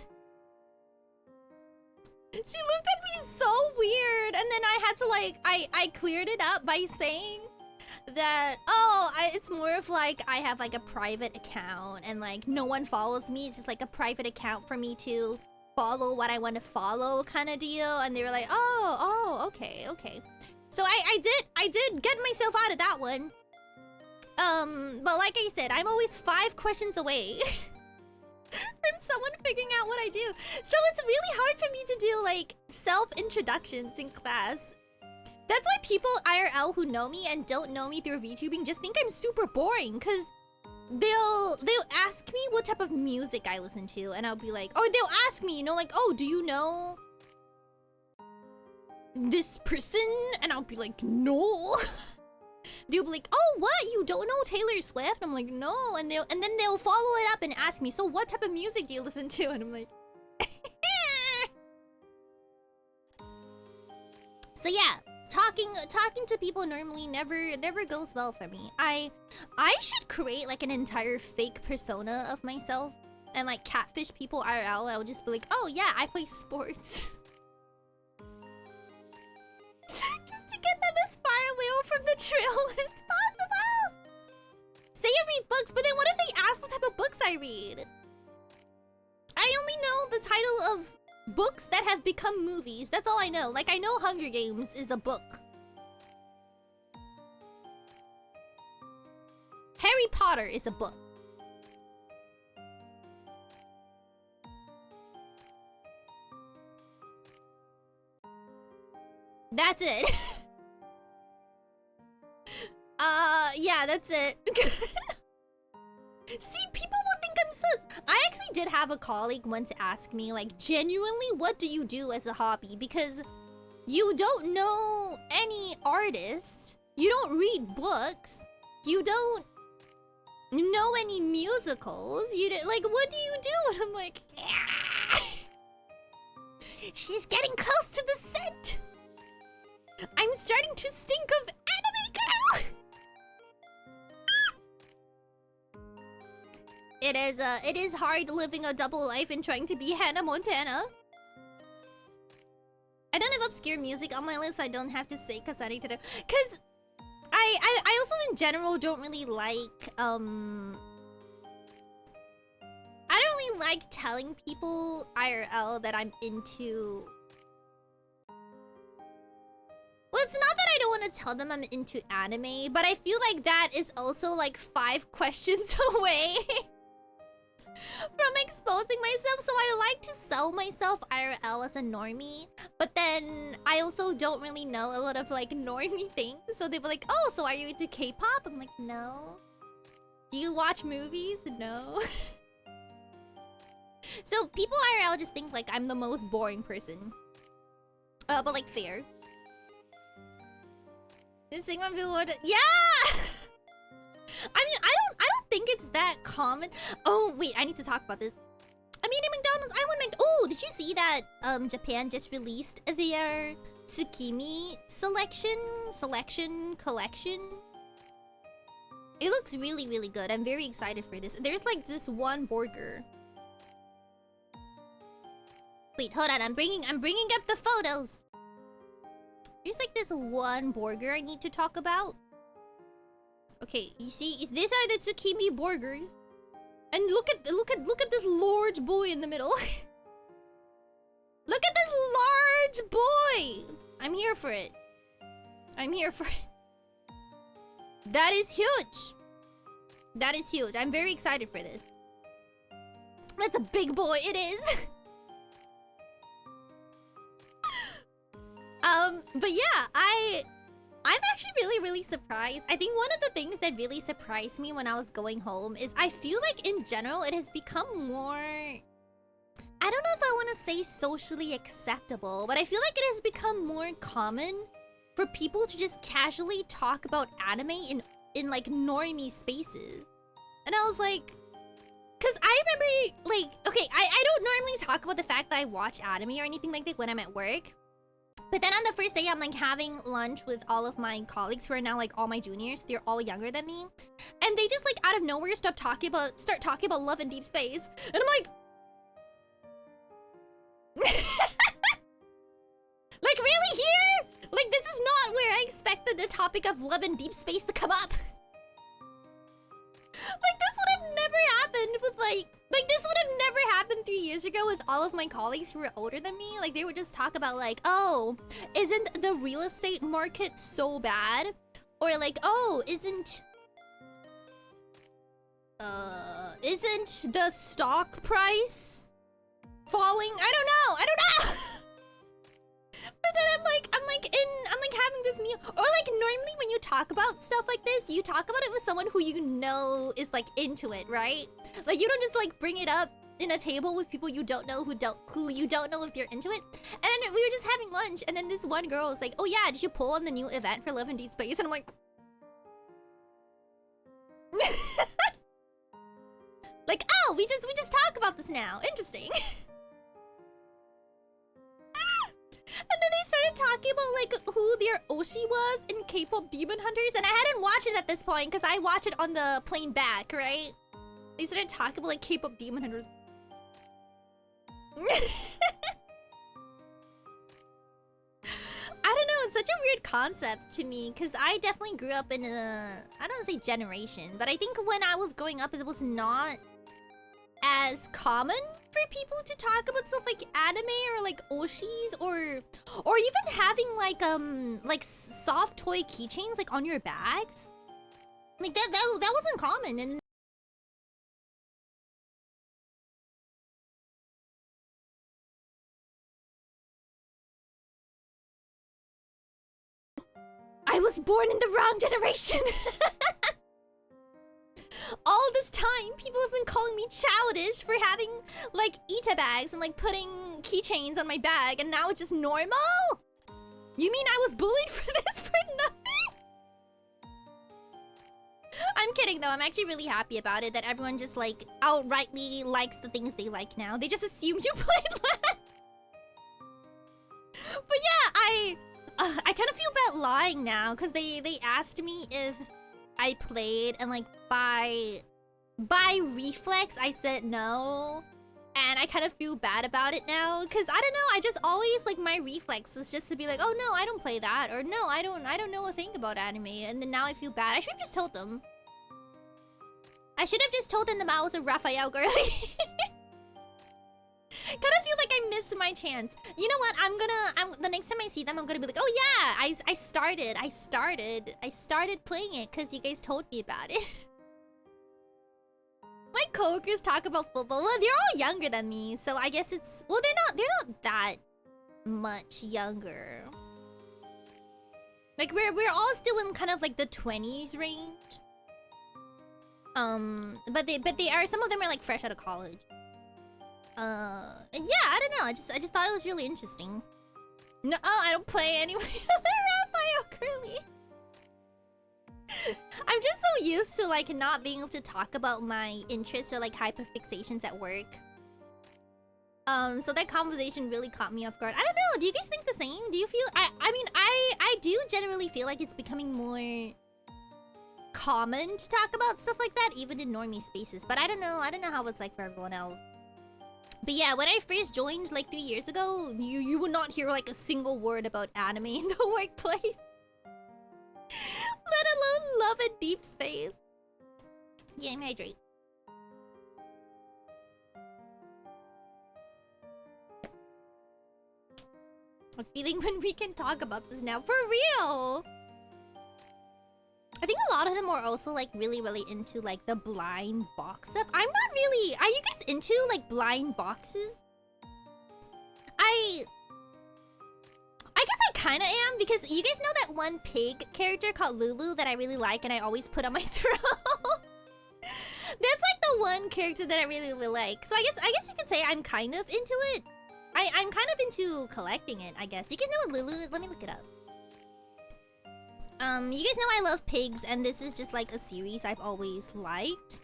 She looked at me so weird, and then I had to like, I cleared it up by saying that, oh, it's more of like, I have like a private account, and like, no one follows me, it's just like a private account for me to follow what I want to follow kind of deal, and they were like, oh, okay. So I did get myself out of that one. But like I said, I'm always 5 questions away from someone figuring out what I do. So it's really hard for me to do like self-introductions in class. That's why people IRL who know me and don't know me through VTubing just think I'm super boring, because they'll ask me what type of music I listen to, and I'll be like, or they'll ask me, you know, like, oh, do you know this person? And I'll be like, no. They'll be like, oh, what? You don't know Taylor Swift? I'm like, no. And then they'll follow it up and ask me, so what type of music do you listen to? And I'm like, talking to people normally never goes well for me. I should create like an entire fake persona of myself and like catfish people IRL. I would just be like, oh yeah, I play sports. Just to get them as far away from the trail as possible. Say I read books, but then what if they ask what type of books I read? I only know the title of books that have become movies. That's all I know. Like, I know Hunger Games is a book. Harry Potter is a book. That's it. Yeah, that's it. See, people would think I'm sus. I actually did have a colleague once ask me, like, genuinely, what do you do as a hobby? Because you don't know any artist, you don't read books, you don't know any musicals, like, what do you do? And I'm like, yeah. She's getting close to the set. I'm starting to stink of anime girl. It is hard living a double life and trying to be Hannah Montana. I don't have obscure music on my list. I don't have to say because I need to do. Because I also in general don't really like I don't really like telling people IRL that I'm into. Well, it's not that I don't want to tell them I'm into anime, but I feel like that is also like 5 questions away from exposing myself. So I like to sell myself IRL as a normie, but then I also don't really know a lot of like normie things. So they were like, oh, so are you into K-pop? I'm like, no. Do you watch movies? No. So people IRL just think like I'm the most boring person. But like fair. This thing on Billboard, yeah. I mean, I don't think it's that common. Oh wait, I need to talk about this. I mean, in McDonald's, I want oh, did you see that Japan just released their Tsukimi collection? It looks really, really good. I'm very excited for this. There's like this one burger. Wait, hold on. I'm bringing up the photos. There's like this one burger I need to talk about. Okay, you see, these are the Tsukimi burgers. And look at this large boy in the middle. Look at this large boy. I'm here for it. I'm here for it. That is huge. That is huge. I'm very excited for this. That's a big boy. It is. But yeah, I'm actually really, really surprised. I think one of the things that really surprised me when I was going home is I feel like in general it has become more... I don't know if I want to say socially acceptable, but I feel like it has become more common for people to just casually talk about anime in like normie spaces. And I was like... Cause I remember, like, okay, I don't normally talk about the fact that I watch anime or anything like that when I'm at work. But then on the first day, I'm like having lunch with all of my colleagues who are now like all my juniors. They're all younger than me. And they just like out of nowhere start talking about Love and Deep Space. And I'm like... Like really here? Like this is not where I expected the topic of Love and Deep Space to come up. Like this would have never happened with like this would have never happened 3 years ago with all of my colleagues who were older than me. Like they would just talk about like, oh, isn't the real estate market so bad? Or like, oh, isn't the stock price falling? I don't know. But then I'm like having this meal. Or like normally when you talk about stuff like this, you talk about it with someone who you know is like into it, right? Like you don't just like bring it up in a table with people you don't know who you don't know if they're into it. And then we were just having lunch and then this one girl was like, oh yeah, did you pull on the new event for Love and Deep Space? And I'm like... Like, oh, we just talk about this now. Interesting. And then they started talking about like who their Oshi was in K-pop Demon Hunters? And I hadn't watched it at this point because I watched it on the plane back, right? They started talking about like K-pop Demon Hunters. I don't know, it's such a weird concept to me because I definitely grew up in a, I don't want to say generation, but I think when I was growing up it was not as common for people to talk about stuff like anime or like oshis or even having like soft toy keychains like on your bags. Like that wasn't common. And I was born in the wrong generation. All this time, people have been calling me childish for having, like, Ita bags and, like, putting keychains on my bag, and now it's just normal? You mean I was bullied for this for nothing? I'm kidding, though. I'm actually really happy about it, that everyone just, like, outrightly likes the things they like now. They just assume you played less. But yeah, I kind of feel bad lying now, because they asked me if I played, and like by reflex I said no, and I kind of feel bad about it now because I don't know, I just always like my reflex is just to be like, oh no, I don't play that, or no, I don't know a thing about anime, and then now I feel bad. I should have just told them. I should have just told them that I was a Raphael girly. Kind of feel like I missed my chance. You know what? The next time I see them, I'm gonna be like, oh yeah, I started playing it because you guys told me about it. My coworkers talk about football. Well, they're all younger than me, so I guess it's, well, they're not that much younger. Like we're all still in kind of like the 20s range. But they are, some of them are like fresh out of college. And yeah, I don't know. I just thought it was really interesting. No, oh, I don't play anyway. Raphael Curly. I'm just so used to like not being able to talk about my interests or like hyperfixations at work. So that conversation really caught me off guard. I don't know. Do you guys think the same? Do you feel? I mean, I do generally feel like it's becoming more common to talk about stuff like that, even in normie spaces. But I don't know. I don't know how it's like for everyone else. But yeah, when I first joined like 3 years ago, you would not hear like a single word about anime in the workplace. Let alone love and deep space. Yeah, I'm hydrate. I'm feeling when we can talk about this now. For real! I think a lot of them are also like really into like the blind box stuff. I'm not really. Are you guys into like blind boxes? I guess I kind of am, because you guys know that one pig character called Lulu that I really like and I always put on my throat. That's like the one character that I really like. So I guess you could say I'm kind of into it. I'm kind of into collecting it, I guess. Do you guys know what Lulu is? Let me look it up. You guys know I love pigs, and this is just like a series I've always liked.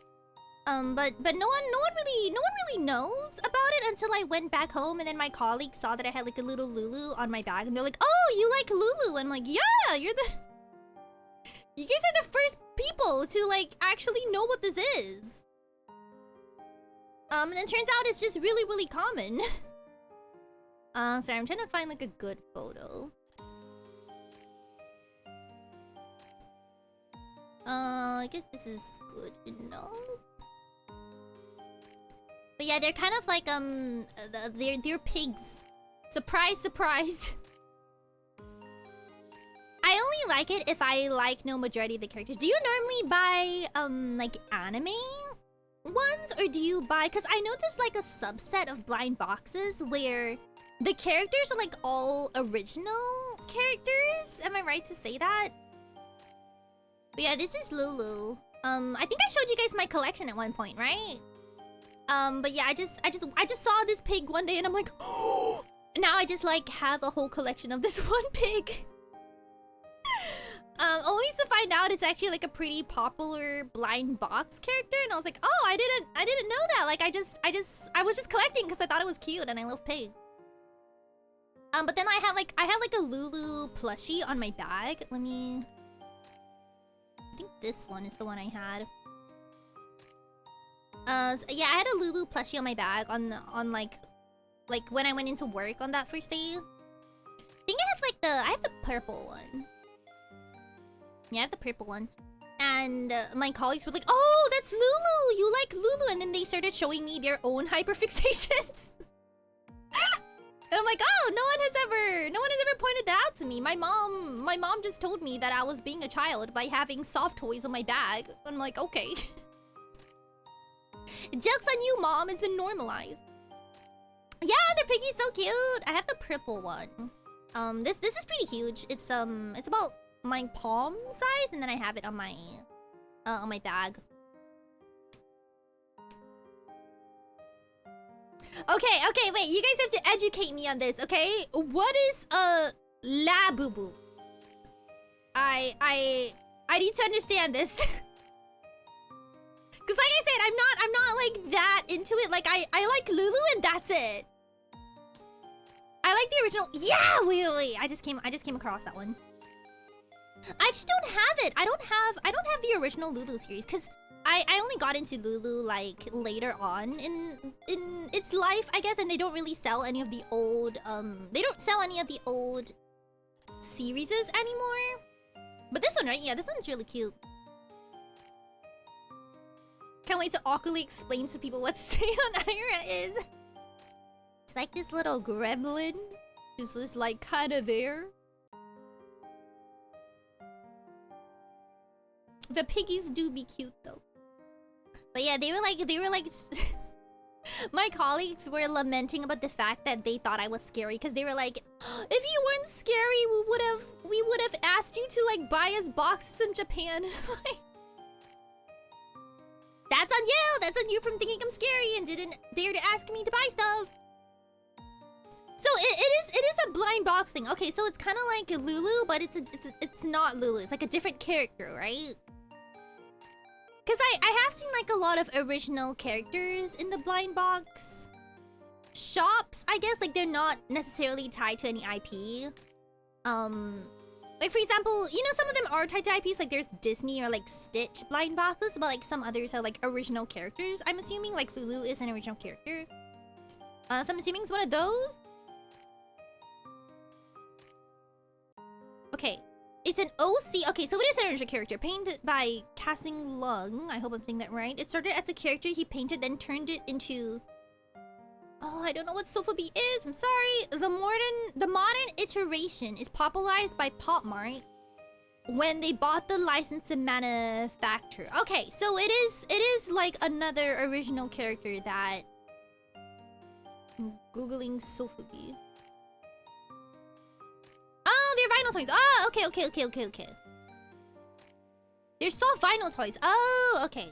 But no one really knows about it until I went back home, and then my colleagues saw that I had like a little Lulu on my bag, and they're like, "Oh, you like Lulu?" And I'm like, "Yeah, you guys are the first people to like actually know what this is." And it turns out it's just really common. Sorry, I'm trying to find like a good photo. I guess this is good enough. But yeah, they're kind of like they're pigs. Surprise, surprise. I only like it if I like no majority of the characters. Do you normally buy like anime ones, or do you buy? Because I know there's like a subset of blind boxes where the characters are like all original characters. Am I right to say that? But yeah, this is Lulu. I think I showed you guys my collection at one point, right? But yeah, I just saw this pig one day and I'm like, oh! Now I just like have a whole collection of this one pig. Only to find out it's actually like a pretty popular blind box character, and I was like, oh, I didn't know that. Like I was just collecting because I thought it was cute and I love pigs. But then I have like a Lulu plushie on my bag. Let me. I think this one is the one I had. So yeah, I had a Lulu plushie on my bag on like when I went into work on that first day. I think I have the purple one. Yeah, I have the purple one. And my colleagues were like, "Oh, that's Lulu! You like Lulu!" And then they started showing me their own hyperfixations. And I'm like, "Oh, no one has ever pointed that out to me. My mom just told me that I was being a child by having soft toys on my bag." I'm like, "Okay." Joke's on you, Mom. It's been normalized. Yeah, the piggy's so cute. I have the purple one. This is pretty huge. It's about my palm size, and then I have it on my bag. Okay, wait. You guys have to educate me on this, okay? What is a Labubu? I need to understand this. Cause like I said, I'm not like that into it. Like I like Lulu and that's it. I like the original. Yeah, wait. I just came across that one. I just don't have it. I don't have the original Lulu series because I only got into Lulu like later on in its life, I guess, and they don't really sell any of the old series anymore. But this one, right? Yeah, this one's really cute. Can't wait to awkwardly explain to people what Seion Aera is. It's like this little gremlin. It's just like kind of there. The piggies do be cute though. But yeah, they were like my colleagues were lamenting about the fact that they thought I was scary because they were like, if you weren't scary, we would have asked you to like buy us boxes in Japan. Like, that's on you! That's on you from thinking I'm scary and didn't dare to ask me to buy stuff. So it is a blind box thing. Okay, so it's kind of like Lulu, but it's not Lulu. It's like a different character, right? Because I have seen like a lot of original characters in the blind box shops, I guess. Like they're not necessarily tied to any IP. Like for example, you know, some of them are tied to IPs, like there's Disney or like Stitch blind boxes, but like some others are like original characters. I'm assuming like Lulu is an original character. So I'm assuming it's one of those. Okay, it's an OC. Okay, so it is an original character painted by Casting Lung. I hope I'm saying that right. It started as a character he painted, then turned it into. Oh, I don't know what Sofubi is. I'm sorry. The modern iteration is popularized by Pop Mart when they bought the license to manufacture. Okay, so it is like another original character that. I'm googling Sofubi. Oh, they're vinyl toys. Oh, okay. They're soft vinyl toys. Oh, okay.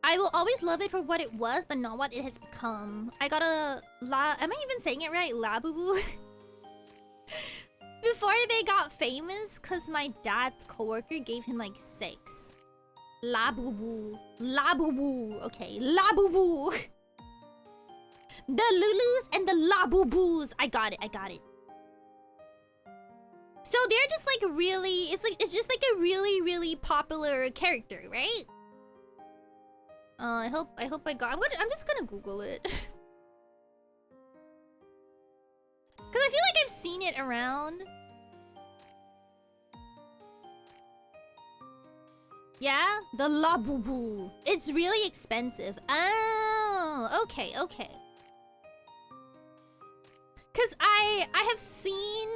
I will always love it for what it was, but not what it has become. I got a am I even saying it right? Labubu? Before they got famous, cause my dad's coworker gave him like 6. Labubu. Okay, Labubu. The Lulus and the Labubus. I got it. So they're just like really, it's just like a really popular character, right? I hope I got. I'm just gonna Google it. Cause I feel like I've seen it around. Yeah, the Labubu. It's really expensive. Oh, okay. Cause I have seen.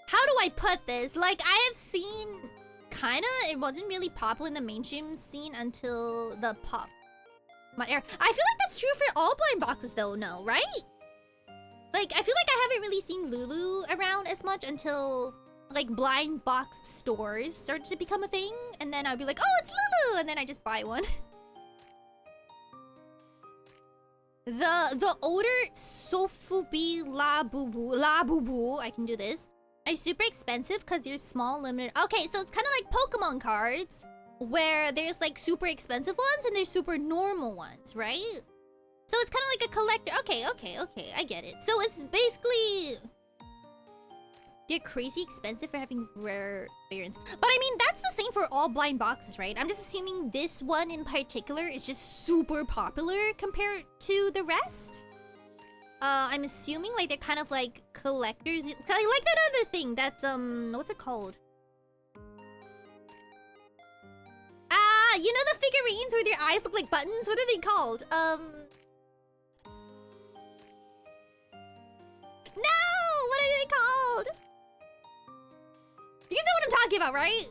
How do I put this? Like I have seen. Kinda, it wasn't really popular in the mainstream scene until the Pop Mart era. I feel like that's true for all blind boxes though, no, right? Like, I feel like I haven't really seen Lulu around as much until, like, blind box stores started to become a thing. And then I'd be like, oh, it's Lulu! And then I just buy one. The older Sofubi Labubu, I can do this. Are super expensive because they're small, limited. Okay, so it's kind of like Pokemon cards. where there's like super expensive ones and there's super normal ones, right? So it's kind of like a collector. Okay, I get it. So it's basically get crazy expensive for having rare variants. But I mean, that's the same for all blind boxes, right? I'm just assuming this one in particular is just super popular compared to the rest. I'm assuming like they're kind of like collectors. Like that other thing that's what's it called? You know the figurines where their eyes look like buttons? What are they called? No! What are they called? You guys know what I'm talking about, right?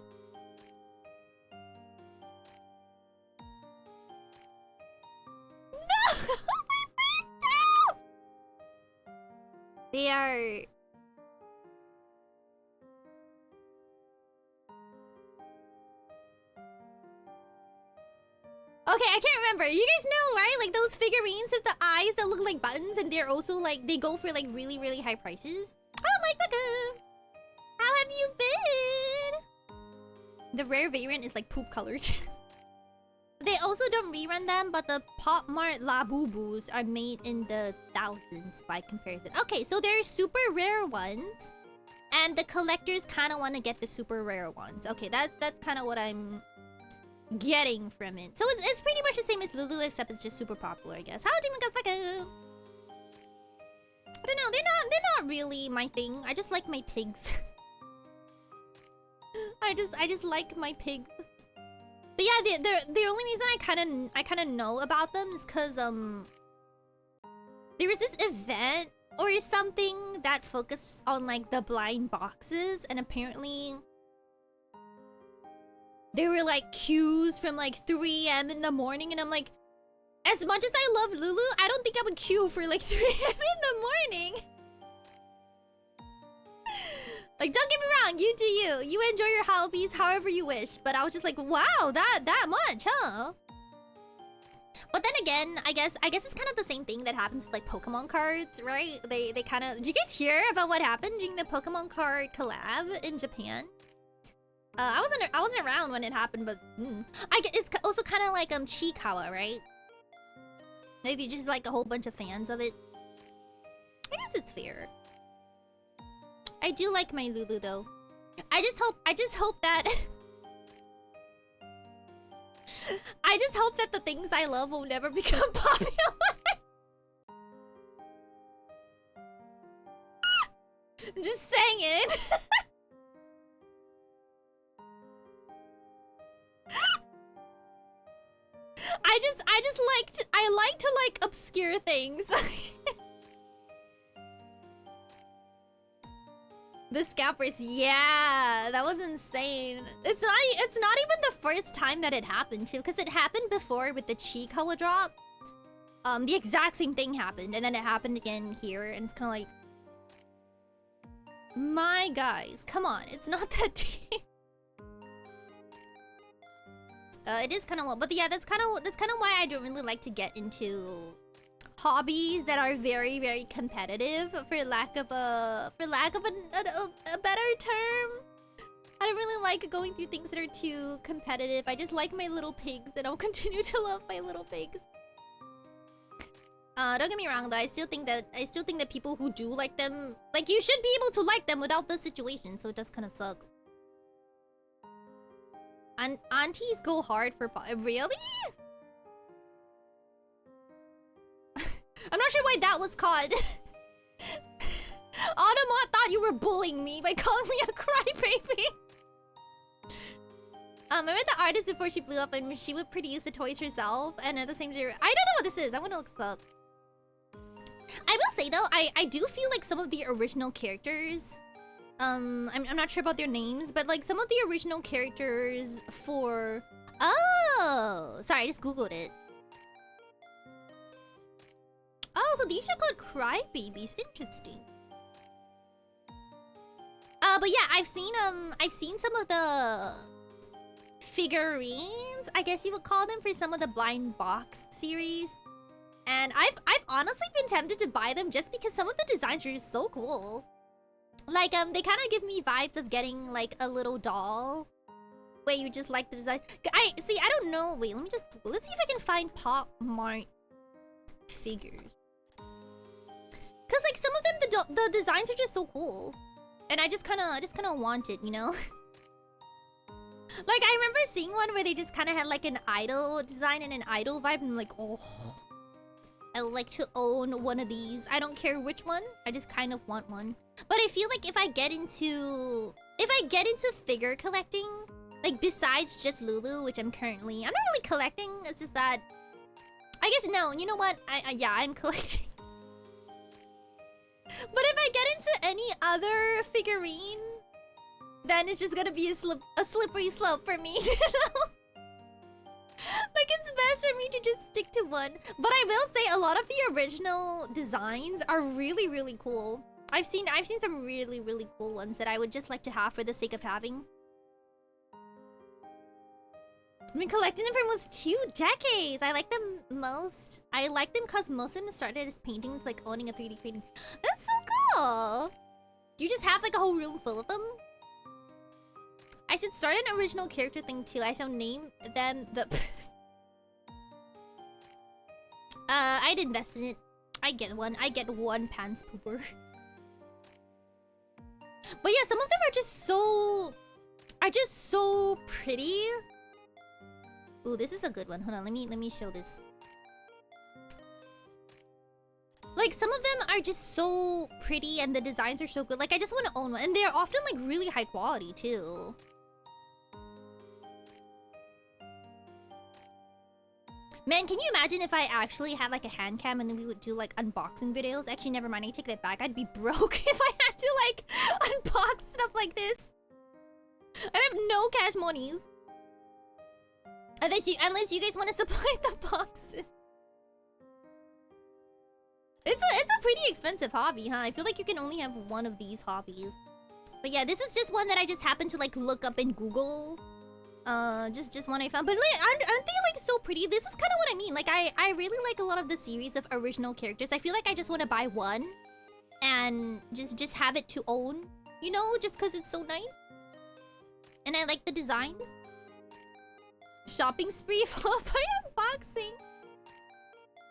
No! They are... Okay, I can't remember. You guys know, right? Like those figurines with the eyes that look like buttons, and they're also like, they go for like really, really high prices. Oh my god! How have you been? The rare variant is like poop colored. They also don't rerun them, but the Pop Mart Labubus are made in the thousands by comparison. Okay, so there's super rare ones, and the collectors kind of want to get the super rare ones. Okay, that's kind of what I'm getting from it. So it's pretty much the same as Lulu, except it's just super popular, I guess. How do you make us I don't know, they're not really my thing. I just like my pigs. I just like my pigs. But yeah, the only reason I kind of know about them is because there was this event or something that focused on like the blind boxes, and apparently there were like queues from like 3 AM in the morning, and I'm like, as much as I love Lulu, I don't think I would queue for like 3 AM in the morning. Like, don't get me wrong, you do you. You enjoy your hobbies however you wish. But I was just like, wow, that much, huh? But then again, I guess it's kind of the same thing that happens with like Pokemon cards, right? They kind of... Did you guys hear about what happened during the Pokemon card collab in Japan? I wasn't around when it happened, but I guess it's also kind of like Chiikawa, right? Like there's just like a whole bunch of fans of it. I guess it's fair. I do like my Lulu though. I just hope that I just hope that the things I love will never become popular. I'm just saying it. I like to like obscure things. The scalpers, yeah, that was insane. It's not even the first time that it happened too, because it happened before with the Chiikawa drop. The exact same thing happened, and then it happened again here, and it's kind of like, my guys, come on, it's not that deep. It is kind of low, but yeah, that's kind of why I don't really like to get into hobbies that are very, very competitive, for lack of a better term. I don't really like going through things that are too competitive. I just like my little pigs, and I'll continue to love my little pigs. Don't get me wrong though, I still think that people who do like them, like, you should be able to like them without the situation, so it does kind of suck. And aunties go hard for really? I'm not sure why that was caught. Automot thought you were bullying me by calling me a crybaby. I met the artist before she blew up, and she would produce the toys herself, and at the same time, I don't know what this is. I'm gonna look this up. I will say though, I do feel like some of the original characters, I'm not sure about their names, but like some of the original characters for... Oh! Sorry, I just googled it. Oh, so these are called crybabies. Interesting. But yeah, I've seen some of the figurines, I guess you would call them, for some of the blind box series. And I've honestly been tempted to buy them just because some of the designs are just so cool. Like, they kind of give me vibes of getting like a little doll Wait, you just like the design? I see. I don't know. Wait, let me just. Let's see if I can find Pop Mart figures. Cause like some of them, the designs are just so cool, and I just kind of want it, you know. Like I remember seeing one where they just kind of had like an idol design and an idol vibe, and I'm like, oh, I would like to own one of these. I don't care which one. I just kind of want one. But I feel like if I get into figure collecting, like besides just Lulu, which I'm not really collecting. It's just that I guess no. You know what? Yeah, I'm collecting. But if I get into any other figurine, then it's just gonna be a slippery slope for me, you know? Like, it's best for me to just stick to one. But I will say, a lot of the original designs are really, really cool. I've seen some really, really cool ones that I would just like to have for the sake of having. I've been collecting them for almost 2 decades. I like them most. I like them because most of them started as paintings, like owning a 3D painting. That's so cool. Do you just have like a whole room full of them? I should start an original character thing too. I shall name them the... I'd invest in it. I get one. I get one pants pooper. But yeah, some of them are just so pretty. Ooh, this is a good one. Hold on, let me show this. Like, some of them are just so pretty and the designs are so good. Like, I just want to own one. And they're often, like, really high quality, too. Man, can you imagine if I actually had, like, a hand cam and then we would do, like, unboxing videos? Actually, never mind. I take that back. I'd be broke if I had to, like, unbox stuff like this. I'd have no cash monies. Unless you guys want to supply the boxes. It's a pretty expensive hobby, huh? I feel like you can only have one of these hobbies. But yeah, this is just one that I just happened to like look up in Google. Just one I found. But like, aren't they like so pretty? This is kind of what I mean. Like I really like a lot of the series of original characters. I feel like I just want to buy one and just have it to own, you know, just because it's so nice. And I like the designs. Shopping spree followed by unboxing.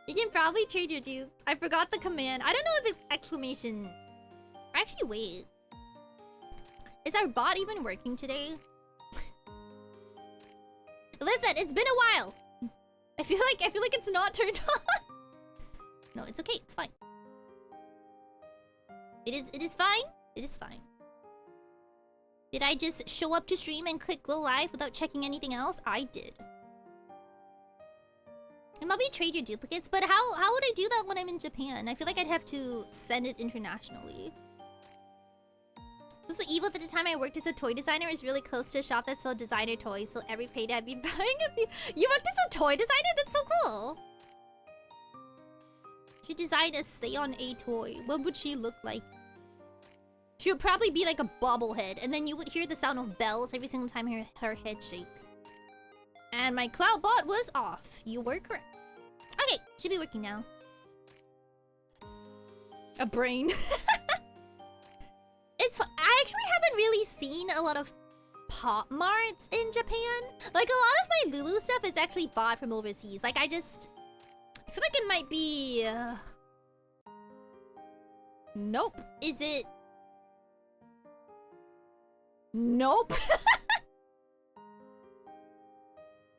You can probably trade your dupes. I forgot the command. I don't know if it's exclamation. Actually, wait. Is our bot even working today? Listen, it's been a while. I feel like it's not turned on. No, it's okay. It's fine. It is fine. It is fine. Did I just show up to stream and click go live without checking anything else? I did. And maybe trade your duplicates, but how would I do that when I'm in Japan? I feel like I'd have to send it internationally. It was so evil that the time I worked as a toy designer is really close to a shop that sold designer toys, so every payday I'd be buying a few. You worked as a toy designer? That's so cool. She designed a Seion Aera toy. What would she look like? She would probably be like a bobblehead, and then you would hear the sound of bells every single time her head shakes. And my cloud bot was off. You were correct. Okay, should be working now. A brain. It's fun. I actually haven't really seen a lot of Pop Marts in Japan. Like, a lot of my Lulu stuff is actually bought from overseas. Like, I feel like it might be... Nope. Is it... Nope.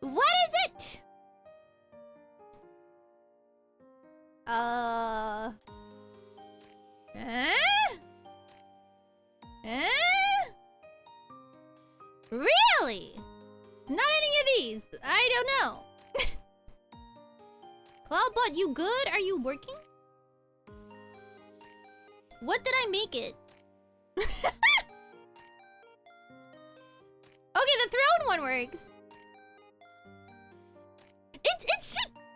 What is it? Really? Not any of these. I don't know. Cloudbot, you good? Are you working? What did I make it? Okay, the throne one works.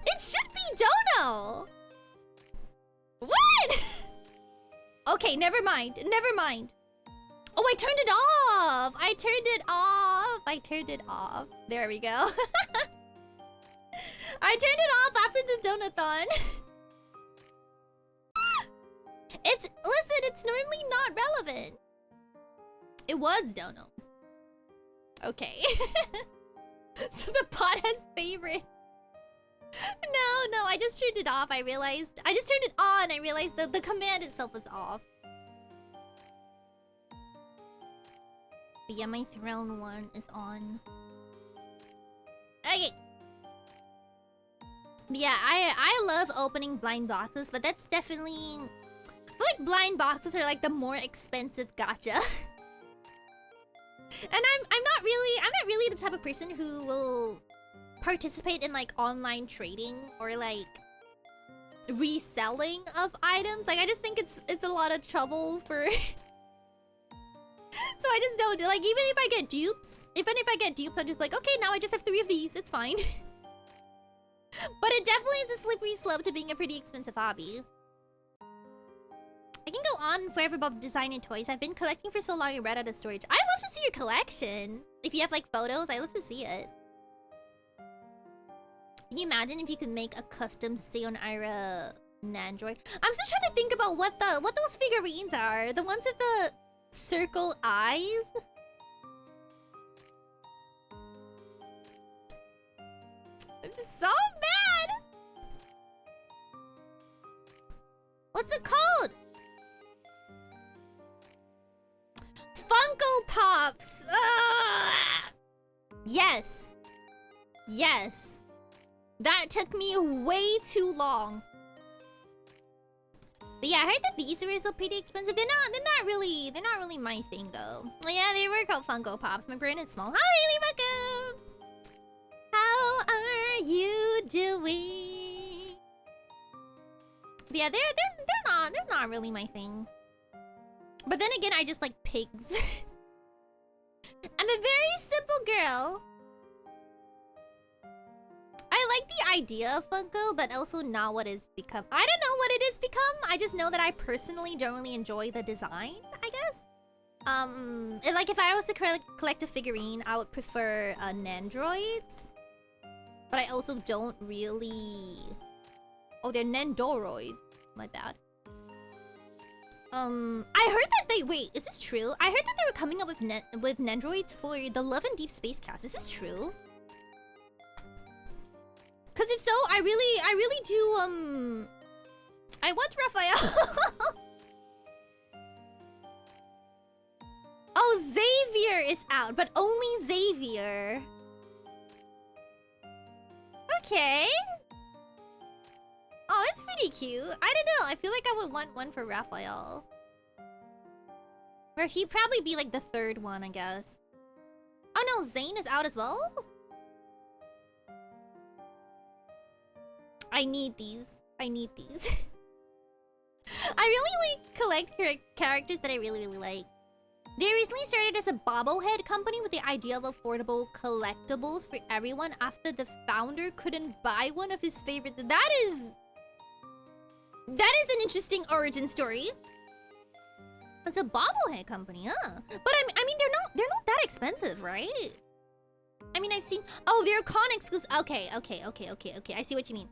It should be Dono. What? Okay, never mind. Never mind. Oh, I turned it off. I turned it off. There we go. I turned it off after the donathon. Listen, it's normally not relevant. It was Dono. Okay. So the bot has favorite. No, I just turned it off. I just turned it on. I realized that the command itself was off. But yeah, my throne one is on. Okay. But yeah, I love opening blind boxes, but that's definitely... I feel like blind boxes are like the more expensive gacha. And I'm not really the type of person who will participate in like online trading or like reselling of items. Like I just think it's a lot of trouble for so I just don't do, like, even if I get dupes, I'm just like, okay, now I just have 3 of these, it's fine. But it definitely is a slippery slope to being a pretty expensive hobby. I can go on forever about designing toys. I've been collecting for so long I ran out of storage. I'd love to see your collection. If you have like photos, I'd love to see it. Can you imagine if you could make a custom Seion Aera Nandroid? I'm still trying to think about what those figurines are. The ones with the circle eyes? I'm so mad! What's it called? Funko Pops! Yes. Yes. That took me way too long. But yeah, I heard that these are also pretty expensive. They're not really my thing though. Yeah, they were called Funko Pops. My brain is small. Hi, Haley, welcome! How are you doing? But yeah, they're not really my thing. But then again, I just like pigs. I'm a very simple girl. I like the idea of Funko, but also not what it's become. I don't know what it has become. I just know that I personally don't really enjoy the design, I guess. Like if I was to collect a figurine, I would prefer Nandroids. But I also don't really... Oh, they're Nandoroids. My bad. I heard that they... Wait, is this true? I heard that they were coming up with Nandroids for the Love and Deep Space cast. Is this true? Cause if so, I really do, I want Raphael. Oh, Xavier is out, but only Xavier. Okay. Oh, it's pretty cute. I don't know. I feel like I would want one for Raphael. Or he'd probably be like the 3rd one, I guess. Oh no, Zane is out as well? I need these. I need these. I really like collect characters that I really like. They recently started as a bobblehead company with the idea of affordable collectibles for everyone after the founder couldn't buy one of his favorites. That is an interesting origin story. It's a bobblehead company, huh? But I mean, they're not that expensive, right? I mean, I've seen. Oh, they're con exclusive. Okay. I see what you mean.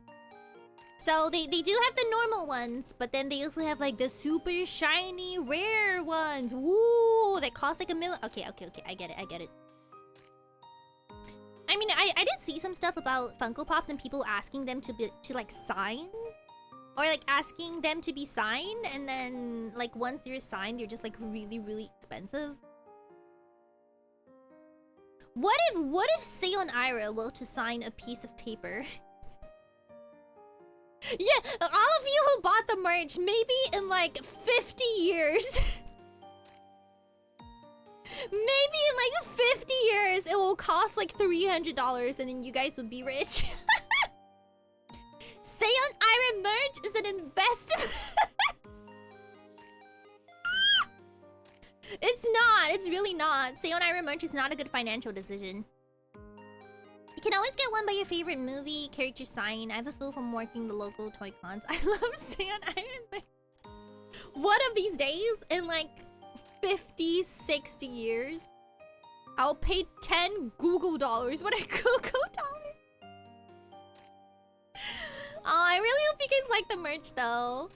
So they do have the normal ones, but then they also have like the super shiny rare ones. Woo, that cost like $1 million. Okay. I get it. I mean, I did see some stuff about Funko Pops and people asking them to like sign, or like asking them to be signed, and then like once they're signed, they're just like really expensive. What if Seion Aera were to sign a piece of paper? Yeah, all of you who bought the merch, maybe in like 50 years. Maybe in like 50 years, it will cost like $300 and then you guys would be rich. Seion Aera merch is an investment. It's not. It's really not. Seion Aera merch is not a good financial decision. You can always get one by your favorite movie character sign. I have a feel from working the local toy cons. I love Seion Aera. One of these days, in like 50, 60 years, I'll pay 10 Google dollars. What a Google dollar! Oh, I really hope you guys like the merch though.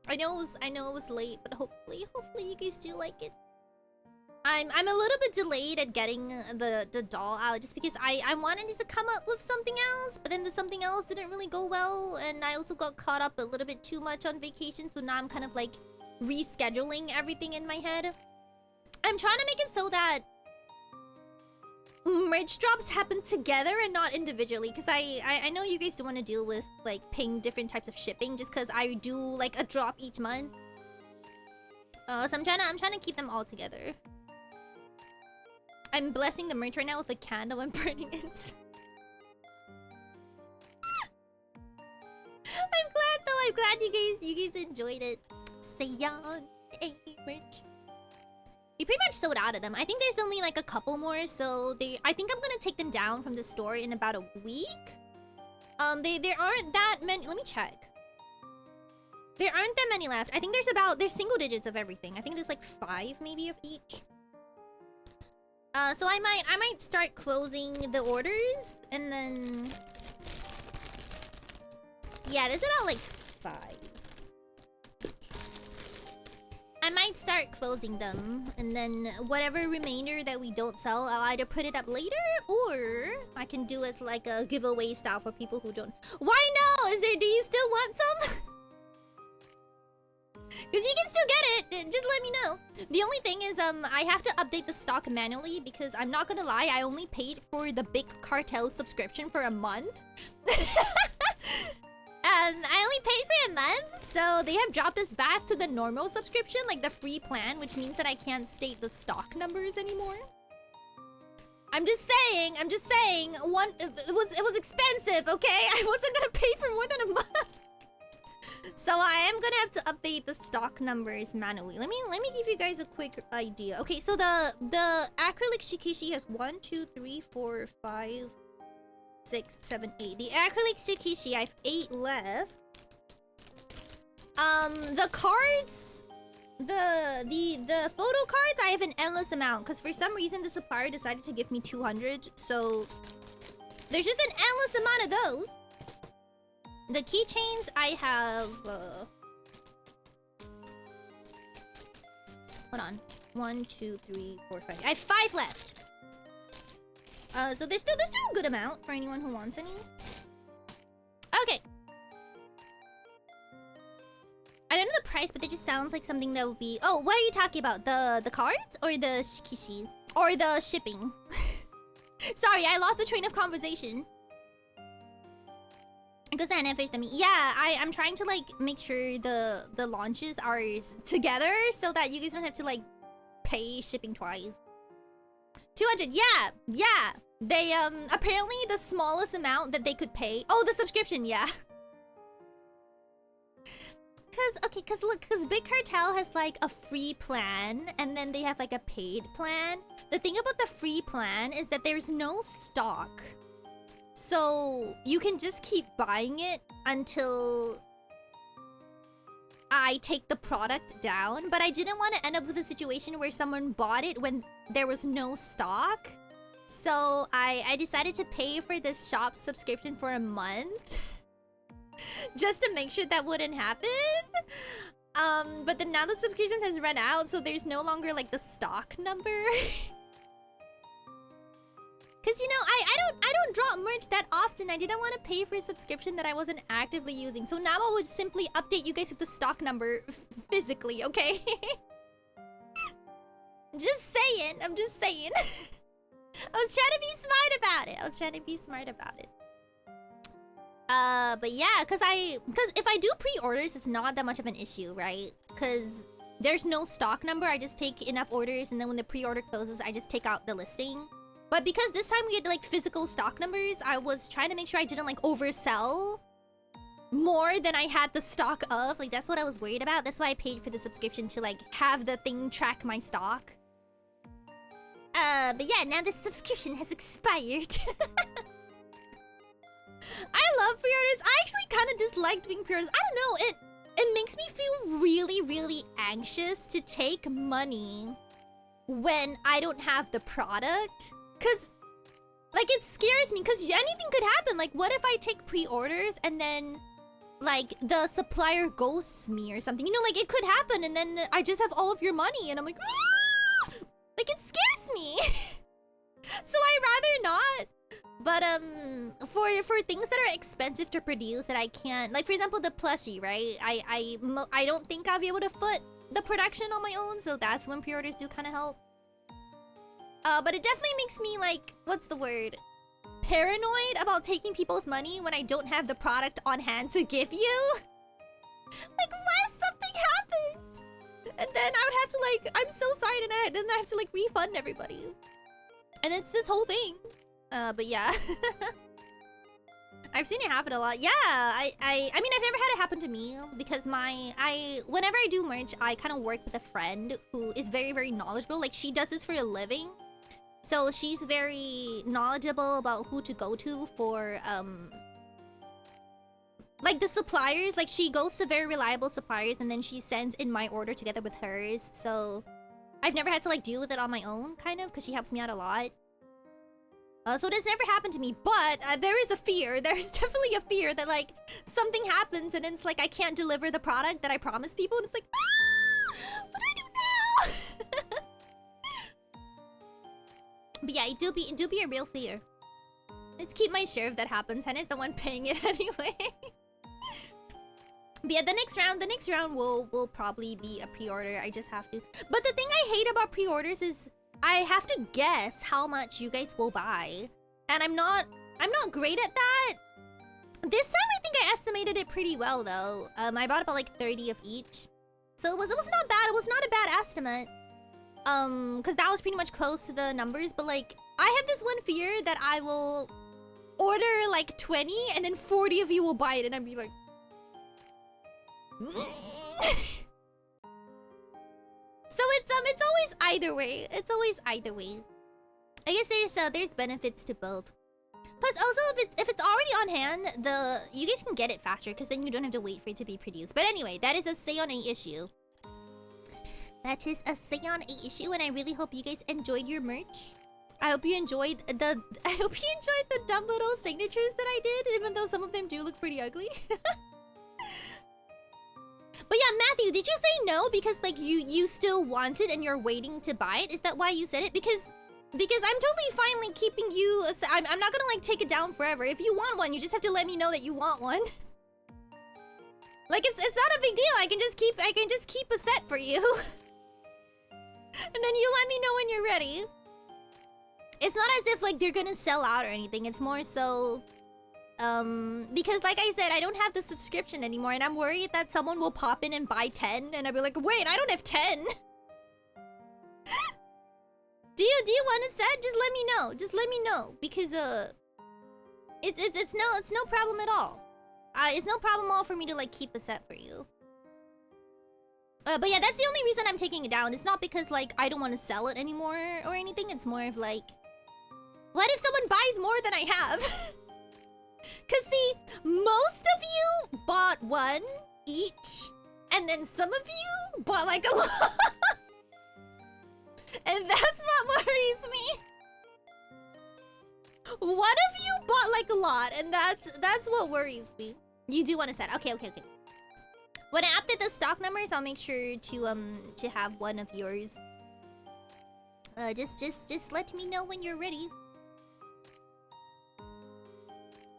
I know it was late, but hopefully you guys do like it. I'm a little bit delayed at getting the doll out just because I wanted to come up with something else, but then the something else didn't really go well, and I also got caught up a little bit too much on vacation, so now I'm kind of like rescheduling everything in my head. I'm trying to make it so that merch drops happen together and not individually, because I know you guys don't want to deal with like paying different types of shipping just because I do like a drop each month. So I'm trying to keep them all together. I'm blessing the merch right now with a candle and burning it. I'm glad though. I'm glad you guys enjoyed it. Seion Aera merch. We pretty much sold out of them. I think there's only like a couple more, so I think I'm gonna take them down from the store in about a week. There aren't that many. Let me check. There aren't that many left. I think there's single digits of everything. I think there's like 5 maybe of each. So I might start closing the orders and then yeah, there's about like 5. I might start closing them, and then whatever remainder that we don't sell, I'll either put it up later, or I can do as like a giveaway style for people who don't. Why no? Do you still want some? Because you can still get it. Just let me know. The only thing is, I have to update the stock manually because I'm not gonna lie, I only paid for the Big Cartel subscription for a month. I only paid for a month, so they have dropped us back to the normal subscription, like the free plan, which means that I can't state the stock numbers anymore. I'm just saying, it was expensive, okay? I wasn't gonna pay for more than a month. So I am gonna have to update the stock numbers manually. Let me give you guys a quick idea. Okay, so the acrylic shikishi has 1, 2, 3, 4, 5, 6, 7, 8. The acrylic shikishi, I have 8 left. The cards, the photo cards, I have an endless amount because for some reason the supplier decided to give me 200. So there's just an endless amount of those. The keychains, I have hold on. 1, 2, 3, 4, 5. I have 5 left. So there's still a good amount for anyone who wants any. Okay. I don't know the price, but it just sounds like something that would be. Oh, what are you talking about? The cards or the shikishi or the shipping? Sorry, I lost the train of conversation. Because I never finished them. Yeah, I'm trying to like make sure the launches are together so that you guys don't have to like pay shipping twice. 200. Yeah. They apparently the smallest amount that they could pay. Oh, the subscription. Yeah. Cause Big Cartel has like a free plan and then they have like a paid plan. The thing about the free plan is that there's no stock. So you can just keep buying it until I take the product down. But I didn't want to end up with a situation where someone bought it when there was no stock. So I decided to pay for this shop subscription for a month. Just to make sure that wouldn't happen. But then now the subscription has run out, so there's no longer like the stock number. Cause you know, I don't drop merch that often. I didn't want to pay for a subscription that I wasn't actively using. So now I will simply update you guys with the stock number physically, okay? Just saying. I'm just saying. I was trying to be smart about it. But yeah, cause if I do pre-orders, it's not that much of an issue, right? Cause there's no stock number. I just take enough orders, and then when the pre-order closes, I just take out the listing. But because this time we had like physical stock numbers, I was trying to make sure I didn't like oversell more than I had the stock of. Like that's what I was worried about. That's why I paid for the subscription to like have the thing track my stock. But yeah, now the subscription has expired. I love pre-orders. I actually kind of dislike doing pre-orders. I don't know, it makes me feel really, really anxious to take money when I don't have the product. Cause like it scares me because anything could happen. Like what if I take pre-orders and then like the supplier ghosts me or something? You know, like it could happen and then I just have all of your money and I'm like, ah! Like, it scares me. So I'd rather not. But for things that are expensive to produce that I can't, like for example the plushie, right? I don't think I'll be able to foot the production on my own, so that's when pre-orders do kind of help. But it definitely makes me like, what's the word? Paranoid about taking people's money when I don't have the product on hand to give you. Like, what if something happens? And then I would have to like, I'm so sorry, and then I have to like refund everybody. And it's this whole thing. But yeah. I've seen it happen a lot. Yeah, I mean, I've never had it happen to me because whenever I do merch, I kind of work with a friend who is very, very knowledgeable. Like, she does this for a living. So she's very knowledgeable about who to go to for, like the suppliers. Like, she goes to very reliable suppliers and then she sends in my order together with hers. So I've never had to like deal with it on my own, kind of, because she helps me out a lot. So it has never happened to me, but there is a fear. There's definitely a fear that like something happens and it's like I can't deliver the product that I promised people, and it's like, ah, what do I do now? But yeah, it do be a real fear. Let's keep my share if that happens. Henna's the one paying it anyway. But yeah, the next round will probably be a pre-order. I just have to. But the thing I hate about pre-orders is I have to guess how much you guys will buy, and I'm not great at that. This time I think I estimated it pretty well though. I bought about like 30 of each, so it was not bad. It was not a bad estimate. Because that was pretty much close to the numbers. But like, I have this one fear that I will order like 20 and then 40 of you will buy it, and I'd be like. So it's always either way. It's always either way. I guess there's benefits to both. Plus, also if it's already on hand, you guys can get it faster because then you don't have to wait for it to be produced. But anyway, that is a Seion A issue. That is a Seion A issue, and I really hope you guys enjoyed your merch. I hope you enjoyed the dumb little signatures that I did, even though some of them do look pretty ugly. But yeah, Matthew, did you say no because like you still want it and you're waiting to buy it? Is that why you said it? Because I'm totally fine like keeping you. I'm not gonna like take it down forever. If you want one, you just have to let me know that you want one. Like it's not a big deal. I can just keep a set for you. And then you let me know when you're ready. It's not as if like they're gonna sell out or anything. It's more so because like I said, I don't have the subscription anymore, and I'm worried that someone will pop in and buy 10 and I'll be like, wait, I don't have 10. Do you want a set? Just let me know. Just let me know, because it's no problem at all. It's no problem at all for me to like keep a set for you. But yeah, that's the only reason I'm taking it down. It's not because like I don't want to sell it anymore or anything. It's more of like, what if someone buys more than I have? Cause see, most of you bought one each, and then some of you bought like a lot. And that's what worries me. One of you bought like a lot, and that's what worries me. You do want a set. Okay. When I update the stock numbers, I'll make sure to have one of yours. Just let me know when you're ready.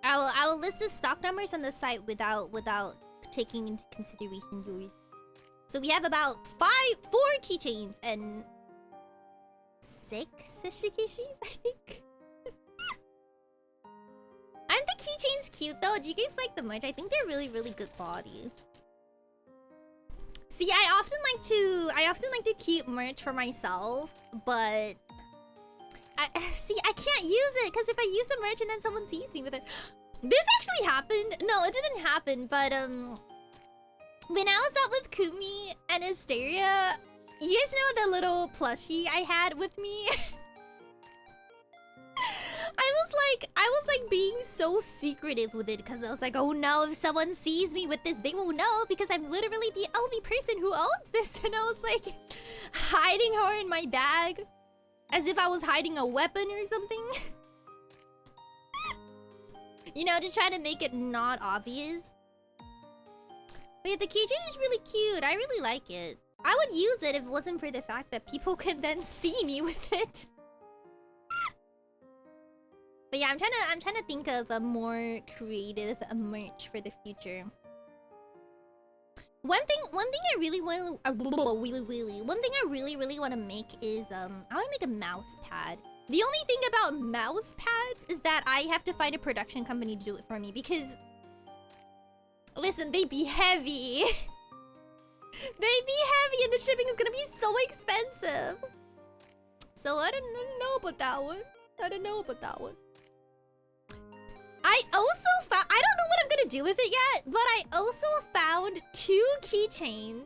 I will list the stock numbers on the site without taking into consideration yours. So we have about 4 keychains and 6 shikishis, I think. Aren't the keychains cute though? Do you guys like the merch? I think they're really, really good quality. See, I often like to keep merch for myself, but I can't use it because if I use the merch and then someone sees me with it. This actually happened. No, it didn't happen, but when I was out with Kumi and Asteria, you guys know the little plushie I had with me? I was like being so secretive with it because I was like, oh no, if someone sees me with this, they will know because I'm literally the only person who owns this. And I was like hiding her in my bag as if I was hiding a weapon or something. You know, to try to make it not obvious. But yeah, the keychain is really cute. I really like it. I would use it if it wasn't for the fact that people could then see me with it. But yeah, I'm trying to think of a more creative merch for the future. One thing I really want to one thing I really want to make is I want to make a mouse pad. The only thing about mouse pads is that I have to find a production company to do it for me because listen, they be heavy. They be heavy and the shipping is gonna be so expensive. So I didn't know about that one. I also found, I don't know what I'm gonna do with it yet, but I also found 2 keychains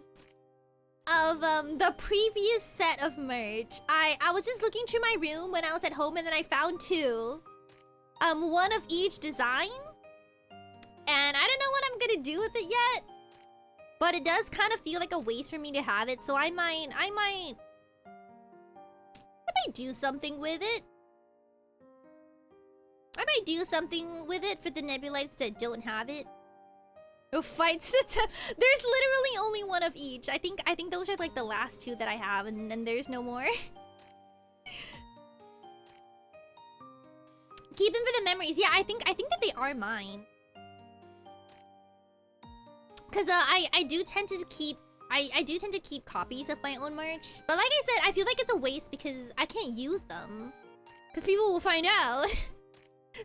of the previous set of merch. I was just looking through my room when I was at home and then I found 2. One of each design. And I don't know what I'm gonna do with it yet. But it does kind of feel like a waste for me to have it, so I might do something with it. I might do something with it for the Nebulites that don't have it. Oh, fights the there's literally only one of each. I think those are like the last 2 that I have, and then there's no more. Keep them for the memories. Yeah, I think that they are mine. Cause I do tend to keep copies of my own merch. But like I said, I feel like it's a waste because I can't use them. Cause people will find out.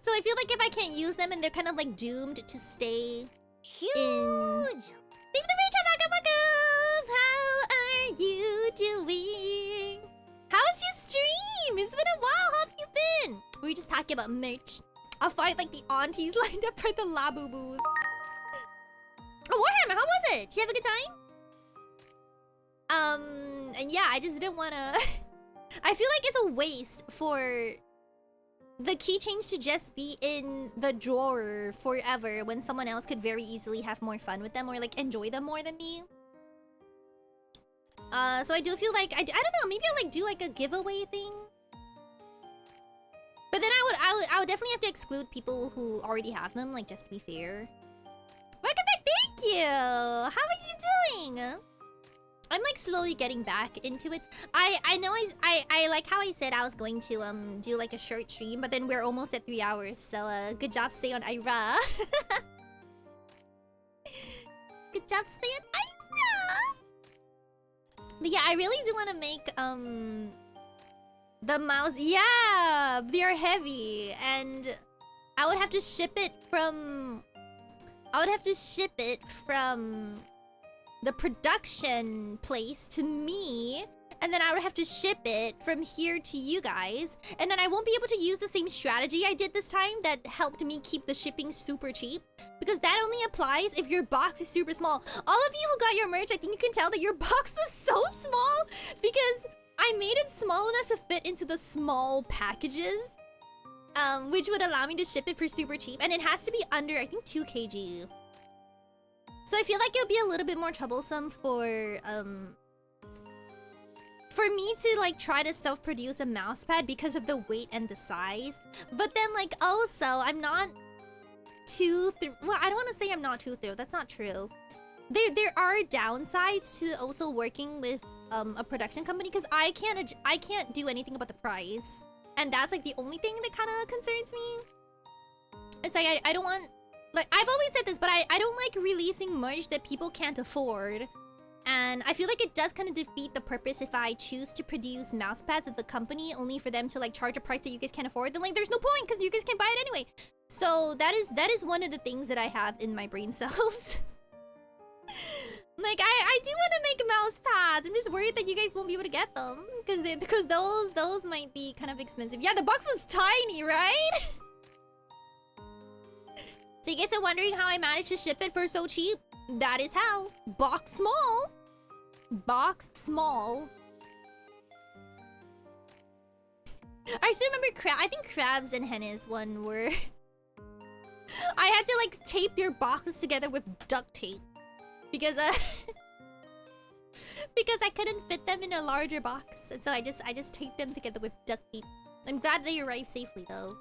So I feel like if I can't use them and they're kind of like doomed to stay huge. Leave the reach out, how are you doing? How's your stream? It's been a while. How have you been? We were just talking about merch. I'll find like the aunties lined up for the Labubus. Oh, Warhammer, how was it? Did you have a good time? And yeah, I just didn't wanna... I feel like it's a waste for the keychains to just be in the drawer forever when someone else could very easily have more fun with them or like enjoy them more than me. So I do feel like, I don't know, maybe I'll like do like a giveaway thing. But then I would definitely have to exclude people who already have them, like just to be fair. Welcome back, thank you! How are you doing? I'm like slowly getting back into it. I know I like how I said I was going to do like a short stream, but then we're almost at 3 hours, so good job, Seion Aera. Good job, Seion Aera! But yeah, I really do want to make the mouse. Yeah, they are heavy, and I would have to ship it from the production place to me, and then I would have to ship it from here to you guys, and then I won't be able to use the same strategy I did this time that helped me keep the shipping super cheap, because that only applies if your box is super small. All of you who got your merch, I think you can tell that your box was so small because I made it small enough to fit into the small packages, which would allow me to ship it for super cheap, and it has to be under, I think, 2 kg. So I feel like it would be a little bit more troublesome for me to like try to self-produce a mouse pad because of the weight and the size. But then like also I'm not well, I don't want to say I'm not too thrilled. That's not true. There are downsides to also working with a production company because I can't do anything about the price, and that's like the only thing that kind of concerns me. It's like I don't want. Like, I've always said this, but I don't like releasing merch that people can't afford. And I feel like it does kind of defeat the purpose if I choose to produce mousepads at the company only for them to, like, charge a price that you guys can't afford. Then, like, there's no point because you guys can buy it anyway. So, that is one of the things that I have in my brain cells. Like, I do want to make mouse pads. I'm just worried that you guys won't be able to get them. Because those might be kind of expensive. Yeah, the box was tiny, right? So you guys are wondering how I managed to ship it for so cheap? That is how. Box small. Box small. I still remember I think Crabs and Henna's one were... I had to like tape their boxes together with duct tape. Because because I couldn't fit them in a larger box. And so I just taped them together with duct tape. I'm glad they arrived safely though.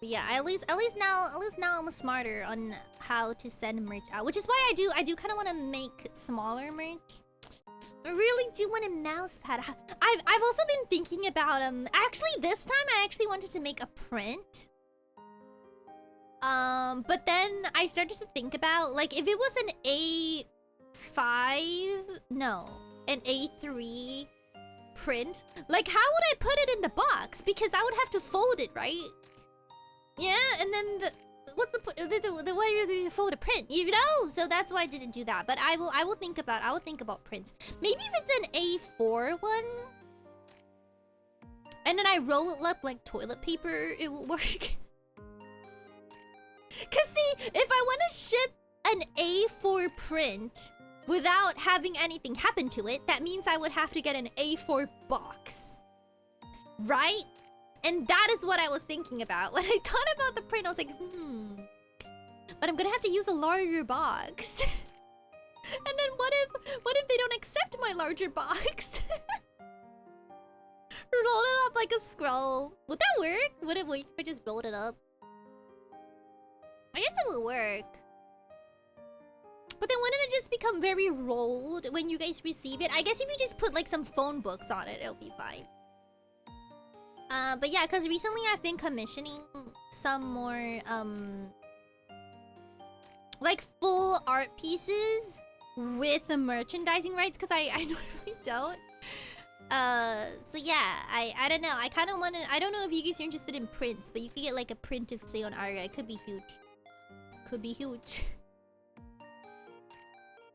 But yeah, at least now I'm smarter on how to send merch out, which is why I do kind of want to make smaller merch. I really do want a mouse pad. I've also been thinking about actually this time I actually wanted to make a print. But then I started to think about like if it was an A5, no, an A3 print, like how would I put it in the box? Because I would have to fold it, right? Yeah, and then what's the why do you fold a print? You know, so that's why I didn't do that. But I will think about prints. Maybe if it's an A4 one, and then I roll it up like toilet paper, it will work. Cause see, if I want to ship an A4 print without having anything happen to it, that means I would have to get an A4 box, right? And that is what I was thinking about. When I thought about the print, I was like, but I'm gonna have to use a larger box. And then what if they don't accept my larger box? Roll it up like a scroll. Would that work? Would it work if I just rolled it up? I guess it will work. But then wouldn't it just become very rolled when you guys receive it? I guess if you just put like some phone books on it, it'll be fine. But yeah, because recently I've been commissioning some more, like full art pieces with the merchandising rights, because I normally don't. So yeah, I don't know. I kind of want to, I don't know if you guys are interested in prints, but you could get like a print of Seion Aera. It could be huge. Could be huge.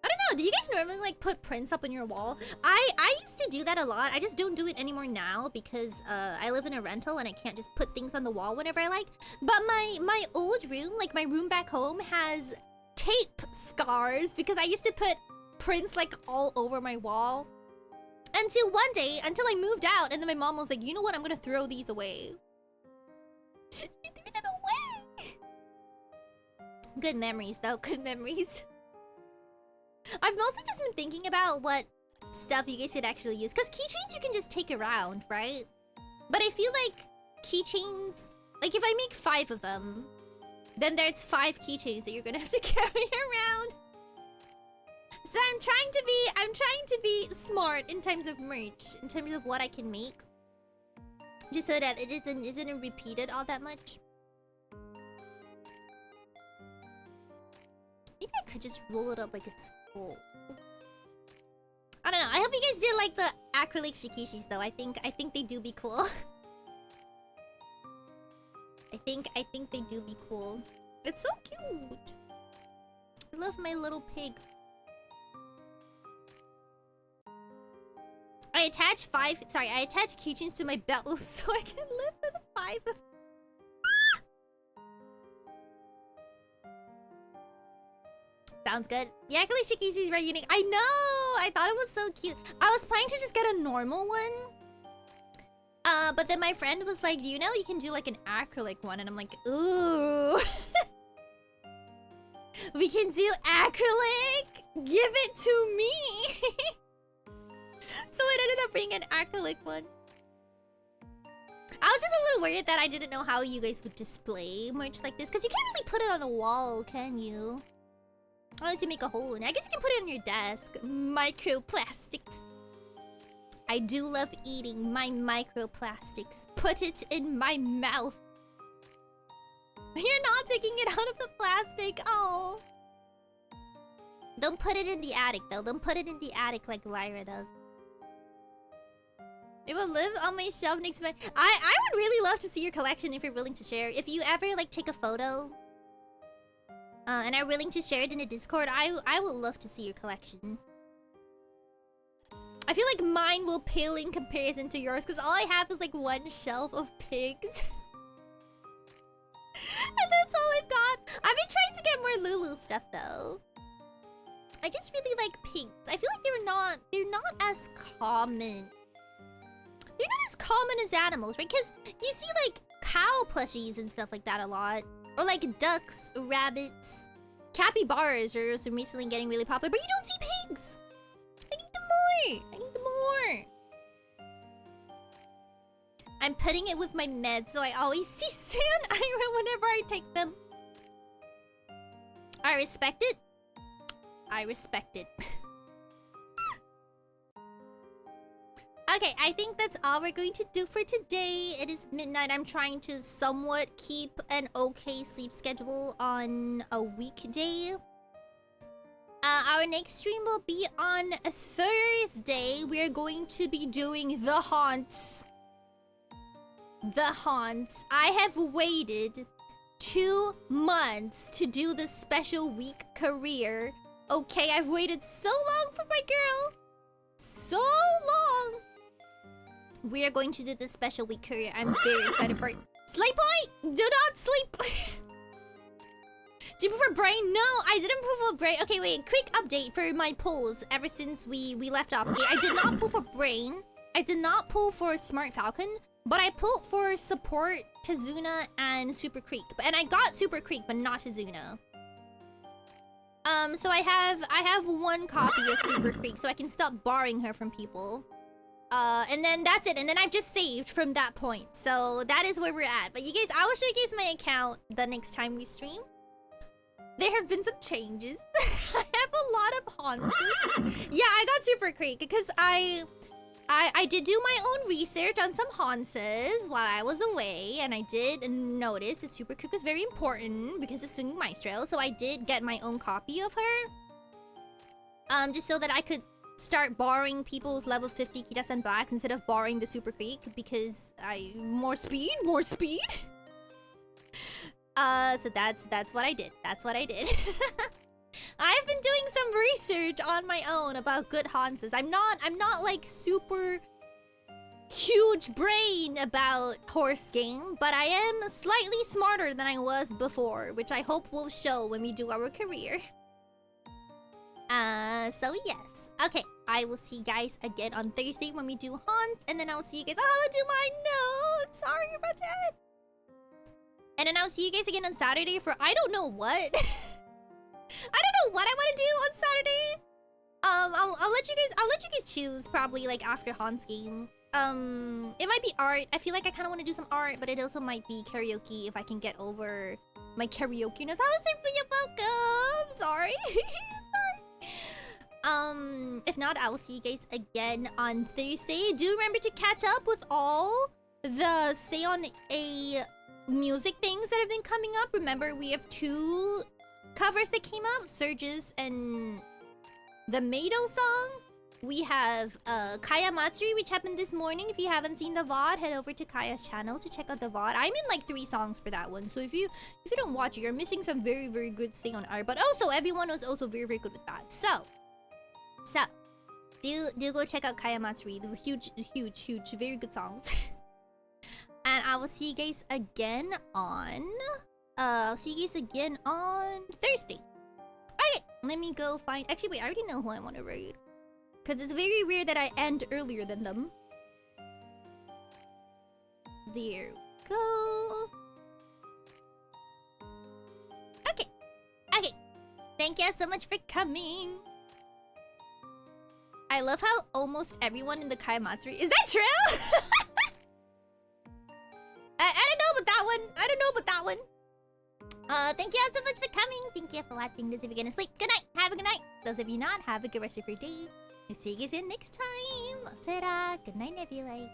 I don't know, do you guys normally like put prints up on your wall? I used to do that a lot. I just don't do it anymore now because I live in a rental and I can't just put things on the wall whenever I like. But my old room, like my room back home, has tape scars because I used to put prints like all over my wall. Until one day, until I moved out, and then my mom was like, you know what, I'm gonna throw these away. You threw them away! Good memories though, good memories. I've mostly just been thinking about what stuff you guys could actually use. Because keychains you can just take around, right? But I feel like keychains... Like if I make 5 of them, then there's 5 keychains that you're gonna have to carry around. So I'm trying to be smart in terms of merch, in terms of what I can make. Just so that it isn't repeated all that much. Maybe I could just roll it up like a scroll. I don't know. I hope you guys do like the acrylic shikishis though. I think they do be cool. I think they do be cool. It's so cute. I love my little pig. I attach keychains to my belt loop so I can live with 5 of. Sounds good. The acrylic shikisi is very unique. I know! I thought it was so cute. I was planning to just get a normal one. But then my friend was like, you know you can do like an acrylic one. And I'm like, ooh. We can do acrylic? Give it to me! So I ended up bringing an acrylic one. I was just a little worried that I didn't know how you guys would display merch like this. Because you can't really put it on a wall, can you? Unless you make a hole in it. I guess you can put it on your desk. Microplastics. I do love eating my microplastics. Put it in my mouth. You're not taking it out of the plastic. Oh. Don't put it in the attic though. Don't put it in the attic like Lyra does. It will live on my shelf next month. I would really love to see your collection if you're willing to share. If you ever like take a photo and are willing to share it in a Discord, I would love to see your collection. I feel like mine will pale in comparison to yours because all I have is like one shelf of pigs. And that's all I've got. I've been trying to get more Lulu stuff though. I just really like pigs. I feel like they're not as common. They're not as common as animals, right? Because you see like cow plushies and stuff like that a lot. Or like ducks, rabbits. Capybaras are also recently getting really popular, but you don't see pigs! I need them more! I need them more! I'm putting it with my meds, so I always see Seion Aera whenever I take them. I respect it. I respect it. Okay, I think that's all we're going to do for today. It is midnight. I'm trying to somewhat keep an okay sleep schedule on a weekday. Our next stream will be on Thursday. We are going to be doing the haunts. The haunts. I have waited 2 months to do the special week career. Okay, I've waited so long for my girl. So long. We are going to do this special week career. I'm very excited for it. Slay point! Do not sleep! Do you prefer brain? No, I didn't prefer brain. Okay, wait. Quick update for my pulls ever since we left off. Okay, I did not pull for brain. I did not pull for Smart Falcon. But I pulled for support, Tazuna, and Super Creek. And I got Super Creek, but not Tazuna. So I have 1 copy of Super Creek, so I can stop borrowing her from people. And then that's it. And then I've just saved from that point. So that is where we're at. But you guys, I will show you guys my account the next time we stream. There have been some changes. I have a lot of haunts. Yeah, I got Super Creek because I did do my own research on some Hanses while I was away, and I did notice that Super Creek was very important because of Swinging Maestro, so I did get my own copy of her. Just so that I could start borrowing people's level 50 Kitas and Blacks instead of borrowing the Super Creek because more speed. So that's what I did. That's what I did. I've been doing some research on my own about good Hanses. I'm not like super huge brain about horse game, but I am slightly smarter than I was before, which I hope will show when we do our career. So yes. Okay, I will see you guys again on Thursday when we do haunts, and then I'll see you guys. Oh, I'll do mine. No, I'm sorry about that. And then I'll see you guys again on Saturday for I don't know what. I don't know what I want to do on Saturday. I'll let you guys choose probably like after Han's game. It might be art. I feel like I kind of want to do some art, but it also might be karaoke if I can get over my karaoke-ness. How's it welcome? Sorry. Sorry. If not, I will see you guys again on Thursday. Do remember to catch up with all the Seion Aera music things that have been coming up. Remember, we have 2 covers that came out, Surges and the Mado song. We have Kaya Matsuri, which happened this morning. If you haven't seen the VOD, head over to Kaya's channel to check out the VOD. I'm in like 3 songs for that one, so if you don't watch it, you're missing some very, very good Seion Aera. But also, everyone was also very, very good with that. So do go check out Kaya Matsuri. The huge, very good songs. And I will see you guys again on Thursday. Okay, let me go find. Actually, wait, I already know who I want to raid. Because it's very rare that I end earlier than them. There we go. Okay. Thank you so much for coming. I love how almost everyone in the Kaya Matsuri. Is that true? I don't know about that one. Thank you all so much for coming. Thank you for watching this. If you're gonna sleep, good night. Have a good night. Those of you not, have a good rest of your day. We'll see you guys in next time. Ta-da. Good night, Nebulite.